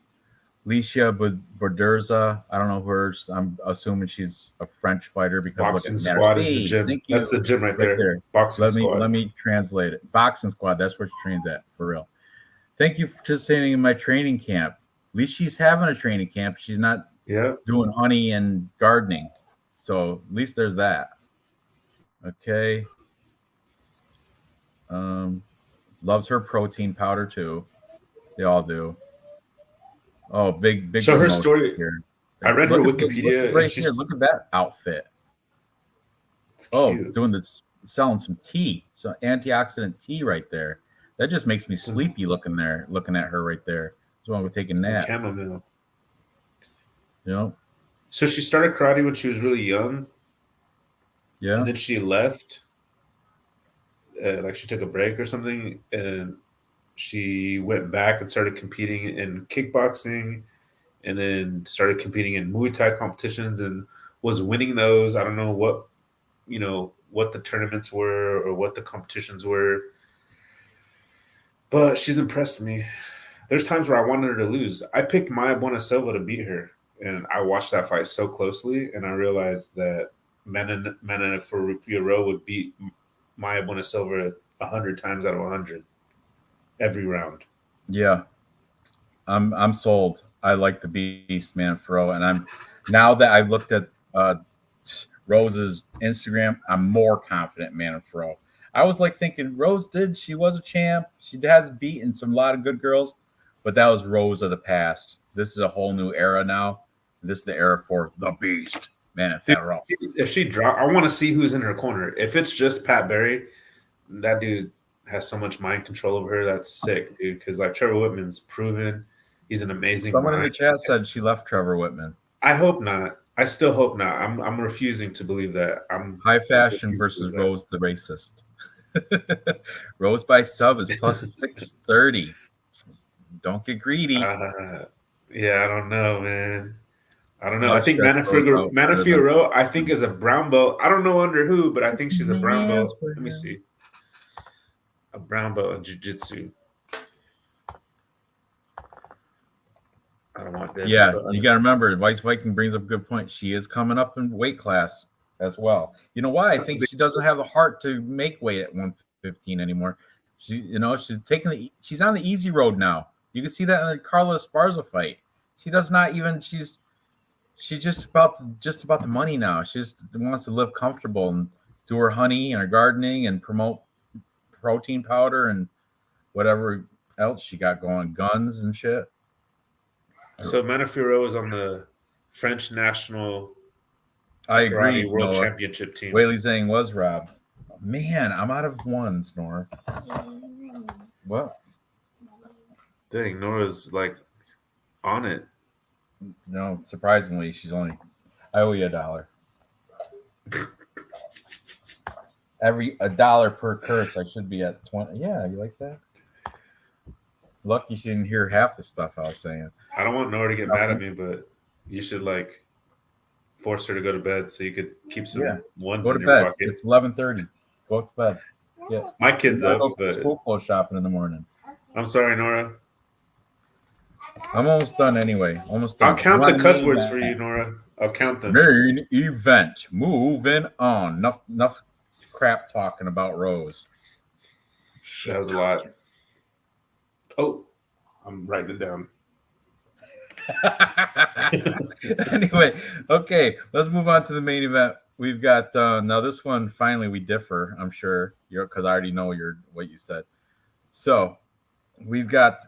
Licia Borderza. I don't know her. I'm assuming she's a French fighter because Boxing Squad is the gym. That's the gym right there. Boxing Squad. Let me translate it. Boxing Squad. That's where she trains at, for real. Thank you for participating in my training camp. At least she's having a training camp. She's not doing honey and gardening. So at least there's that. Okay. Loves her protein powder too. They all do. Oh, big So her promotion story, here. I read her Look Wikipedia, right and here. Look at that outfit. it's Oh, cute. doing this, selling some tea, so antioxidant tea right there. That just makes me sleepy looking at her right there. So I'm taking that. Chamomile. You know. So she started karate when she was really young. Yeah. And then she left. Like she took a break or something, and she went back and started competing in kickboxing, and then started competing in Muay Thai competitions and was winning those. I don't know what the tournaments were or what the competitions were, but she's impressed me. There's times where I wanted her to lose. I picked Maya Buenasilva to beat her, and I watched that fight so closely, and I realized that Menon Figueroa would beat Maya Buenasilva 100 times out of 100 every round. Yeah, I'm sold. I like the beast, man, Fro, and I'm now that I've looked at Rose's Instagram, I'm more confident, man, Fro. I was like thinking Rose she was a champ. She has beaten some lot of good girls, but that was Rose of the past. This is a whole new era now. This is the era for the beast, man. If she drop, I want to see who's in her corner. If it's just Pat Barry, that dude has so much mind control over her. That's sick, dude. Because like Trevor Whitman's proven, he's an amazing. Someone in the chat said she left Trevor Whitman. I hope not. I still hope not. I'm refusing to believe that. I'm High fashion versus Rose the racist. Rose by sub is plus 630. Don't get greedy. Yeah, I don't know, man. I don't know. I think Mana Figueroa, I think, is a brown belt. I don't know under who, but I think she's a brown belt. Let me see. A brown belt in jiu-jitsu. I don't want that. Yeah, you got to remember, Vice Viking brings up a good point. She is coming up in weight class as well. You know why? I think she doesn't have the heart to make weight at 115 anymore. She's on the easy road now. You can see that in the Carla Esparza fight. She does not even. She's just about the money now. She just wants to live comfortable and do her honey and her gardening and promote protein powder and whatever else she got going, guns and shit. So Mana Figueroa is on the French national. I agree. World Championship team. Whaley Zhang was robbed. Man, I'm out of ones, Nora. What? Dang, Nora's like on it. No, surprisingly, she's only. I owe you $1. $1 per curse. I should be at 20. Yeah, you like that? Lucky she didn't hear half the stuff I was saying. I don't want Nora to get mad at me, but you should like force her to go to bed so you could keep some ones in your pocket. It's 11:30. Go to bed. Yeah, my kid's up. But school clothes shopping in the morning. I'm sorry, Nora. I'm almost done anyway. Almost done. I'll count the cuss words for you, Nora. I'll count them. Main event. Moving on. Enough crap talking about Rose. That was a lot. Oh, I'm writing it down. Anyway, okay, let's move on to the main event. We've got now this one. Finally, we differ. I'm sure because I already know what you said. So we've got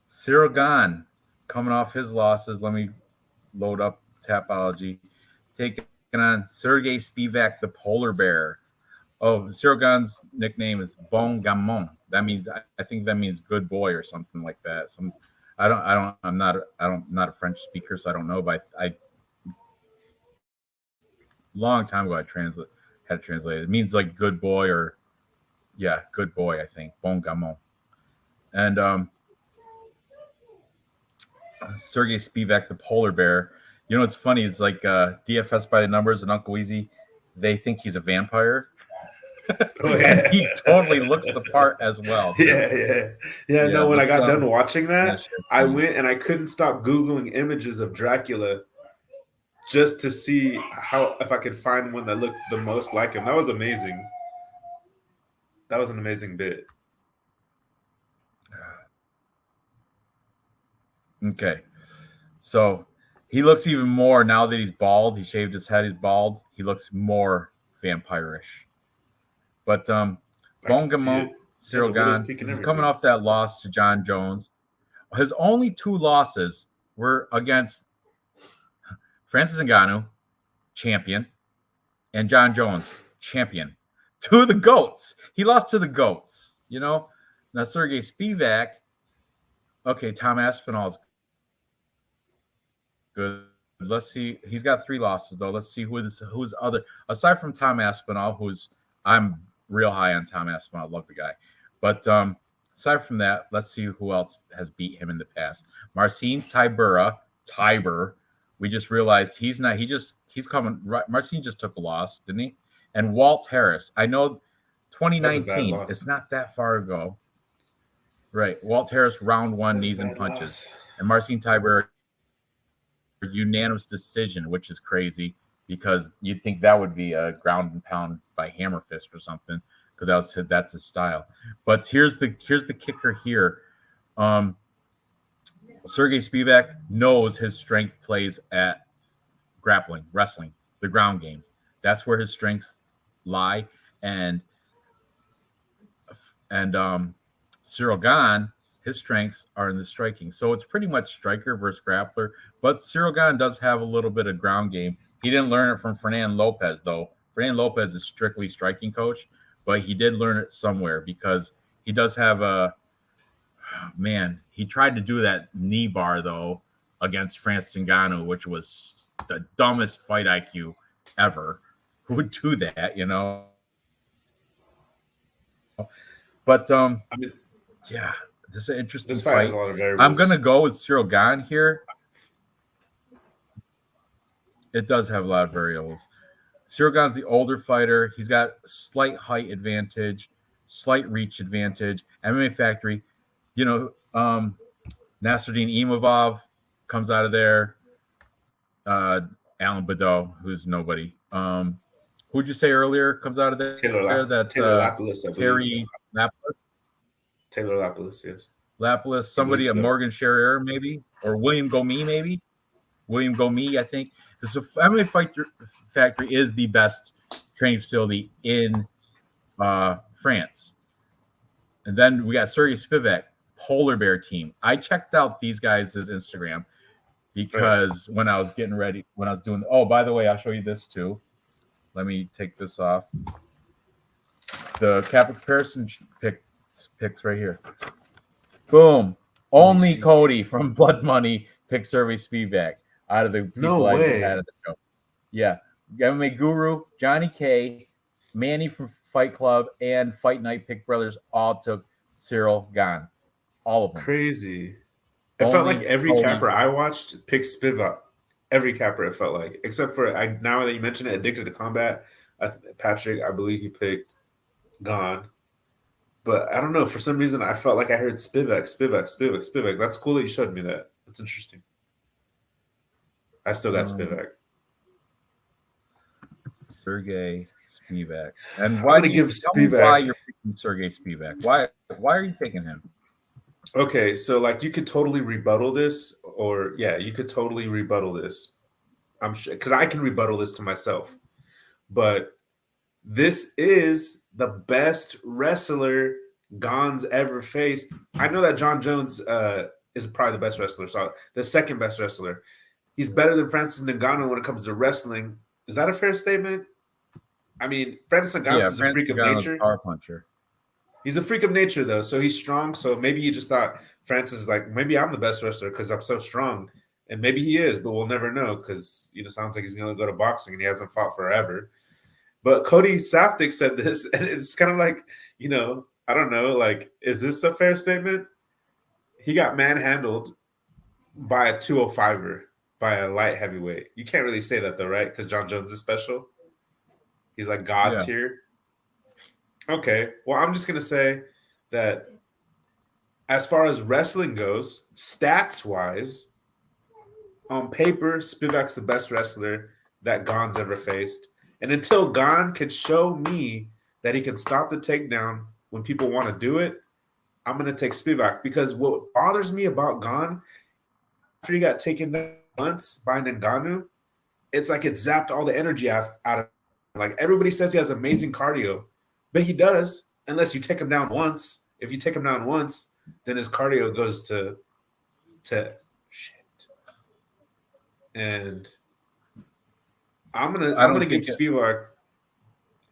Cyril Gane coming off his losses. Let me load up Tapology. Taking on Sergey Spivak, the polar bear. Oh, Cyril Gane's nickname is Bon Gamin. That means I think that means good boy or something like that. I'm not a French speaker, so I don't know. But I long time ago I had to translate it. It means like good boy or good boy. I think Bon Gamin. And Sergey Spivak, the polar bear. You know what's funny? It's like DFS by the numbers and Uncle Easy. They think he's a vampire. Oh, yeah. And he totally looks the part as well. Yeah. No, when I got done watching that, I went and I couldn't stop Googling images of Dracula just to see if I could find one that looked the most like him. That was amazing. That was an amazing bit. Okay. So he looks even more now that he's bald. He shaved his head. He's bald. He looks more vampire-ish. But I can see Bongamon it. He has a Cyril widow's Gane, peak and he's coming everything. off that loss to John Jones. His only 2 losses were against Francis Ngannou, champion, and John Jones, champion. 2 of the GOATs. He lost to the GOATs, you know? Now, Sergey Spivak, okay, Tom Aspinall's good. Let's see. He's got 3 losses, though. Let's see who's other. Aside from Tom Aspinall, I'm real high on Tom Aspinall. I love the guy. But aside from that, let's see who else has beat him in the past. Marcin Tybura. We just realized he's not. He's coming. Marcin just took a loss, didn't he? And Walt Harris. I know That's a bad 2019. loss. It's not that far ago. Right. Walt Harris, round 1, That's a knees and bad punches. loss. And Marcin Tybura, unanimous decision, which is crazy because you'd think that would be a ground and pound by hammer fist or something because that's his style. But here's the kicker here. Sergey Spivak knows his strength plays at grappling, wrestling, the ground game. That's where his strengths lie. And Cyril Gane, his strengths are in the striking. So it's pretty much striker versus grappler. But Cyril Gane does have a little bit of ground game. He didn't learn it from Fernand Lopez, though. Fernand Lopez is strictly striking coach, but he did learn it somewhere because he does have he tried to do that knee bar, though, against Francis Ngannou, which was the dumbest fight IQ ever. Who would do that, you know? But I mean, yeah, this is an interesting this fight fight. has a lot of variables. I'm gonna go with Cyril Gane here. It does have a lot of variables. Cyril Gane's the older fighter. He's got slight height advantage, slight reach advantage. MMA Factory, you know, Nasruddin Imavov comes out of there. Alan Badeau, who's nobody. Who'd you say earlier comes out of there? Taylor Lapilus, I Terry Lapilus. Taylor Lapilus, yes. Lapilus, somebody, a Morgan Sherrier maybe, or William Gomi maybe. William Gomi, I think. So MMA Factory is the best training facility in France. And then we got Sergey Spivak, Polar Bear Team. I checked out these guys' Instagram because when I was getting ready, when I was doing, oh, by the way, I'll show you this too. Let me take this off. The Capital Comparison picks right here. Boom. Only Cody from Blood Money picked Sergey Spivak out of the people I had at the show. Yeah. MMA Guru, Johnny K, Manny from Fight Club, and Fight Night Pick Brothers all took Cyril Gane. All of them. Crazy. It felt like every capper I watched picked Spivak. Every capper, it felt like. Except for, now that you mention it, Addicted to Combat, Patrick, I believe he picked Gane. But I don't know. For some reason, I felt like I heard Spivak. That's cool that you showed me that. That's interesting. I still got Spivak. Sergey Spivak. And why you're picking Sergey Spivak? Why are you picking him? Okay, so like you could totally rebuttal this, or you could totally rebuttal this. I'm sure because I can rebuttal this to myself. But this is the best wrestler Gane's ever faced. I know that John Jones is probably the best wrestler, so the second best wrestler. He's better than Francis Ngannou when it comes to wrestling. Is that a fair statement? I mean, Francis Ngannou is a freak of nature. Power puncher. He's a freak of nature, though, so he's strong. So maybe you just thought Francis is like, maybe I'm the best wrestler because I'm so strong. And maybe he is, but we'll never know because, sounds like he's going to go to boxing and he hasn't fought forever. But Cody Safdie said this, and it's kind of like, I don't know, like, is this a fair statement? He got manhandled by a 205er, by a light heavyweight. You can't really say that, though, right? Because John Jones is special. He's like God tier. Okay, well, I'm just going to say that as far as wrestling goes, stats-wise, on paper, Spivak's the best wrestler that Gane's ever faced. And until Gane can show me that he can stop the takedown when people want to do it, I'm going to take Spivak. Because what bothers me about Gane after he got taken down once by Ngannou, it's like it zapped all the energy out of him. Like everybody says he has amazing cardio, but he does unless you take him down once. If you take him down once, then his cardio goes to shit. And I'm gonna give Spivak.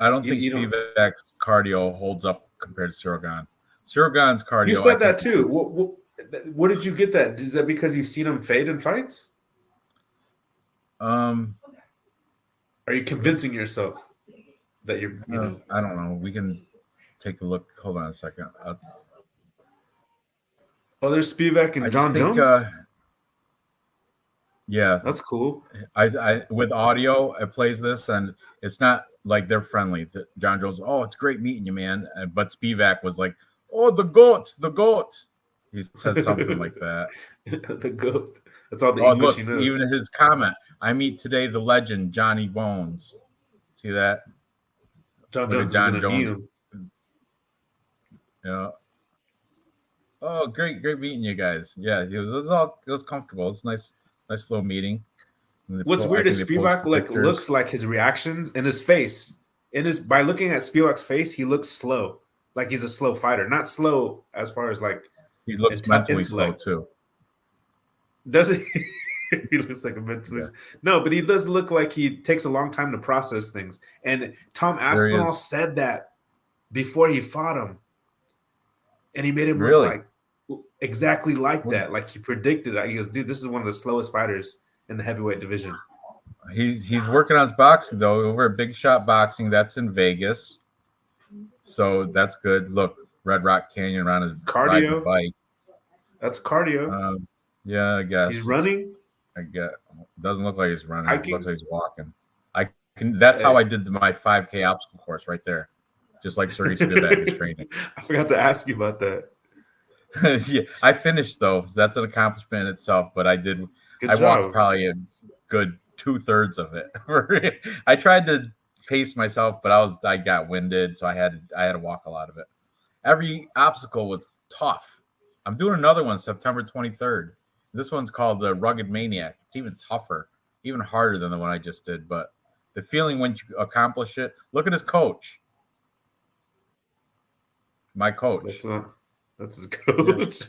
I don't think Spivak's cardio holds up compared to Ciryl Gane. Ciryl Gane's cardio. You said that too. What did you get that? Is that because you've seen him fade in fights? Are you convincing yourself that you're? I don't know. We can take a look. Hold on a second. There's Spivak and John Jones. Yeah, that's cool. I with audio, it plays this, and it's not like they're friendly. John Jones, oh, it's great meeting you, man. But Spivak was like, oh, the goat. He said something like that. The goat. That's all the English he knows. Even his comment, I meet today the legend, Johnny Bones. See that? John Jones. Yeah. Oh, great meeting you guys. Yeah, it was comfortable. It's nice little meeting. What's weird is Spivak looks like his reactions in his face. By looking at Spivak's face, he looks slow. Like he's a slow fighter. Not slow as far as like he looks mentally slow too. Does he? He looks like a mentally no, but he does look like he takes a long time to process things. And Tom Aspinall said that before he fought him. And he made him look like exactly like that. Like he predicted it. He goes, dude, this is one of the slowest fighters in the heavyweight division. He's working on his boxing though, over at Big Shot Boxing. That's in Vegas. So that's good. Look, Red Rock Canyon around his cardio bike. That's cardio. Yeah, I guess he's running. I guess doesn't look like he's running. It looks like he's walking. That's how I did my 5K obstacle course right there. Just like Sergey Spivak is training. I forgot to ask you about that. Yeah, I finished though. That's an accomplishment in itself. But I did. I walked probably a good 2/3 of it. I tried to pace myself, but I got winded, so I had to walk a lot of it. Every obstacle was tough. I'm doing another one September 23rd. This one's called the Rugged Maniac. It's even tougher, even harder than the one I just did. But the feeling when you accomplish it. Look at his coach. My coach. That's his coach.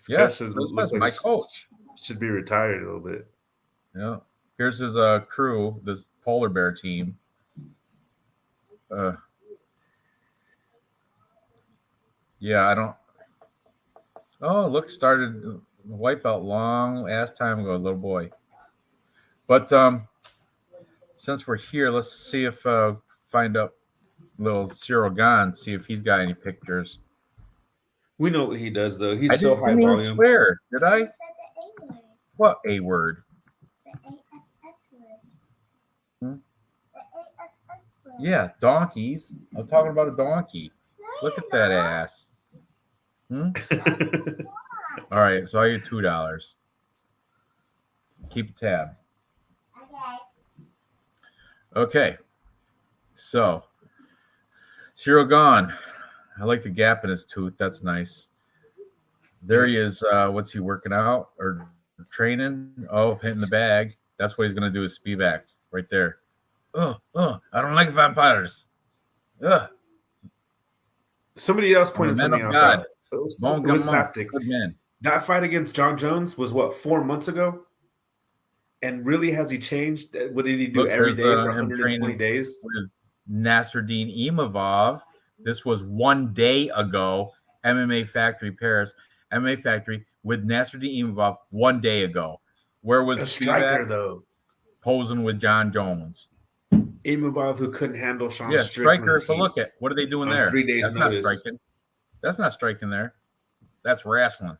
Yeah. His coach my coach should be retired a little bit. Yeah. Here's his crew, this polar bear team. Yeah, I don't. Oh, look, started wipeout long ass time ago, little boy. But since we're here, let's see if find up little Ciryl Gane, see if he's got any pictures. We know what he does though. He's so high volume. Even swear. Did I? What A word? Yeah, donkeys. I'm talking about a donkey. Look at that ass. All right, so I get $2. Keep a tab. Okay. So Ciryl Gane. I like the gap in his tooth. That's nice. There he is. What's he working out or training? Oh, hitting the bag. That's what he's gonna do with Spivak right there. I don't like vampires. Somebody else pointed something else out. It was Safdie. That fight against John Jones was 4 months ago? And really, has he changed? What did he do every day for 120 days? With Nasruddin Imavov. This was 1 day ago. MMA Factory Paris. MMA Factory with Nasruddin Imavov 1 day ago. Where was a striker though? Posing with John Jones. Imavov, who couldn't handle Sean Strickland's striker. But look at what are they doing there? 3 days That's notice. Not striking. That's not striking there. That's wrestling.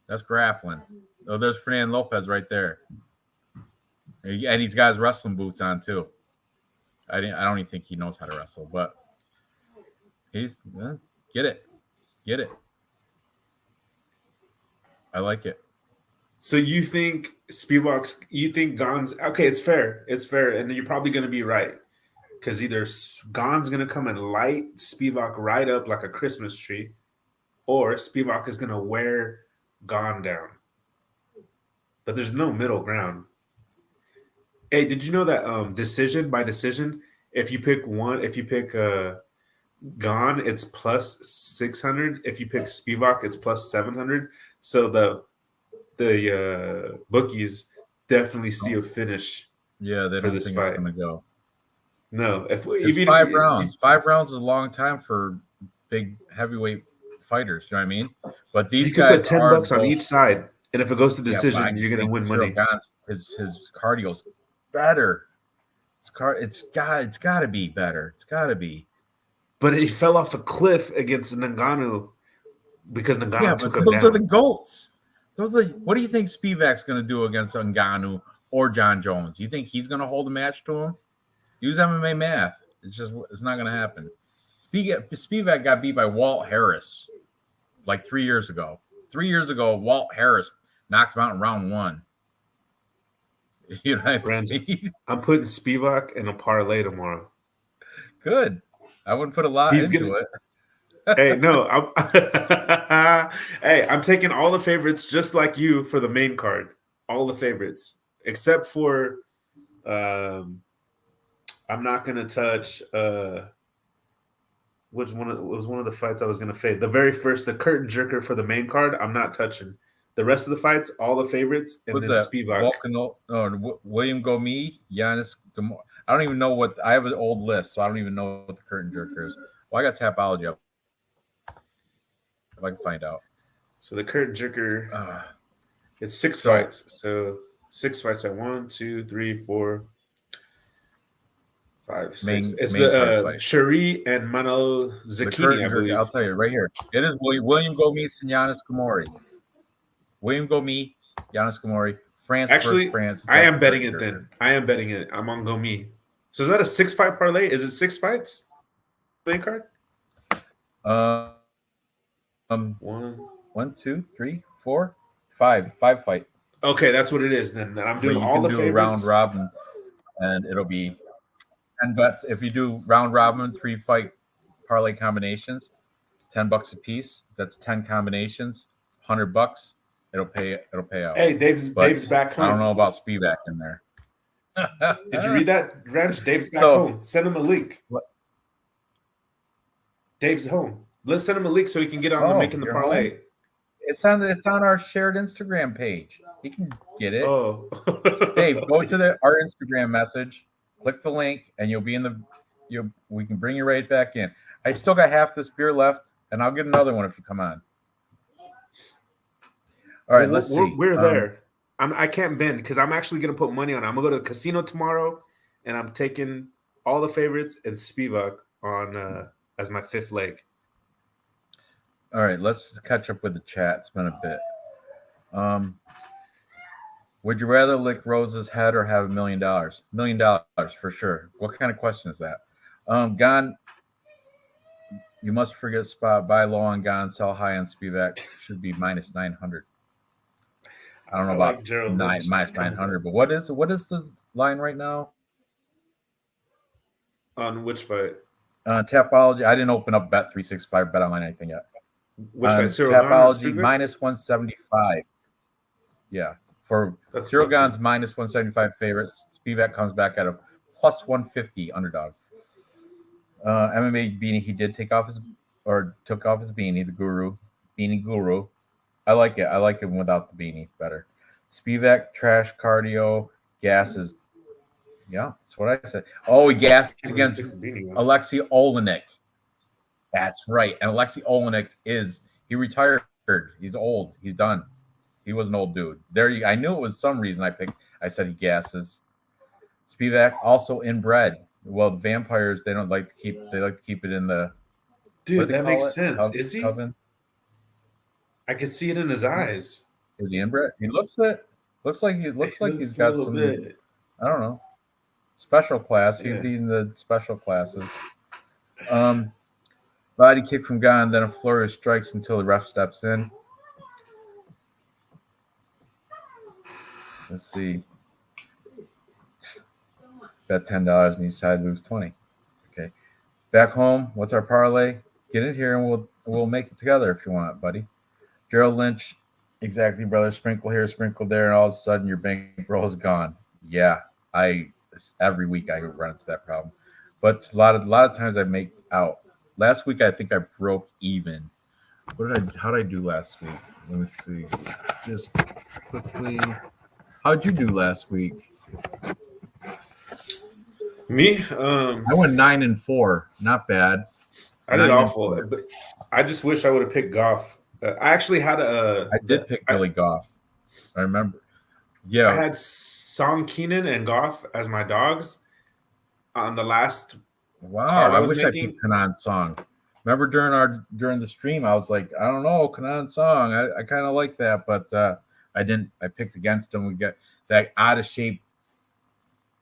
That's grappling. Oh, there's Fernando Lopez right there, and he's got his wrestling boots on too. I don't even think he knows how to wrestle, but he's get it. I like it. So you think Spivak's? You think Gane's okay? It's fair, and you're probably going to be right because either Gane's going to come and light Spivak right up like a Christmas tree, or Spivak is going to wear Gane down. but there's no middle ground. Hey, did you know that decision by decision, if you pick Gone, it's plus 600. If you pick Spivak, it's plus 700. So the bookies definitely see a finish Yeah, they for don't this think it's fight. going to go. No, if It's even 5 rounds. 5 rounds is a long time for big heavyweight fighters. You know what I mean? But you these could put guys are $10 on both. each side, and if it goes to Yeah, but I decision, you're just gonna think win Cyril money. Gane's his cardio's better. It's got to be better. It's got to be. But he fell off a cliff against Ngannou because Yeah, Ngannou but took him those are the down. goats. Those are. What do you think Spivak's going to do against Ngannou or John Jones? You think he's going to hold a match to him? Use MMA math. It's not going to happen. Spivak got beat by Walt Harris like 3 years ago. 3 years ago, Walt Harris knocked him out in round 1. You know what I Ranj, mean? I'm putting Spivak in a parlay tomorrow. Good. I wouldn't put a lot He's into gonna. it. Hey, no, hey, I'm taking all the favorites just like you for the main card. All the favorites, except for I'm not gonna touch which one was one of the fights I was gonna fade. The very first, the curtain jerker for the main card, I'm not touching. The rest of the fights, all the favorites, and What's then that? Spivak. William Gomi, Giannis Gamor. I don't even know what I have an old list, so I don't even know what the curtain jerker is. Well, I got Tapology up. If I can find out. So the curtain jerker, it's six fights. So 6 fights at 1, 2, 3, 4, 5, 6. It's the Shari and Mano Zucchini, I believe. I'll tell you right here. It is William Gomis and Giannis Gamori. William Gomi, Giannis Gamori. France Actually, versus France. I am betting it then. I am betting it. I'm on Gomi. So is that a 6-fight parlay? Is it 6 fights? Main card? 1, 2, 3, 4, 5. 5 fight. Okay, that's what it is then. I'm doing all the favorites. Round robin, and it'll be 10 bets. If you do round robin, 3 fight parlay combinations, $10 a piece. That's 10 combinations, $100. It'll pay out. Hey, Dave's back home. I don't know about Spivak in there. Did you read that, Ranch? Dave's back home. Send him a link. What? Dave's home. Let's send him a link so he can get on to making the parlay. Home? It's on our shared Instagram page. He can get it. Oh, Dave, go to our Instagram message, click the link, and you'll be in the. We can bring you right back in. I still got half this beer left, and I'll get another one if you come on. All right, let's see. We're there. I can't bend because I'm actually going to put money on it. I'm going to go to the casino tomorrow, and I'm taking all the favorites and Spivak on as my 5th leg. All right, let's catch up with the chat. It's been a bit. Would you rather lick Rose's head or have $1 million? $1 million for sure. What kind of question is that? Gone. You must forget spot. Buy low on Gone, sell high on Spivak. Should be minus 900. I don't know about minus 900, but what is the line right now? On which fight? Tapology. I didn't open up Bet365 bet online anything yet. Which fight? Tapology minus 175. Yeah, for Cyril Gane's minus 175 favorites. Spivak comes back at a plus 150 underdog. MMA Beanie, he did took off his beanie, the beanie guru. I like it. I like him without the beanie better. Spivak, trash cardio, gases. Yeah, that's what I said. Oh, he gassed against Alexei Olenek. That's right. And Alexei Olenek he retired. He's old. He's done. He was an old dude. I knew it was some reason I said he gasses. Spivak also inbred. Well, the vampires, they like to keep it in the. Dude, that makes sense. Is he? Coven? I could see it in his eyes. Is he inbred? He looks like he's got some bit. I don't know. Special class. He'd be in the special classes. Body kick from Gane, then a flurry of strikes until the ref steps in. Let's see. Bet $10 and each side lose 20. Okay. Back home, what's our parlay? Get in here and we'll make it together if you want, buddy. Gerald Lynch Exactly, brother. Sprinkle here, sprinkle there, and all of a sudden your bankroll is gone. Yeah, every week I run into that problem, but a lot of times I make out. Last week I think I broke even. How did I do last week? Let me see. Just quickly. How'd you do last week? Me, I went 9-4. Not bad. I did 9 and awful, 4. but I just wish I would have picked Goff. I actually had I did pick Billy Goff. I remember. Yeah, I had Song Keenan and Goff as my dogs on the last wow. card I I was wish I making. picked Kanan Song. Remember during the stream, I was like, I don't know, Kanan Song. I kind of like that, but I didn't. I picked against him. We got that out of shape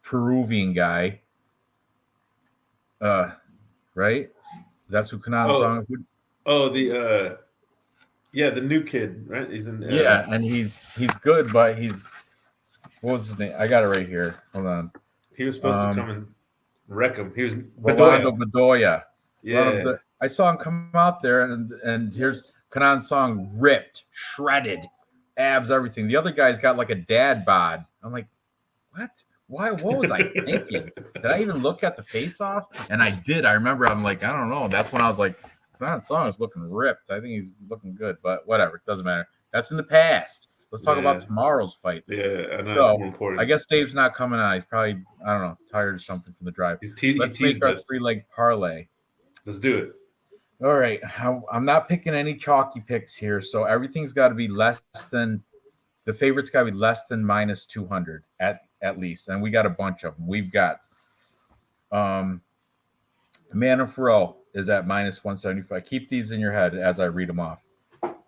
Peruvian guy. Right? That's who Kanan Song is. Oh, the new kid, right? He's in. Yeah, and he's good, but what was his name? I got it right here. Hold on. He was supposed to come and wreck him. He was Rolando Bedoya. Yeah. I saw him come out there, and here's Kanan Song ripped, shredded, abs, everything. The other guy's got like a dad bod. I'm like, what? Why? What was I thinking? Did I even look at the face-offs? And I did. I remember. I'm like, I don't know. That's when I was like, Kanan Song is looking ripped. I think he's looking good, but whatever. It doesn't matter. That's in the past. Let's talk about tomorrow's fights. Yeah, I know so, that's more important. I guess Dave's not coming on. He's probably, I don't know, tired or something from the drive. Let's make our 3-leg parlay. Let's do it. All right. I'm not picking any chalky picks here, so everything's got to be less than the favorite's got to be less than minus 200 at least, and we got a bunch of them. We've got Manafro is at minus 175. Keep these in your head as I read them off.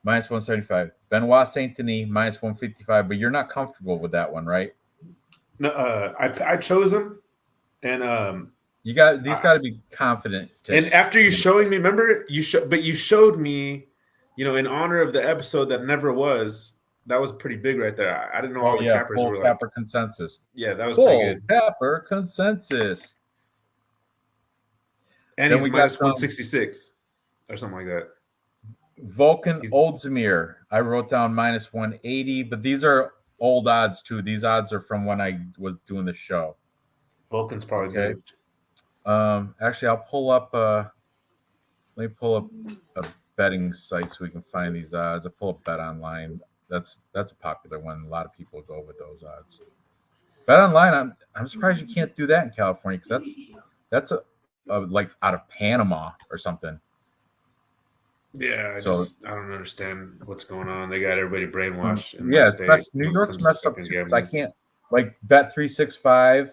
Minus 175. Benoit Saint-Denis, minus 155. But you're not comfortable with that one, right? No, I chose him, and you got to be confident. And after you showing me, remember you showed me, in honor of the episode that never was. That was pretty big right there. I didn't know all the cappers were like Capper consensus. Yeah, that was pretty good. Capper consensus. And then he's minus 166 or something like that. Volkan Ozdemir, I wrote down minus 180, but these are old odds too. These odds are from when I was doing the show. Vulcan's probably moved. Actually, I'll pull up. Let me pull up a betting site so we can find these odds. I'll pull up Bet Online. That's a popular one. A lot of people go with those odds. Bet Online. I'm surprised you can't do that in California because that's a like out of Panama or something. Yeah, I don't understand what's going on. They got everybody brainwashed. New York's messed up too. I can't like Bet365.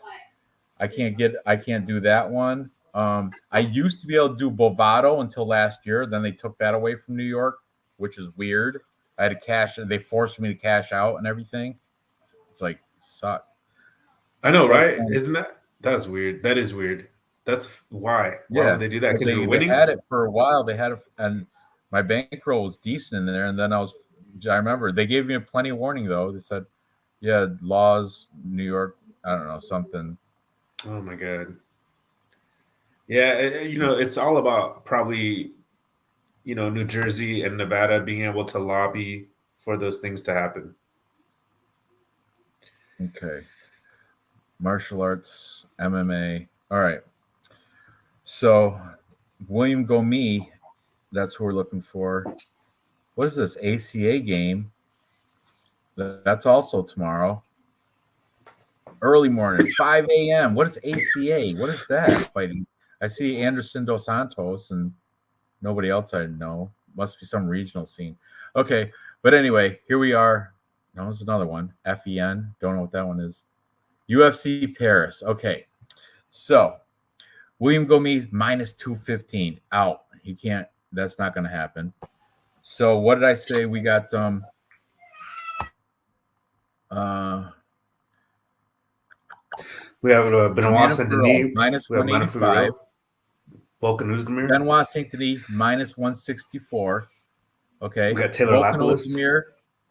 I can't do that one. I used to be able to do Bovado until last year. Then they took that away from New York, which is weird. I had to cash. They forced me to cash out and everything. It's like sucked. I know, right? Isn't that's weird? That is weird. That's why. Why would they do that? Because you're winning. They had it for a while. They had it, and my bankroll was decent in there. And then I remember they gave me a plenty of warning though. They said, "Yeah, laws, New York. I don't know something." Oh my god. Yeah, it's all about probably, New Jersey and Nevada being able to lobby for those things to happen. Okay. Martial arts, MMA. All right. So, William Gomi, that's who we're looking for. What is this? ACA game. That's also tomorrow. Early morning, 5 a.m. What is ACA? What is that fighting? I see Anderson Dos Santos and nobody else I know. Must be some regional scene. Okay, but anyway, here we are. No, there's another one. FEN. Don't know what that one is. UFC Paris. Okay, so William Gomis minus 215 out. He can't. That's not going to happen. So what did I say? We got we have Benoit Saint-Denis minus 185. Volkan Ozdemir. Benoit Saint-Denis minus 164. Okay. We got Taylor Lapilus. Ozdemir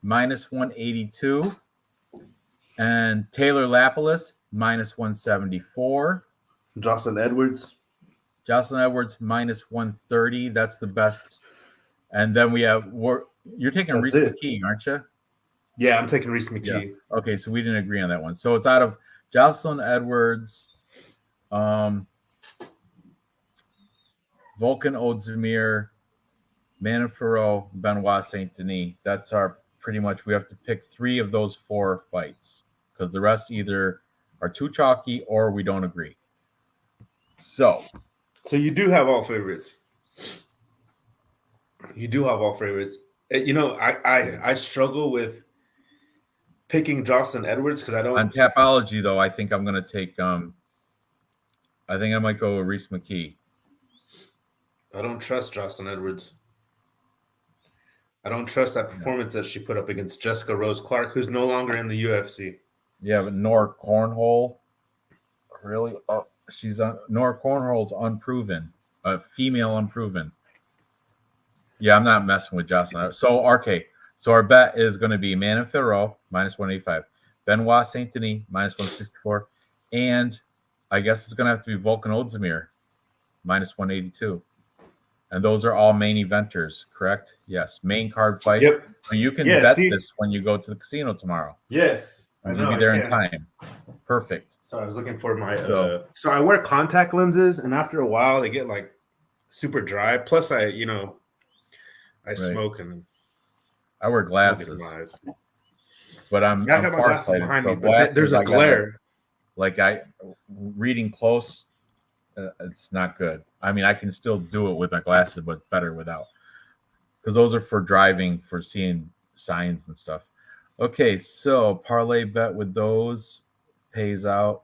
minus 182. And Taylor Lapilus minus 174. Jocelyn Edwards minus 130. That's the best. And then we have you're taking Reese McKee, aren't you? Yeah, I'm taking Reese Yeah. McKee. Okay, so we didn't agree on that one. So it's out of Jocelyn Edwards, Volkan Ozdemir, Manafero, Benoit Saint Denis. That's our pretty much. We have to pick 3 of those 4 fights because the rest either are too chalky or we don't agree. So you do have all favorites. You do have all favorites. You know, I struggle with picking Jocelyn Edwards because I don't. on Tapology, though, I think I'm going to take. I think I might go with Reese McKee. I don't trust Jocelyn Edwards. I don't trust that performance that she put up against Jessica Rose Clark, who's no longer in the UFC. Yeah, but Nora Cornhole, really? Oh, Nora Cornhole's unproven, female unproven. Yeah, I'm not messing with Jocelyn. So, okay. So our bet is going to be Manafero minus 185, Benoit Saint Denis minus 164, and I guess it's going to have to be Volkan Ozdemir minus 182. And those are all main eventers, correct? Yes, main card fights. Yep. So you can bet this when you go to the casino tomorrow. Yes. You'll be there in time. Perfect. So I was looking for my. So I wear contact lenses, and after a while, they get like super dry. Plus, I smoke and I wear glasses, but I'm got my glasses behind me. But there's a glare. Like reading close, it's not good. I mean, I can still do it with my glasses, but it's better without, because those are for driving, for seeing signs and stuff. Okay, so parlay bet with those pays out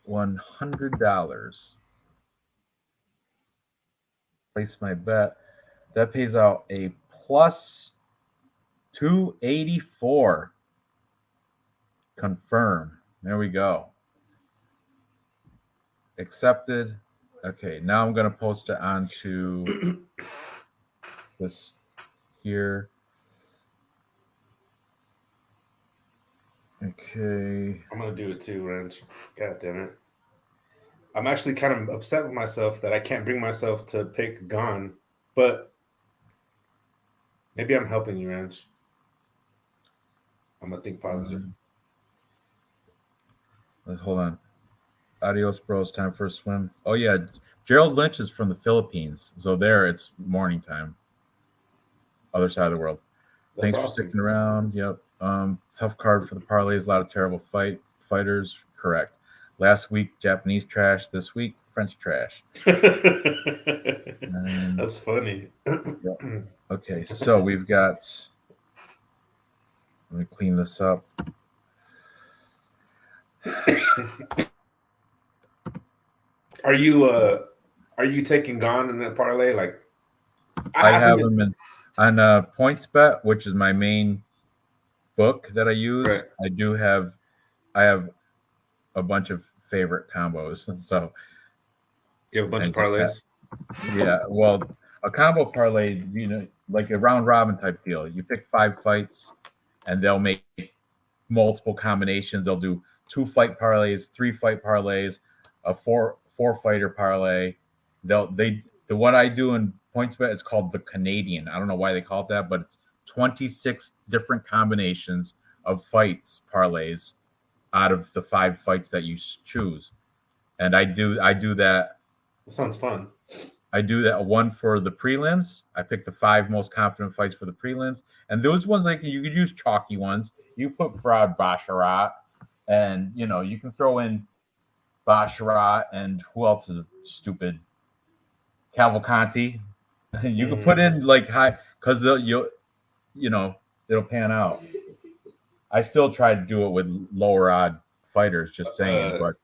$100. Place my bet. That pays out a plus 284. Confirm. There we go. Accepted. Okay, now I'm going to post it onto this here. Okay. I'm going to do it too, Ranj. God damn it. I'm actually kind of upset with myself that I can't bring myself to pick Gone, but maybe I'm helping you, Ranj. I'm going to think positive. Hold on. Adios, bros. Time for a swim. Oh, yeah. Gerald Lynch is from the Philippines. So there, it's morning time. Other side of the world. That's Thanks awesome. for sticking around. Yep. Tough card for the parlays. A lot of terrible fighters. Correct. Last week, Japanese trash. This week, French trash. That's funny. Yeah. Okay, so we've got. Let me clean this up. Are you taking Gone in that parlay? Like, I have them on PointsBet, which is my main book that I use. Right. I have a bunch of favorite combos. So you have a bunch of parlays. Yeah, well, a combo parlay, like a round robin type deal. You pick 5 fights, and they'll make multiple combinations. They'll do 2 fight parlays, 3 fight parlays, a 4 fighter parlay. The one I do in PointsBet is called the Canadian. I don't know why they call it that, but it's 26 different combinations of fights parlays out of the 5 fights that you choose. And I do that. That sounds fun. I do that one for the prelims. I pick the 5 most confident fights for the prelims. And those ones, like, you could use chalky ones. You put Farad Basharat, and you can throw in Basharat, and who else is stupid? Cavalcanti. You can put in like high, because it'll pan out. I still try to do it with lower odd fighters, just saying. But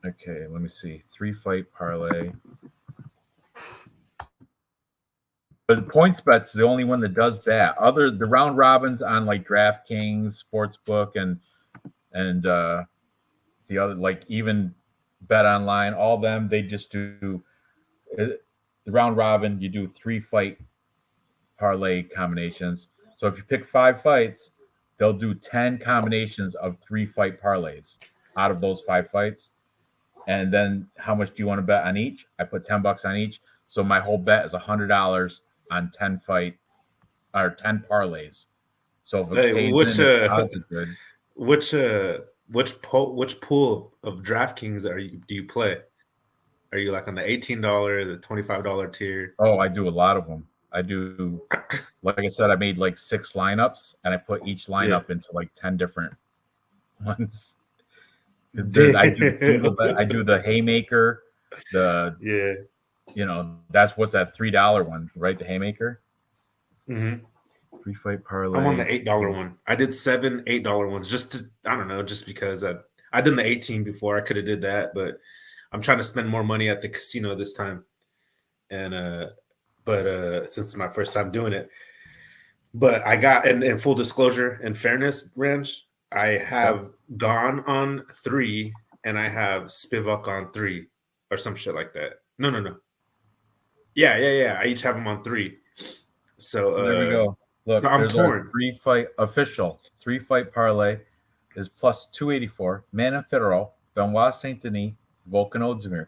okay, let me see. 3 fight parlay. But PointsBet's the only one that does that. The round robins on like DraftKings, Sportsbook, and the other, like even Bet Online, all them, they just do the round robin. You do 3 fight parlay combinations. So if you pick 5 fights, they'll do 10 combinations of 3 fight parlays out of those 5 fights. And then how much do you want to bet on each? I put $10 on each. So my whole bet is $100 on 10 fight or 10 parlays. So if it Hey, pays in, if the odds are good. which pool of DraftKings do you play? Are you like on the $18, the $25 tier? Oh, I do a lot of them. I do, like I said, I made like 6 lineups, and I put each Yeah. lineup into like 10 different ones. I Damn. do the haymaker, the Yeah. that's what's that $3 one, right? The haymaker, Hmm. 3 fight I'm on parlay. the $8 one. I did 7 $8 ones just to, I don't know, just because I done the 18 before. I could have did that, but I'm trying to spend more money at the casino this time. And but since it's my first time doing it. But I got in full disclosure and fairness, Ranch, I Yep. have gone on 3 and I have Spivak on 3 or some shit like that. No. Yeah. I each have them on 3. So So there we go. so Look, I'm there's our torn. 3 fight official 3 fight parlay is plus 284. Manon Fiorot, Benoit Saint Denis, Volkan Ozdemir.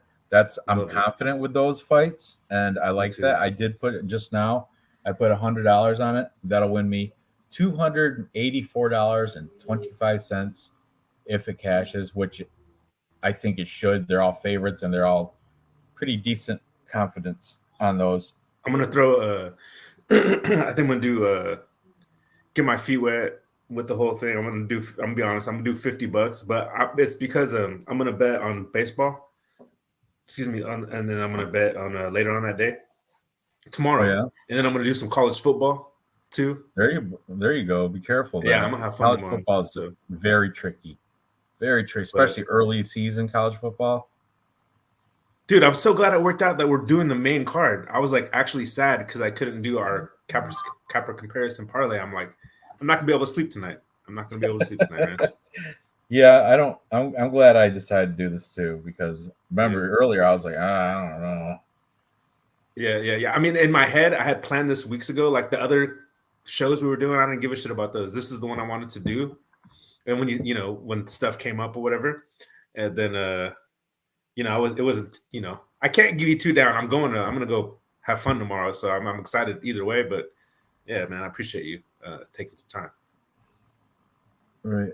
I'm Love it. confident with those fights, and I Me like too. that. I did put it just now. I put $100 on it. That'll win me $284.25 if it cashes, which I think it should. They're all favorites, and they're all pretty decent confidence on those. I'm gonna throw I think I'm gonna do get my feet wet with the whole thing. I'm gonna be honest, I'm gonna do $50, but it's because I'm gonna bet on baseball. Excuse me, and then I'm gonna bet on later on that day, Oh tomorrow, yeah, and then I'm gonna do some college football too. there you go. Be careful Yeah, I'm then. gonna have fun College tomorrow. football is So, very tricky, but especially early season college football. dude, I'm so glad it worked out that we're doing the main card. I was like actually sad because I couldn't do our Capra comparison parlay. I'm like, I'm not gonna be able to sleep tonight. I'm not gonna be able to sleep tonight, man. Yeah, I don't. I'm glad I decided to do this too because Yeah. remember earlier I was like, I don't know. Yeah. I mean, in my head, I had planned this weeks ago. Like the other shows we were doing, I didn't give a shit about those. This is the one I wanted to do. And when when stuff came up or whatever, and then it wasn't, I can't give you 2 down. I'm gonna go have fun tomorrow. So I'm excited either way. But yeah, man, I appreciate you taking some time. Right.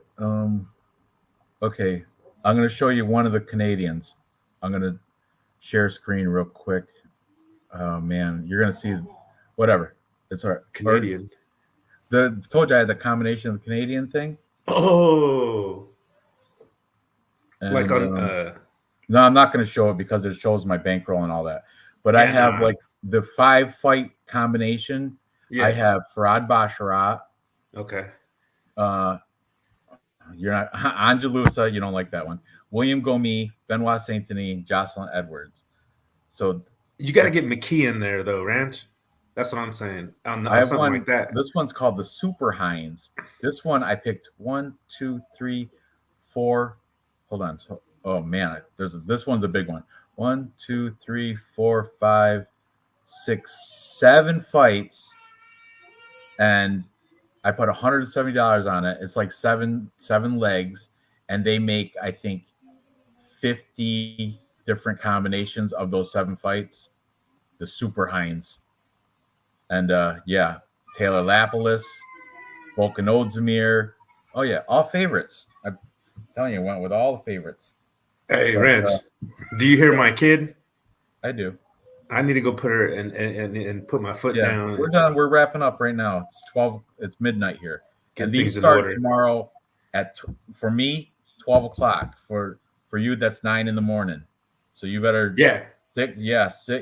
Okay. I'm gonna show you one of the Canadians. I'm gonna share screen real quick. Oh man, you're gonna see whatever. It's all right. Canadian. Told you I had the combination of the Canadian thing. Oh, like And on no, I'm not going to show it because it shows my bankroll and all that. But I yeah, have nah. like the 5 fight combination. Yeah. I have Farad Basharat. Okay. You're not Angelusa. You don't like that one. William Gomi, Benoit Saint Denis, Jocelyn Edwards. So You got to get McKee in there though, Ranch. That's what I'm saying. On I have something one. like that. This one's called the Super Heinz. This one I picked 1, 2, 3, 4. Hold on. So, oh man, this one's a big one. 1, 2, 3, 4, 5, 6, 7 fights, and I put $170 on it. It's like seven legs, and they make I think 50 different combinations of those 7 fights. The Super Heinz, and yeah, Taylor Lapilus, Volkan Ozdemir. Oh yeah, all favorites. I'm telling you, went with all the favorites. Hey, But, Ranch, do you hear my kid? I do. I need to go put her and put my foot Yeah, down. we're done. We're wrapping up right now. It's 12. It's midnight here, and Get these things in start order. tomorrow at for me 12 o'clock. For you, that's 9 in the morning. So you better sit.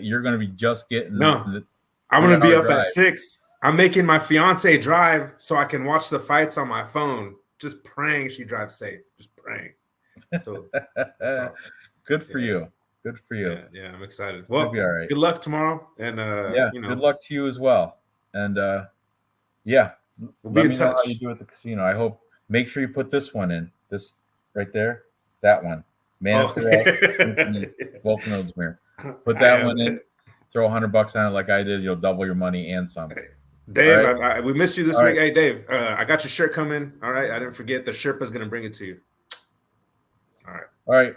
You're going to be just getting. No, I'm gonna be up drive. at 6. I'm making my fiance drive so I can watch the fights on my phone. Just praying she drives safe. Just praying. So good for you. Good for you. Yeah, I'm excited. Well, be all right. Good luck tomorrow, and good luck to you as well. And yeah, we'll be let in me know touch. how you do at the casino. I hope. Make sure you put this one in. This right there. That one. Man, Volkan Ozdemir. Put that one in. Throw $100 on it like I did. You'll double your money and some. Dave, right? We missed you this week. Right. Hey, Dave, I got your shirt coming. All right, I didn't forget. The Sherpa's gonna bring it to you. All right.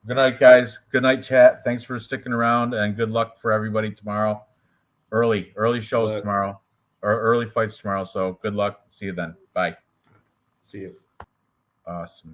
Good night, guys. Good night, chat. Thanks for sticking around, and good luck for everybody tomorrow. Early shows tomorrow, or early fights tomorrow. So good luck. See you then. Bye. See you. Awesome.